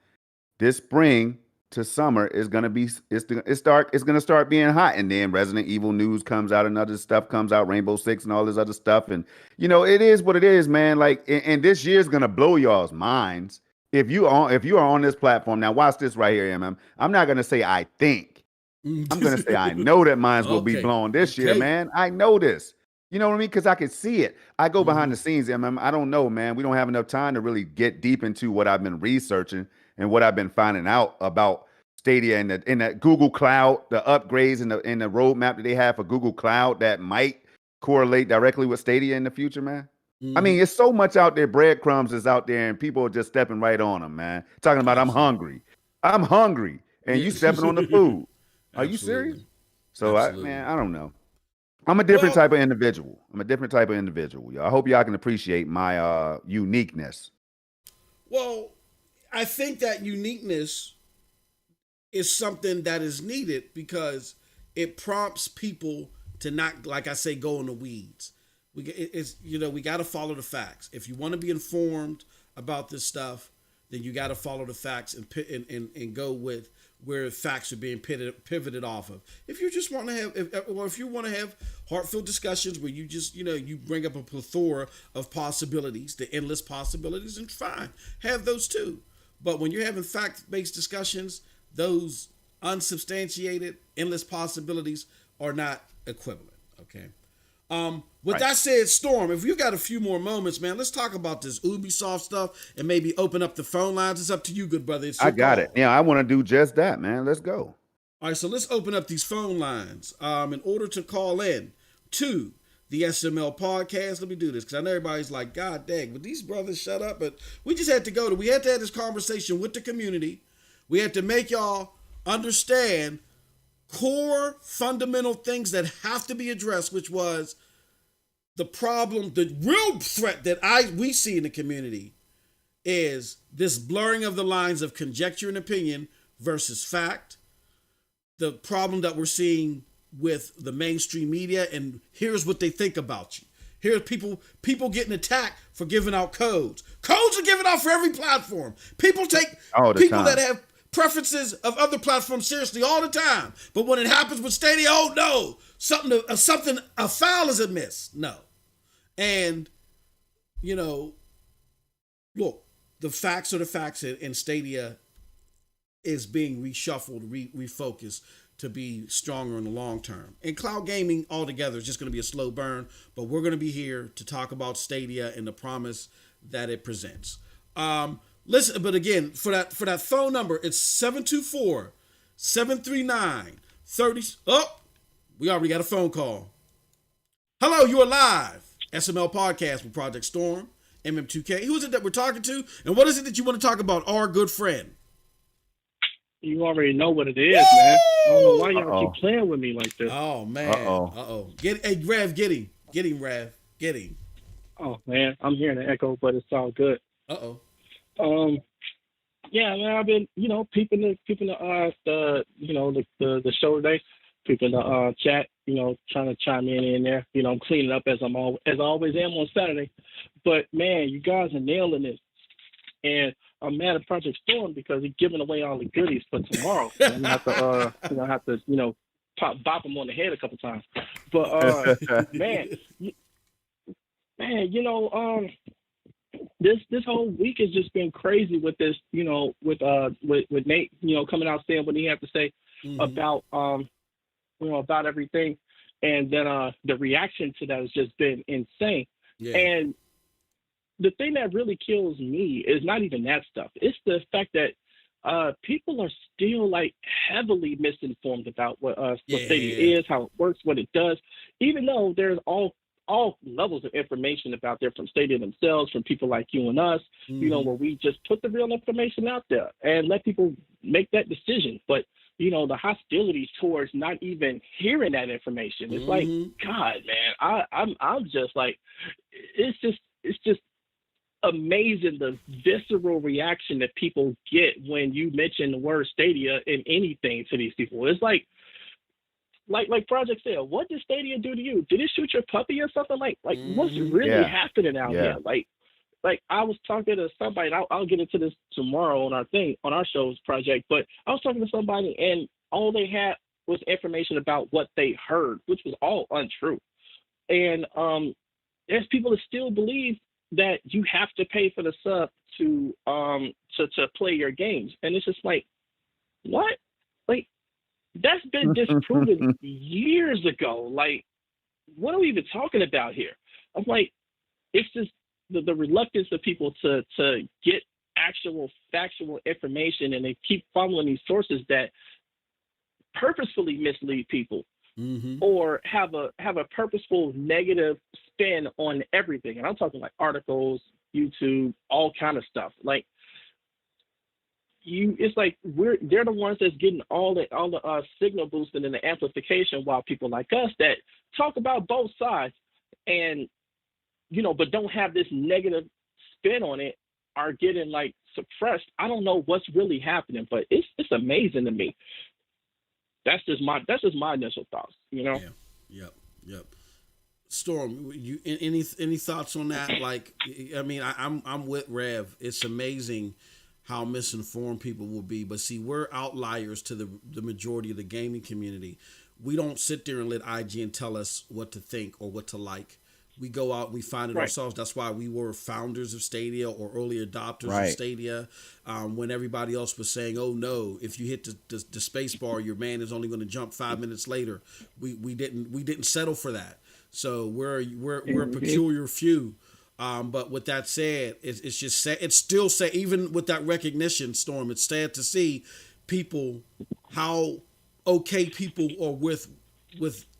This spring to summer is going to be, it's going to start being hot. And then Resident Evil news comes out and other stuff comes out, Rainbow Six and all this other stuff. And, it is what it is, man. Like, and this year is going to blow y'all's minds. if you are on this platform now, watch this right here, MM. I'm not gonna say I think. I'm gonna say I know that mine's gonna be Okay. blown this year, man. I know this. You know what I mean? Because I can see it. I go behind the scenes, MM. I don't know, man. We don't have enough time to really get deep into what I've been researching and what I've been finding out about Stadia and the Google Cloud, the upgrades and the roadmap that they have for Google Cloud that might correlate directly with Stadia in the future, man. I mean, it's so much out there. Breadcrumbs is out there, and people are just stepping right on them, man. Talking about Absolutely. I'm hungry, and Yeah. you stepping on the food. Are you serious? Absolutely. So Absolutely. man, I don't know. I'm a different Well, type of individual. I'm a different type of individual. Y'all. I hope y'all can appreciate my uniqueness. well, I think that uniqueness is something that is needed because it prompts people to not, like I say, go in the weeds. It's we got to follow the facts. If you want to be informed about this stuff, then you got to follow the facts and go with where facts are being pivoted off of. If you just want to have, if you want to have heartfelt discussions where you just you bring up a plethora of possibilities, the endless possibilities, and fine, have those too. But when you're having fact-based discussions, those unsubstantiated, endless possibilities are not equivalent. Okay. With Right. that said, Storm, if you've got a few more moments, man, let's talk about this Ubisoft stuff and maybe open up the phone lines. It's up to you, good brother. It's I your got it. call. Yeah, I want to do just that, man. Let's go. All right, so let's open up these phone lines. In order to call in to the SML podcast, let me do this because I know everybody's like, God dang, would these brothers shut up? But we just had to we had to have this conversation with the community. We had to make y'all understand core fundamental things that have to be addressed, which was the problem, the real threat that we see in the community is this blurring of the lines of conjecture and opinion versus fact. The problem that we're seeing with the mainstream media, and here's what they think about you. Here's people getting attacked for giving out codes. Codes are given out for every platform. People take All the people time. that have preferences of other platforms seriously all the time. But when it happens with Stadia, oh no, a foul is amiss. No. And, look, the facts are the facts, and Stadia is being reshuffled, refocused to be stronger in the long term. And cloud gaming altogether is just going to be a slow burn, but we're going to be here to talk about Stadia and the promise that it presents. Listen, but again, for that phone number, it's 724-739-30. Oh, we already got a phone call. Hello, you are live. SML Podcast with Project Storm, MM2K. Who is it that we're talking to? And what is it that you want to talk about, our good friend? You already know what it is, man. I don't know why y'all keep playing with me like this. Oh, man. Uh-oh. Rev, get him. Get him, Rev. Get him. Oh, man. I'm hearing the echo, but it's all good. Uh-oh. Yeah, man, I've been, peeping the show today, peeping the chat, trying to chime in there. I'm cleaning up as I always am on Saturday. But man, you guys are nailing this. And I'm mad at Project Storm because he's giving away all the goodies for tomorrow. I'm gonna have to, bop him on the head a couple times. But this whole week has just been crazy with this, with Nate, coming out saying what he had to say about about everything, and then the reaction to that has just been insane. Yeah. And the thing that really kills me is not even that stuff. It's the fact that people are still like heavily misinformed about what Stadia is, how it works, what it does, even though there's all levels of information about there from Stadia themselves, from people like you and us, where we just put the real information out there and let people make that decision. But the hostility towards not even hearing that information, it's like, God, man, I'm just like, it's just amazing the visceral reaction that people get when you mention the word Stadia in anything to these people. It's like Project said, what did Stadia do to you? Did it shoot your puppy or something? Like what's really happening out here? Like I was talking to somebody, and I'll get into this tomorrow on our show's project, but I was talking to somebody and all they had was information about what they heard, which was all untrue. And there's people that still believe that you have to pay for the sub to play your games, and it's just like, what? Like, that's been disproven years ago. Like, what are we even talking about here? I'm like, it's just the reluctance of people to get actual factual information, and they keep following these sources that purposefully mislead people, or have a purposeful negative spin on everything. And I'm talking like articles, YouTube, all kind of stuff. Like, it's like they're the ones that's getting all the signal boosting and the amplification, while people like us that talk about both sides and but don't have this negative spin on it are getting like suppressed. I don't know what's really happening, but it's amazing to me. That's just my initial thoughts. Yeah. Yep. Storm, you any thoughts on that? Like, I mean, I'm with Rev. It's amazing how misinformed people will be, but see, we're outliers to the majority of the gaming community. We don't sit there and let IGN tell us what to think or what to like. We go out, we find it ourselves. That's why we were founders of Stadia or early adopters of Stadia. When everybody else was saying, "Oh no, if you hit the space bar, your man is only going to jump 5 minutes later." We didn't settle for that. So we're a peculiar few. But with that said, it's just sad. It's still sad, even with that recognition, Storm. It's sad to see people, how okay people are with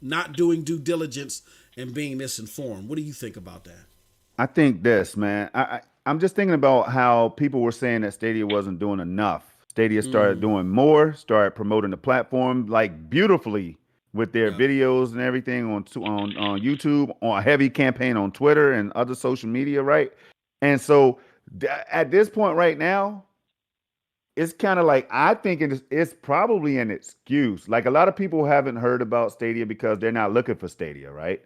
not doing due diligence and being misinformed. What do you think about that? I think this, man. I'm just thinking about how people were saying that Stadia wasn't doing enough. Stadia started doing more, started promoting the platform like beautifully with their videos and everything on YouTube, on a heavy campaign on Twitter and other social media, right? And so at this point right now, it's kind of like, I think it's probably an excuse. Like, a lot of people haven't heard about Stadia because they're not looking for Stadia, right?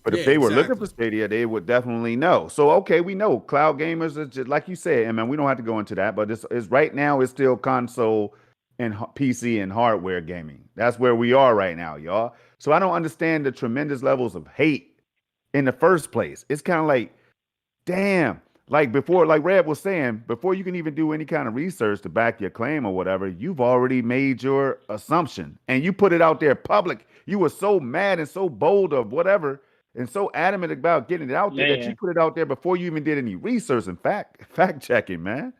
But if they were looking for Stadia, they would definitely know. So, okay, we know cloud gamers are just like you said, and man, we don't have to go into that, but it's right now it's still console and PC and hardware gaming. That's where we are right now, y'all. So I don't understand the tremendous levels of hate in the first place. It's kind of like, damn. Like before, like Red was saying, before you can even do any kind of research to back your claim or whatever, you've already made your assumption and you put it out there public. You were so mad and so bold of whatever and so adamant about getting it out there that you put it out there before you even did any research and fact checking, man.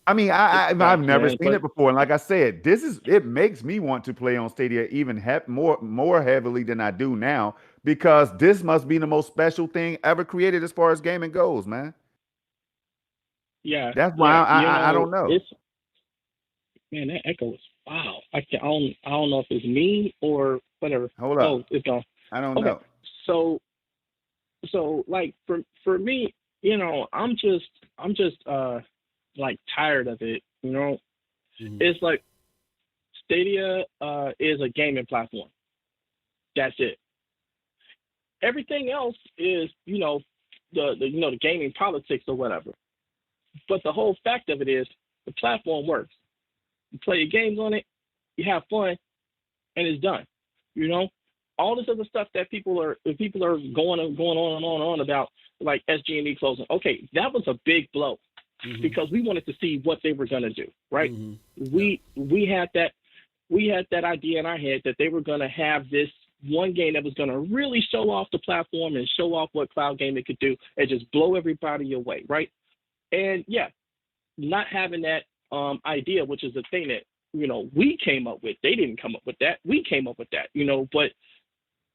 I mean, I've never seen it before, and like I said, it makes me want to play on Stadia even more heavily than I do now, because this must be the most special thing ever created as far as gaming goes, man. Yeah, that's why I don't know. Man, that echo is wow. I don't know if it's me or whatever. Hold up. Oh, it's gone. I don't know. So like for me, I'm just like tired of it. It's like Stadia is a gaming platform. That's it. Everything else is the gaming politics or whatever. But the whole fact of it is the platform works. You play your games on it, you have fun, and it's done. All this other stuff that people are going on and on about, like SG&E closing. Okay, that was a big blow. Because we wanted to see what they were going to do, right? We had that idea in our head that they were going to have this one game that was going to really show off the platform and show off what cloud gaming could do and just blow everybody away, right? And yeah, not having that idea, which is the thing that we came up with. They didn't come up with that. We came up with that, but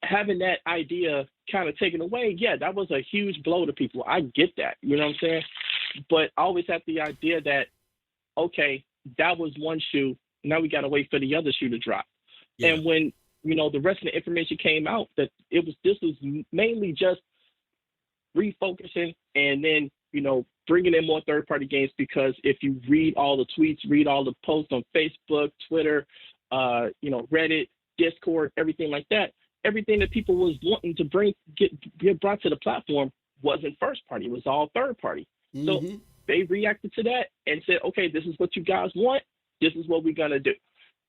having that idea kind of taken away, yeah, that was a huge blow to people. I get that, you know what I'm saying? But I always have the idea that, okay, that was one shoe. Now we got to wait for the other shoe to drop. Yeah. And when, the rest of the information came out, that this was mainly just refocusing and then, bringing in more third-party games, because if you read all the tweets, read all the posts on Facebook, Twitter, Reddit, Discord, everything like that, everything that people was wanting to get brought to the platform wasn't first party. It was all third party. So they reacted to that and said, okay, this is what you guys want. This is what we're going to do.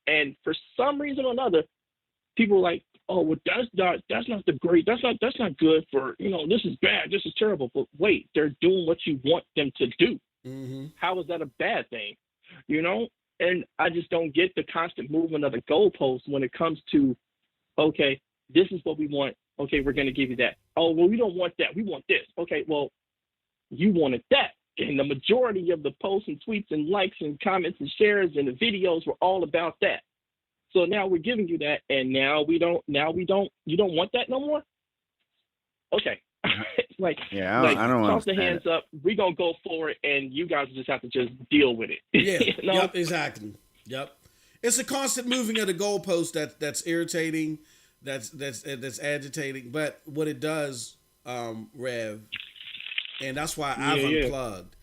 And for some reason or another, people were like, oh, well, that's not that's not good for, this is bad, this is terrible. But wait, they're doing what you want them to do. Mm-hmm. How is that a bad thing? And I just don't get the constant movement of the goalposts when it comes to, okay, this is what we want. Okay, we're going to give you that. Oh, well, we don't want that. We want this. Okay, well, you wanted that. And the majority of the posts and tweets and likes and comments and shares and the videos were all about that. So now we're giving you that, and you don't want that no more? Okay. I don't toss the hands up. We're going to go for it, and you guys just have to just deal with it. Yeah, Yep, exactly. Yep. It's a constant moving of the goalpost that's irritating, that's agitating. But what it does, Rev, and that's why I've unplugged.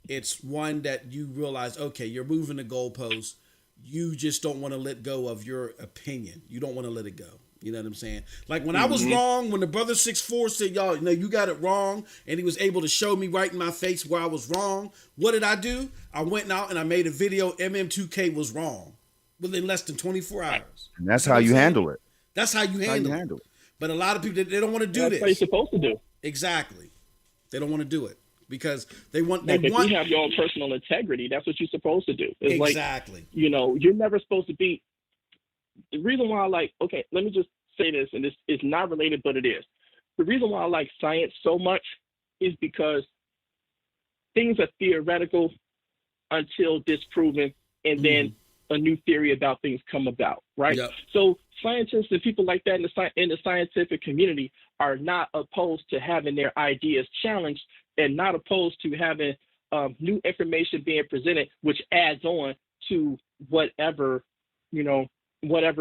It's one that you realize, okay, you're moving the goalpost. You just don't want to let go of your opinion. You don't want to let it go. You know what I'm saying? Like when I was wrong, when the brother 6'4" said, y'all, you got it wrong, and he was able to show me right in my face where I was wrong, what did I do? I went out and I made a video, MM2K was wrong, within less than 24 hours. And that's how you handle it. That's how you handle it. But a lot of people, they don't want to do this. That's what you're supposed to do. Exactly. They don't want to do it because they want... If you have your own personal integrity, that's what you're supposed to do. It's exactly. You're never supposed to be... The reason why okay, let me just say this, and this is not related, but it is. The reason why I like science so much is because things are theoretical until disproven, and then a new theory about things come about, right? Yep. So scientists and people like that in the scientific community are not opposed to having their ideas challenged and not opposed to having new information being presented, which adds on to whatever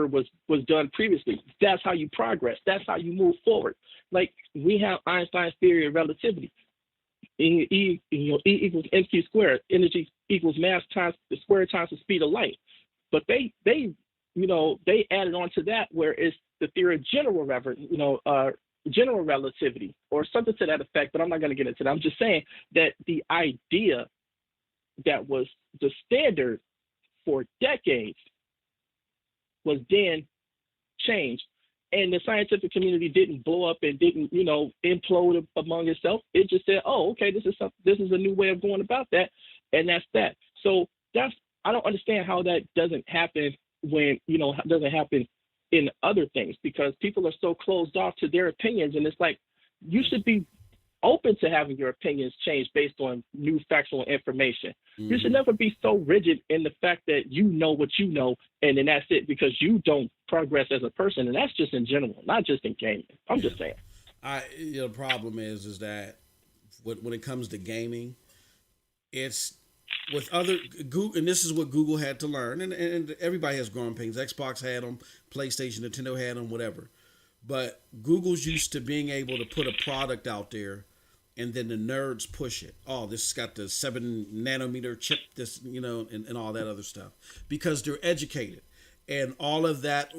was done previously. That's how you progress. That's how you move forward. Like we have Einstein's theory of relativity. E equals mc squared. Energy equals mass times the square times the speed of light. But they added on to that where it's the theory of general relativity or something to that effect. But I'm not going to get into that. I'm just saying that the idea that was the standard for decades was then changed, and the scientific community didn't blow up and didn't, implode among itself. It just said, "Oh, okay, this is a new way of going about that," and that's that. So I don't understand how that doesn't happen when doesn't happen in other things, because people are so closed off to their opinions, and it's like you should be open to having your opinions changed based on new factual information. Mm-hmm. You should never be so rigid in the fact that you know what you know, and then that's it, because you don't progress as a person, and that's just in general, not just in gaming. I'm just saying. The problem is that when it comes to gaming, it's with other Google, and this is what Google had to learn, and everybody has growing pains. Xbox had them, PlayStation, Nintendo had them, whatever. But Google's used to being able to put a product out there and then the nerds push it. Oh, this has got the 7 nanometer chip, this, and all that other stuff, because they're educated. And all of that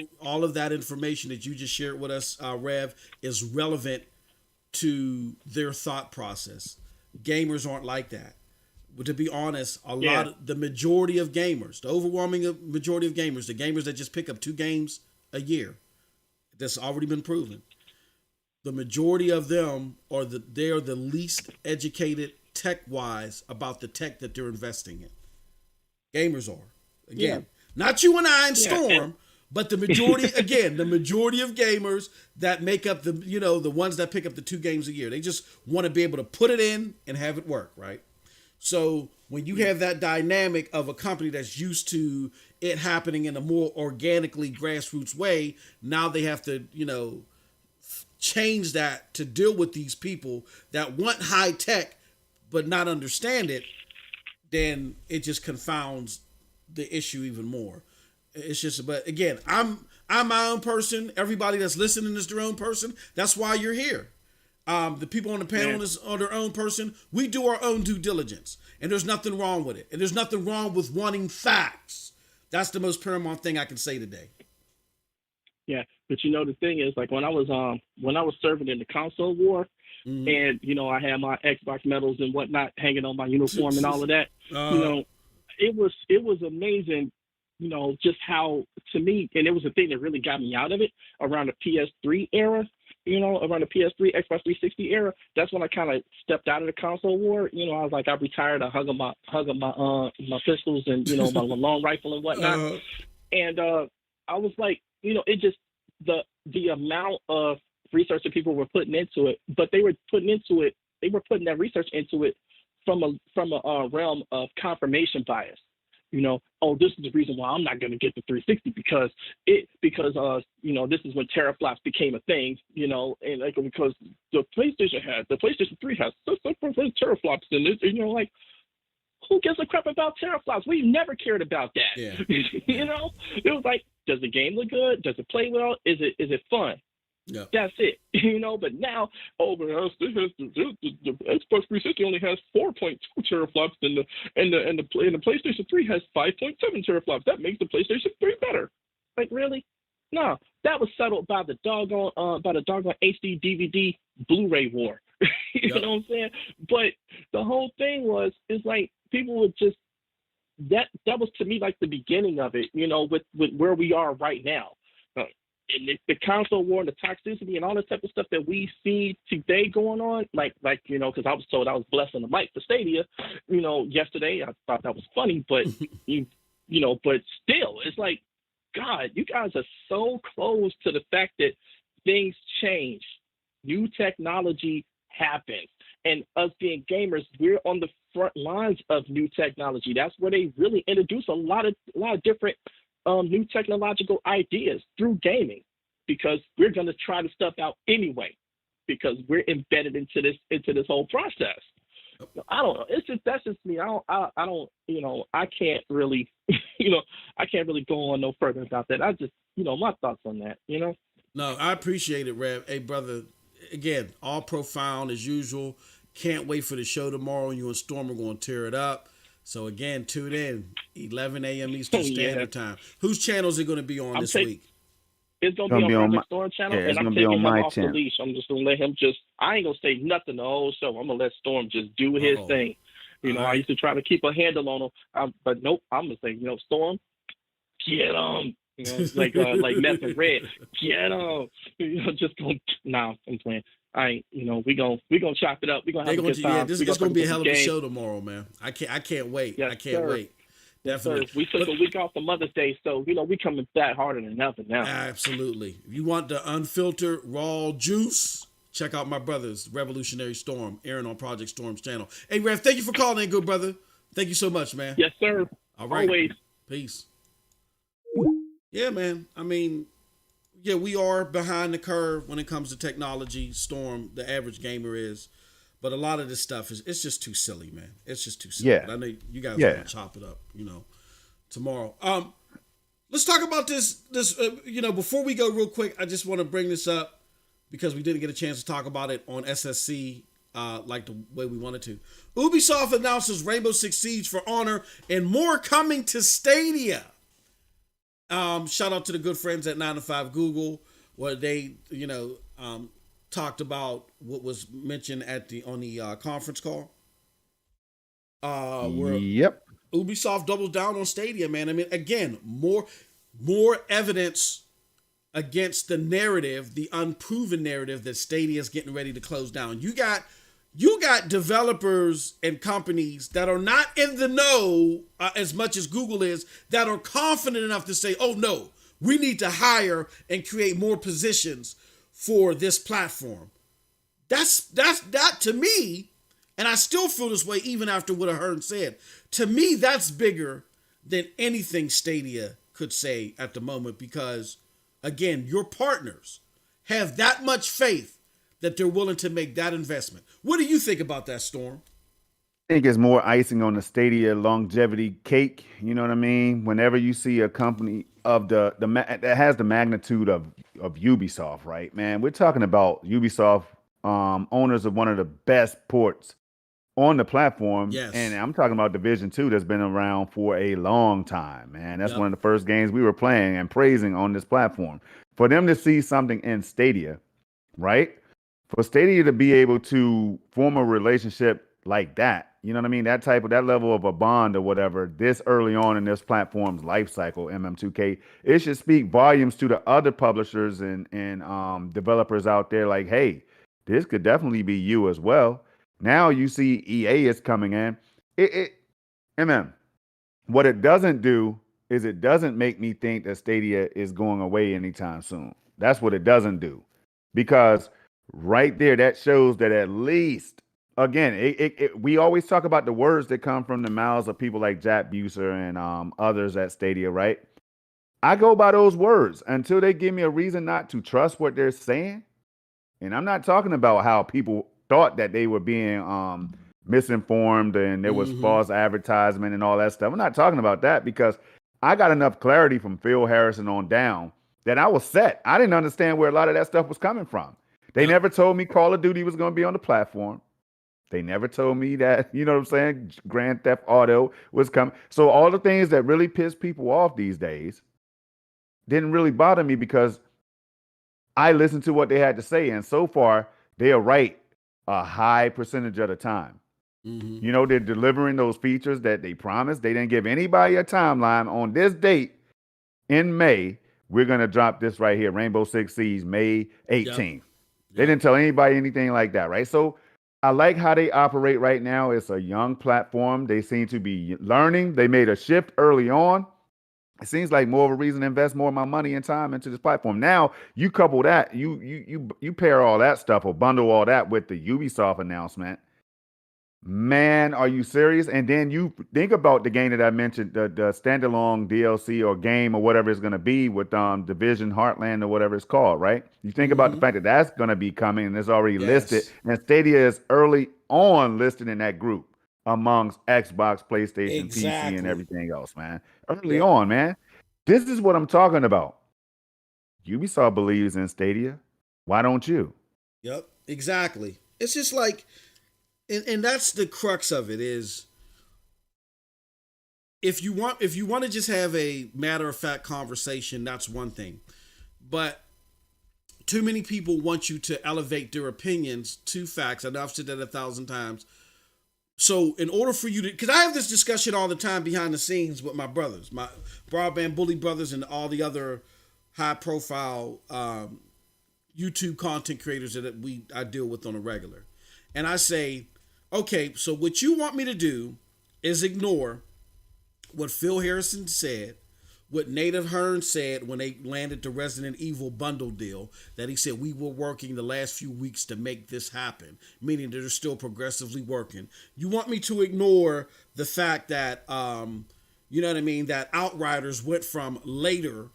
information that you just shared with us, Rev, is relevant to their thought process. Gamers aren't like that. But to be honest, the majority of gamers, the overwhelming majority of gamers, the gamers that just pick up 2 games a year, that's already been proven. The majority of them they are the least educated tech-wise about the tech that they're investing in. Gamers are. Again, not you and I and Storm, but the majority, the majority of gamers that make up the ones that pick up the 2 games a year. They just want to be able to put it in and have it work, right? So when you have that dynamic of a company that's used to it happening in a more organically grassroots way, now they have to, change that to deal with these people that want high tech but not understand it, then it just confounds the issue even more. It's just, but again, I'm my own person. Everybody that's listening is their own person. That's why you're here. The people on the panel are their own person. We do our own due diligence, and there's nothing wrong with it. And there's nothing wrong with wanting facts. That's the most paramount thing I can say today. Yeah, but the thing is, like when I was serving in the console war, and I had my Xbox medals and whatnot hanging on my uniform and all of that. It was amazing just how, to me, and it was the thing that really got me out of it around the PS3 era, around the PS3, Xbox 360 era. That's when I kind of stepped out of the console war. I was like, I retired. I hug my my pistols and my long rifle and whatnot. And I was like, it just the amount of research that people were putting into it, but they were putting that research into it from a realm of confirmation bias. This is the reason why I'm not going to get the 360 because this is when teraflops became a thing, and like because the PlayStation 3 has teraflops in it, like who gives a crap about teraflops? We've never cared about that. Yeah. It was like, does the game look good? Does it play well? Is it fun? Yeah. That's it. But now, the Xbox 360 only has 4.2 teraflops, and the PlayStation 3 has 5.7 teraflops. That makes the PlayStation 3 better. Like, really? No, that was settled by the doggone HD DVD Blu-ray war. You know what I'm saying? But the whole thing is like people would just that was to me like the beginning of it. With where we are right now. And the console war and the toxicity and all the type of stuff that we see today going on, like because I was told I was blessed on the mic for Stadia, yesterday. I thought that was funny, but but still, it's like, God, you guys are so close to the fact that things change, new technology happens, and us being gamers, we're on the front lines of new technology. That's where they really introduce a lot of different new technological ideas through gaming, because we're going to try the stuff out anyway, because we're embedded into this whole process. I don't know. That's just me. I can't really, I can't really go on no further about that. I just, my thoughts on that, No, I appreciate it, Rev. Hey, brother, again, all profound as usual. Can't wait for the show tomorrow. You and Storm are going to tear it up. So again, tune in 11 a.m. Eastern Standard Time. Whose channel is it going to be on this week? It's going to be on Project Storm channel, and I'm taking him off channel. the leash. I'm just going to let him I ain't going to say nothing the whole show. I'm going to let Storm just do his thing. I used to try to keep a handle on him, but nope. I'm going to say, Storm, get him. Like Meth and Red, get him. Just going. Nah, I'm playing. We gonna chop it up. We gonna have a good time. Yeah, this is gonna be a hell of a show tomorrow, man. I can't wait. Yes, I can't wait. Definitely. Yes, we took a week off for Mother's Day, so we coming that harder than ever now. Absolutely. If you want the unfiltered raw juice, check out my brothers, Revolutionary Storm, Aaron on Project Storm's channel. Hey, Rev, thank you for calling in, good brother. Thank you so much, man. Yes, sir. All right. Always. Peace. Yeah, man. I mean, yeah, we are behind the curve when it comes to technology. Storm, the average gamer is, but a lot of this stuff it's just too silly, man. It's just too silly. Yeah. But I know you guys are gonna chop it up, tomorrow. Let's talk about this. Before we go, real quick, I just want to bring this up because we didn't get a chance to talk about it on SSC like the way we wanted to. Ubisoft announces Rainbow Six Siege for Honor and more coming to Stadia. Shout out to the good friends at 9 to 5 Google, where they, talked about what was mentioned on the conference call. Where Ubisoft doubles down on Stadia, man. I mean, again, more evidence against the narrative, the unproven narrative that Stadia is getting ready to close down. You got developers and companies that are not in the know as much as Google is, that are confident enough to say, oh no, we need to hire and create more positions for this platform. That to me, and I still feel this way even after what I heard and said, to me, that's bigger than anything Stadia could say at the moment, because again, your partners have that much faith that they're willing to make that investment. What do you think about that, Storm? I think it's more icing on the Stadia longevity cake. You know what I mean? Whenever you see a company of that has the magnitude of Ubisoft, right, man? We're talking about Ubisoft, owners of one of the best ports on the platform. Yes. And I'm talking about Division 2 that's been around for a long time, man. That's one of the first games we were playing and praising on this platform. For them to see something in Stadia, right? For Stadia to be able to form a relationship like that, You know what I mean? That level of a bond or whatever, this early on in this platform's life cycle, MM2K, it should speak volumes to the other publishers and developers out there. Like, hey, this could definitely be you as well. Now you see EA is coming in. It MM. What it doesn't do is it doesn't make me think that Stadia is going away anytime soon. That's what it doesn't do. Because right there, that shows that at least, again, we always talk about the words that come from the mouths of people like Jack Buser and others at Stadia, right? I go by those words until they give me a reason not to trust what they're saying. And I'm not talking about how people thought that they were being misinformed and there was false advertisement and all that stuff. I'm not talking about that because I got enough clarity from Phil Harrison on down that I was set. I didn't understand where a lot of that stuff was coming from. They never told me Call of Duty was going to be on the platform. They never told me that, you know what I'm saying, Grand Theft Auto was coming. So all the things that really piss people off these days didn't really bother me because I listened to what they had to say. And so far, they are right a high percentage of the time. You know, they're delivering those features that they promised. They didn't give anybody a timeline on this date in May. We're going to drop this right here, Rainbow Six Siege, May 18th. They didn't tell anybody anything like that, right? So I like how they operate right now. It's a young platform. They seem to be learning. They made a shift early on. It seems like more of a reason to invest more of my money and time into this platform. Now you couple that, you pair all that stuff or bundle all that with the Ubisoft announcement. Man, are you serious? And then you think about the game that I mentioned, the standalone DLC or game or whatever it's going to be with Division Heartland or whatever it's called, right? You think about the fact that that's going to be coming and it's already listed, and Stadia is early on listed in that group amongst Xbox, PlayStation, PC, and everything else, man. Early on, man. This is what I'm talking about. Ubisoft believes in Stadia. Why don't you? Yep, exactly. It's just like, and that's the crux of it is, if you want to just have a matter of fact conversation, that's one thing. But too many people want you to elevate their opinions to facts. I know I've said that 1,000 times. So in order for you to, because I have this discussion all the time behind the scenes with my brothers, my Broadband Bully brothers and all the other high profile YouTube content creators that I deal with on a regular. And I say, okay, so what you want me to do is ignore what Phil Harrison said, what Native Hearn said when they landed the Resident Evil bundle deal, that he said we were working the last few weeks to make this happen, meaning that they're still progressively working. You want me to ignore the fact that, you know what I mean, that Outriders went from later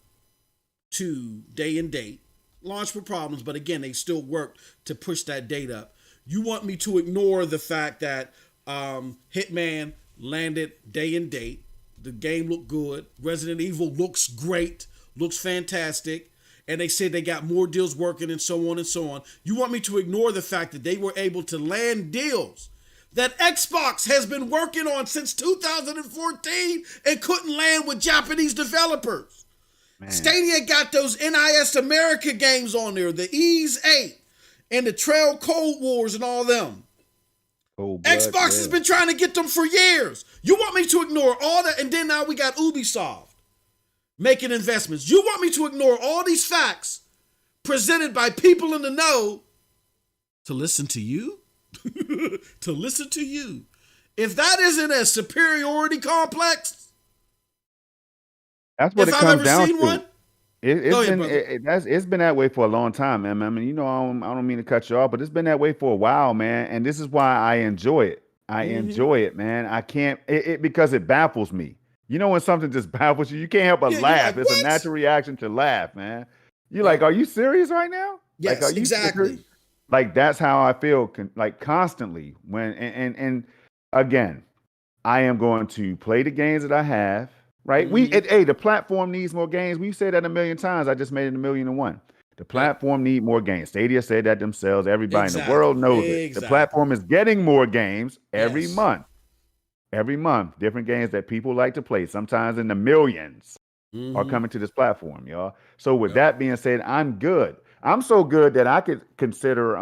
to day and date, launched with problems, but again, they still worked to push that date up. You want me to ignore the fact that Hitman landed day and date. The game looked good. Resident Evil looks great, looks fantastic. And they said they got more deals working and so on and so on. You want me to ignore the fact that they were able to land deals that Xbox has been working on since 2014 and couldn't land with Japanese developers. Man. Stadia got those NIS America games on there, the Ease 8 and the Trail Cold Wars and all them. Xbox has been trying to get them for years. You want me to ignore all that? And then now we got Ubisoft making investments. You want me to ignore all these facts presented by people in the know to listen to you? To listen to you. If that isn't a superiority complex, that's what it comes down to. It's been that way for a long time, man. I mean, you know, I don't mean to cut you off, but it's been that way for a while, man. And this is why I enjoy it. I enjoy it, man. I can't because it baffles me. You know, when something just baffles you, you can't help but laugh. Like, it's a natural reaction to laugh, man. You're like, are you serious right now? Yes, like, exactly. Serious? Like, that's how I feel, like, constantly. When and again, I am going to play the games that I have. Right? The platform needs more games. We've said that a million times. I just made it 1,000,001. The platform need more games. Stadia said that themselves. Everybody in the world knows it. The platform is getting more games every month. Every month, different games that people like to play, sometimes in the millions, are coming to this platform, y'all. So with that being said, I'm good. I'm so good that I could consider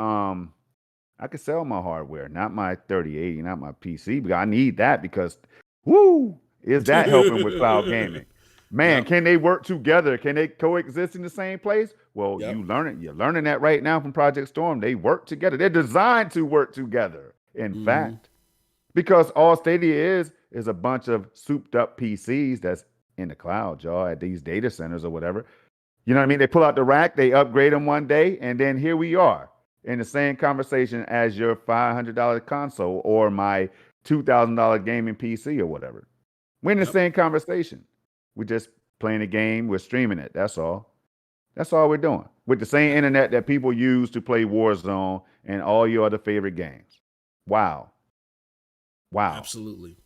I could sell my hardware, not my 3080, not my PC, but I need that because, woo, is that helping with cloud gaming? Man, can they work together? Can they coexist in the same place? Well, you're learning that right now from Project Storm. They work together. They're designed to work together. In fact, because all Stadia is a bunch of souped up PCs that's in the cloud, y'all, at these data centers or whatever. You know what I mean? They pull out the rack, they upgrade them one day, and then here we are in the same conversation as your $500 console or my $2,000 gaming PC or whatever. We're in the same conversation. We're just playing a game. We're streaming it. That's all. That's all we're doing with the same internet that people use to play Warzone and all your other favorite games. Wow. Absolutely.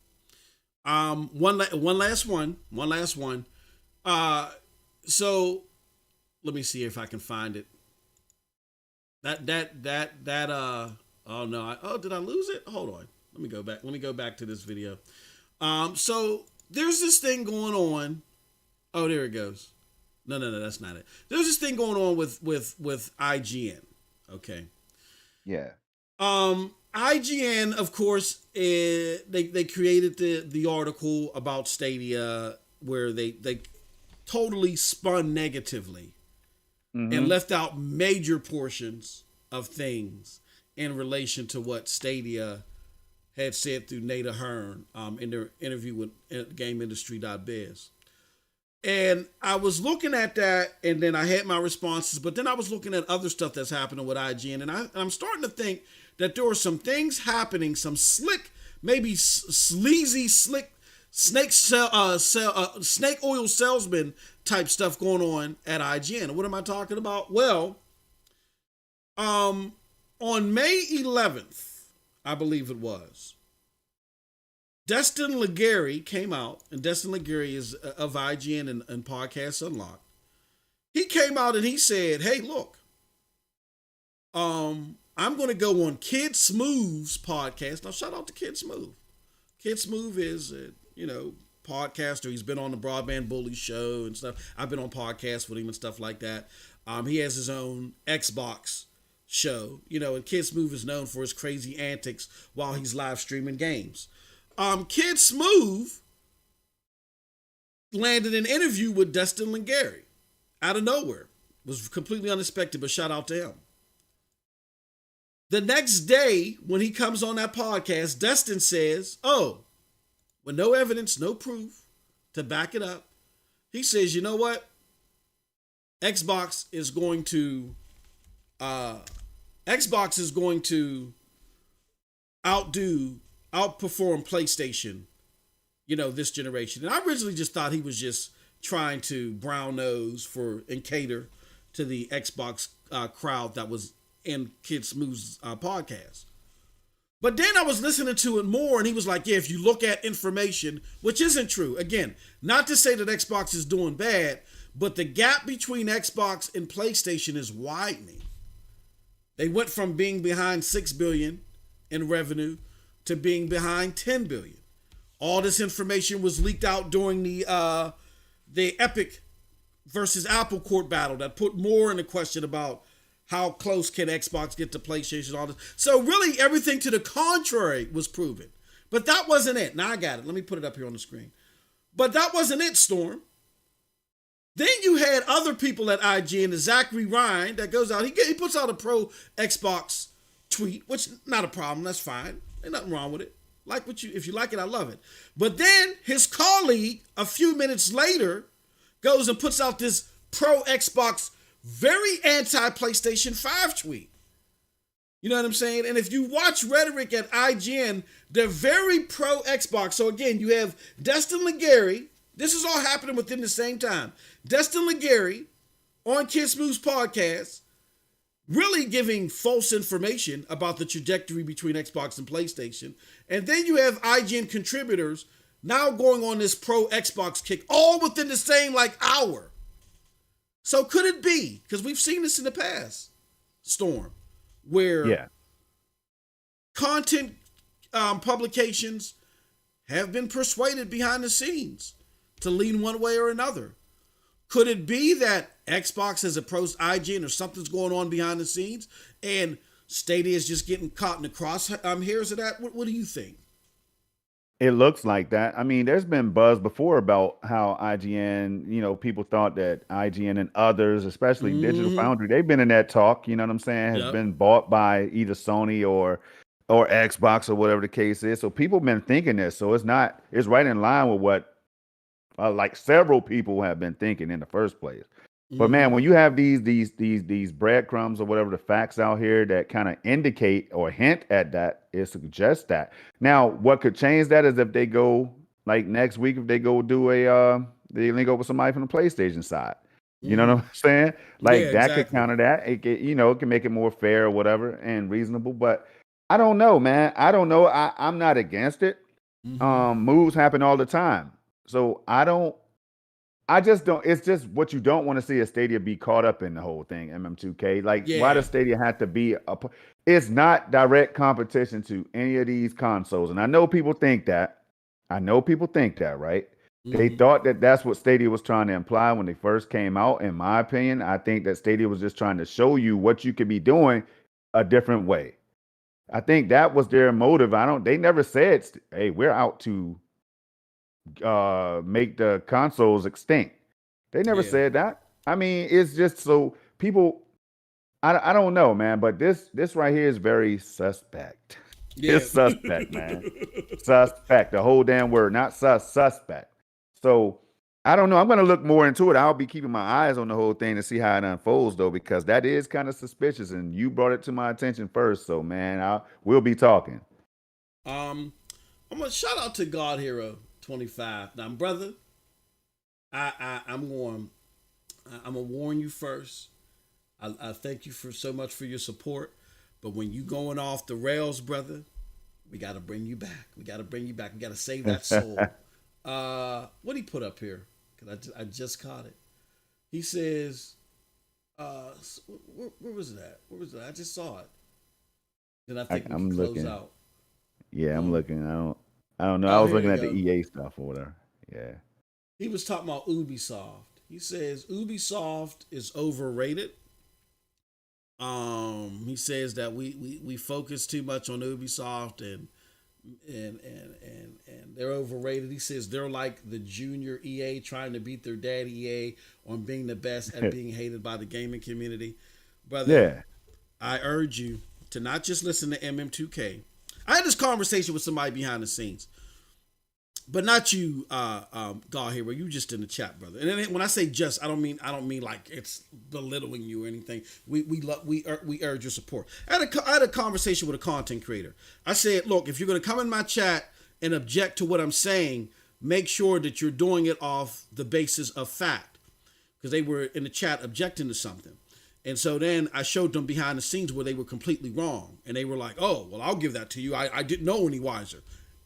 One last one. So let me see if I can find it. Oh no. Did I lose it? Hold on. Let me go back to this video. So there's this thing going on. Oh, there it goes. No, that's not it. There's this thing going on with IGN. Okay. Yeah. IGN, of course, they created the article about Stadia where they totally spun negatively and left out major portions of things in relation to what Stadia had said through Nada Hearn in their interview with Industry.biz. And I was looking at that, and then I had my responses, but then I was looking at other stuff that's happening with IGN, and I'm starting to think that there were some things happening, some slick, maybe sleazy, slick snake oil salesman type stuff going on at IGN. What am I talking about? Well, on May 11th, I believe it was, Destin Legary came out, and Destin Legary is of IGN and Podcast Unlocked. He came out and he said, "Hey, look, I'm going to go on Kid Smooth's podcast." Now, shout out to Kid Smooth. Kid Smooth is, podcaster. He's been on the Broadband Bully show and stuff. I've been on podcasts with him and stuff like that. He has his own Xbox show, and Kid Smooth is known for his crazy antics while he's live streaming games. Kid Smooth landed an interview with Destin Legary out of nowhere. It was completely unexpected, but shout out to him. The next day, when he comes on that podcast, Destin says, with no evidence, no proof to back it up, he says, you know what? Xbox is going to outperform PlayStation, this generation. And I originally just thought he was just trying to brown nose and cater to the Xbox crowd that was in Kid Smooth's podcast. But then I was listening to it more, and he was like, yeah, if you look at information, which isn't true. Again, not to say that Xbox is doing bad, but the gap between Xbox and PlayStation is widening. They went from being behind $6 billion in revenue to being behind $10 billion. All this information was leaked out during the Epic versus Apple court battle that put more into question about how close can Xbox get to PlayStation, all this. So really everything to the contrary was proven. But that wasn't it. Now I got it. Let me put it up here on the screen. But that wasn't it, Storm. Then you had other people at IGN, Zachary Ryan, that goes out. He puts out a pro Xbox tweet, which not a problem. That's fine. Ain't nothing wrong with it. If you like it, I love it. But then his colleague, a few minutes later, goes and puts out this pro Xbox, very anti-PlayStation 5 tweet. You know what I'm saying? And if you watch rhetoric at IGN, they're very pro Xbox. So again, you have Destin Legary. This is all happening within the same time. Destin Legary on Kid Smooth's podcast, really giving false information about the trajectory between Xbox and PlayStation. And then you have IGN contributors now going on this pro Xbox kick, all within the same hour. So could it be, because we've seen this in the past, Storm, where content publications have been persuaded behind the scenes to lean one way or another? Could it be that Xbox has approached IGN or something's going on behind the scenes and Stadia is just getting caught in the crosshairs of that. What do you think? It looks like that. I mean, there's been buzz before about how IGN, people thought that IGN and others, especially Digital Foundry, they've been in that talk, you know what I'm saying, has been bought by either Sony or Xbox or whatever the case is. So people have been thinking this. So it's right in line with what like several people have been thinking in the first place. But man, when you have these breadcrumbs or whatever the facts out here that kind of indicate or hint at that, it suggests that. Now, what could change that is if they go like next week, if they go do they link up with somebody from the PlayStation side. You know what I'm saying? Like that could counter that. It can make it more fair or whatever and reasonable. But I don't know, man. I don't know. I'm not against it. Moves happen all the time. So I just don't. It's just what you don't want to see a Stadia be caught up in the whole thing. MM2K, like why does Stadia have to be it's not direct competition to any of these consoles, and I know people think that. Right? They thought that that's what Stadia was trying to imply when they first came out. In my opinion, I think that Stadia was just trying to show you what you could be doing a different way. I think that was their motive. They never said, "Hey, we're out to make the consoles extinct." They never said that. I mean, it's just so people. I don't know, man, but this right here is very suspect. It's suspect, man. Suspect. The whole damn word, not suspect. So I don't know. I'm gonna look more into it. I'll be keeping my eyes on the whole thing to see how it unfolds, though, because that is kind of suspicious, and you brought it to my attention first. So, man, we'll be talking. I'm gonna shout out to God Hero 25. Now, brother, I'm gonna warn you first. I thank you for so much for your support, but when you going off the rails, brother, we got to bring you back. We got to save that soul. What he put up here? Because I just caught it. He says, where was it at? I just saw it. And I think I'm close looking. Out. Yeah, I'm looking. I don't know. I was looking at the EA stuff or whatever. Yeah. He was talking about Ubisoft. He says Ubisoft is overrated. He says that we focus too much on Ubisoft and they're overrated. He says they're like the junior EA trying to beat their dad EA on being the best at being hated by the gaming community. Brother, I urge you to not just listen to MM2K. I had this conversation with somebody behind the scenes, but not you, God Hero. You just in the chat, brother. And then when I say just, I don't mean like it's belittling you or anything. We urge your support. I had a conversation with a content creator. I said, look, if you're going to come in my chat and object to what I'm saying, make sure that you're doing it off the basis of fact, because they were in the chat objecting to something. And so then I showed them behind the scenes where they were completely wrong. And they were like, oh, well, I'll give that to you. I didn't know any wiser.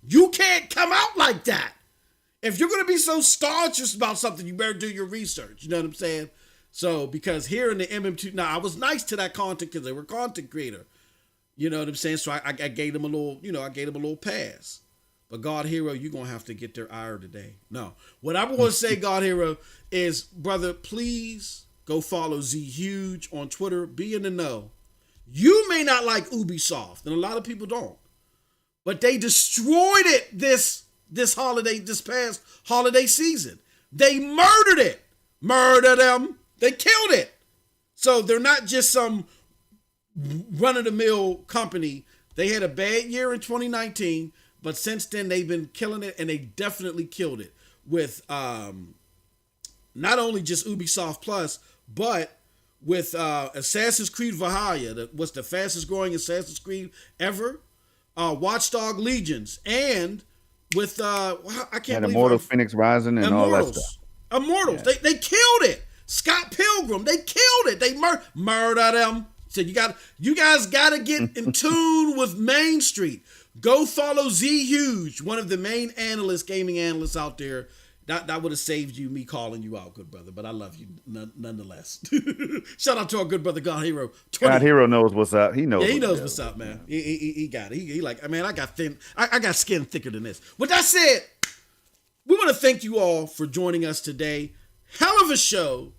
You can't come out like that. If you're going to be so staunch about something, you better do your research. You know what I'm saying? So, because here in the MM2, now I was nice to that content because they were content creator. You know what I'm saying? So I gave them a little pass. But God Hero, you're going to have to get their ire today. No. What I'm going to say, God Hero, is, brother, please go follow Z Huge on Twitter. Be in the know. You may not like Ubisoft, and a lot of people don't. But they destroyed it this past holiday season. They murdered it. Murdered them. They killed it. So they're not just some run-of-the-mill company. They had a bad year in 2019, but since then they've been killing it, and they definitely killed it with not only just Ubisoft Plus, but with Assassin's Creed Valhalla, that was the fastest growing Assassin's Creed ever. Watchdog Legions, and with I can't believe Immortals, Phoenix Rising, and all that stuff. Immortals, yeah. They killed it. Scott Pilgrim, they killed it. They murdered them. So you guys got to get in tune with Main Street. Go follow Z Huge, one of the main gaming analysts out there. That would have saved me calling you out, good brother. But I love you nonetheless. Shout out to our good brother God Hero. God Hero knows what's up. He knows. Yeah, he knows what's up, man. He got it. He like, man, I got thin. I got skin thicker than this. With that said, we want to thank you all for joining us today. Hell of a show.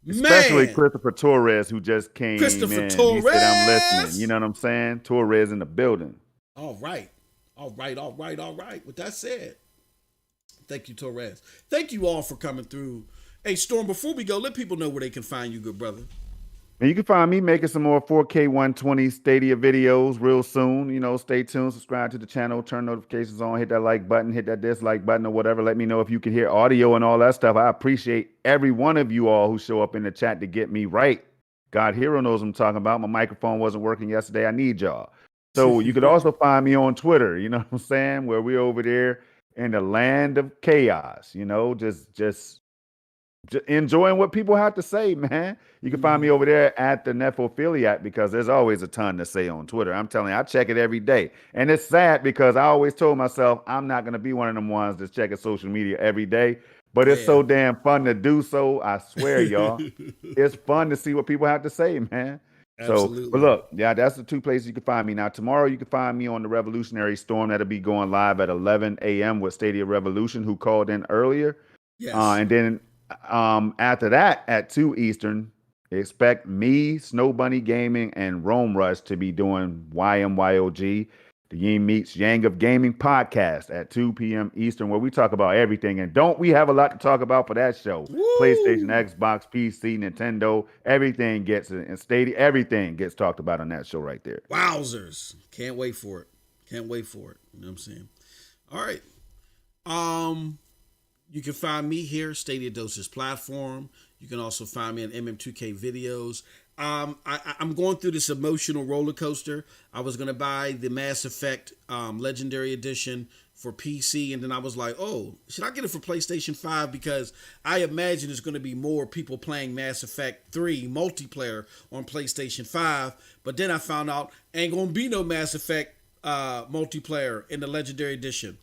Especially Man, Christopher Torres, who just came Christopher in. He said, I'm listening. You Torres. know what I'm saying? Torres in the building. All right. All right. All right. All right. With that said, thank you, Torres. Thank you all for coming through. Hey, Storm, before we go, let people know where they can find you, good brother. And you can find me making some more 4K 120 Stadia videos real soon. You know, stay tuned, subscribe to the channel, turn notifications on, hit that like button, hit that dislike button or whatever. Let me know if you can hear audio and all that stuff. I appreciate every one of you all who show up in the chat to get me right. God Hero knows what I'm talking about. My microphone wasn't working yesterday. I need y'all. So you could also find me on Twitter, you know what I'm saying? Where we're over there in the land of chaos, you know, just enjoying what people have to say, man. You can find me over there at the Nephophiliac because there's always a ton to say on Twitter. I'm telling you, I check it every day. And it's sad because I always told myself I'm not going to be one of them ones that's checking social media every day. But it's so damn fun to do so. I swear, y'all. It's fun to see what people have to say, man. Absolutely. So, but look, yeah, that's the two places you can find me. Now, tomorrow you can find me on the Revolutionary Storm. That'll be going live at 11 a.m. with Stadia Revolution, who called in earlier. Yes. And then after that, at 2 Eastern, expect me, Snow Bunny Gaming, and Rome Rush to be doing YMYOG, the Yin Meets Yang of Gaming podcast at 2 p.m. Eastern, where we talk about everything. And don't we have a lot to talk about for that show? Woo! PlayStation, Xbox, PC, Nintendo, everything gets it. And Stadia, everything gets talked about on that show right there. Wowzers. Can't wait for it. Can't wait for it. You know what I'm saying? All right. You can find me here, Stadia Dosage platform. You can also find me on MM2K videos. I'm going through this emotional roller coaster. I was going to buy the Mass Effect Legendary Edition for PC, and then I was like, oh, should I get it for PlayStation 5? Because I imagine there's going to be more people playing Mass Effect 3 multiplayer on PlayStation 5. But then I found out ain't going to be no Mass Effect multiplayer in the Legendary Edition.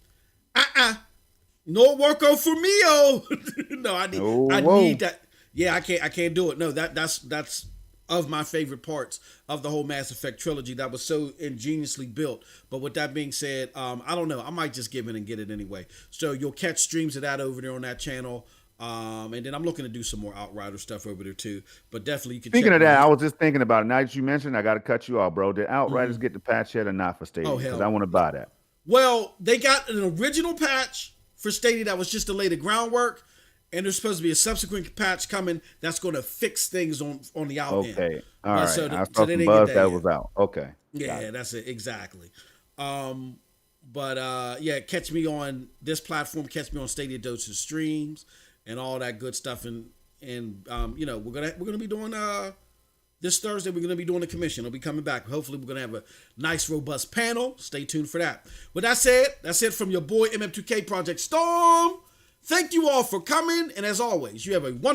No worko for me, oh. No, I need that. Yeah, I can't do it. No, that's of my favorite parts of the whole Mass Effect trilogy. That was so ingeniously built. But with that being said, I don't know. I might just give in and get it anyway. So you'll catch streams of that over there on that channel. And then I'm looking to do some more Outrider stuff over there too. But definitely you can. Speaking of that, I was just thinking about it. Now that you mentioned, I got to cut you off, bro. Did Outriders get the patch yet or not for Stadia? Because I want to buy that. Well, they got an original patch for Stadia that was just to lay the groundwork, and there's supposed to be a subsequent patch coming that's going to fix things on the out end. Okay, all right. So I saw some buzz that was out. Okay, yeah, that's it exactly. But yeah, catch me on this platform. Catch me on Stadia Dosage streams and all that good stuff. And you know, we're gonna be doing this Thursday. We're gonna be doing a commission. It'll be coming back. Hopefully, we're gonna have a nice, robust panel. Stay tuned for that. With that said, that's it from your boy MM2K Project Storm. Thank you all for coming, and as always, you have a wonderful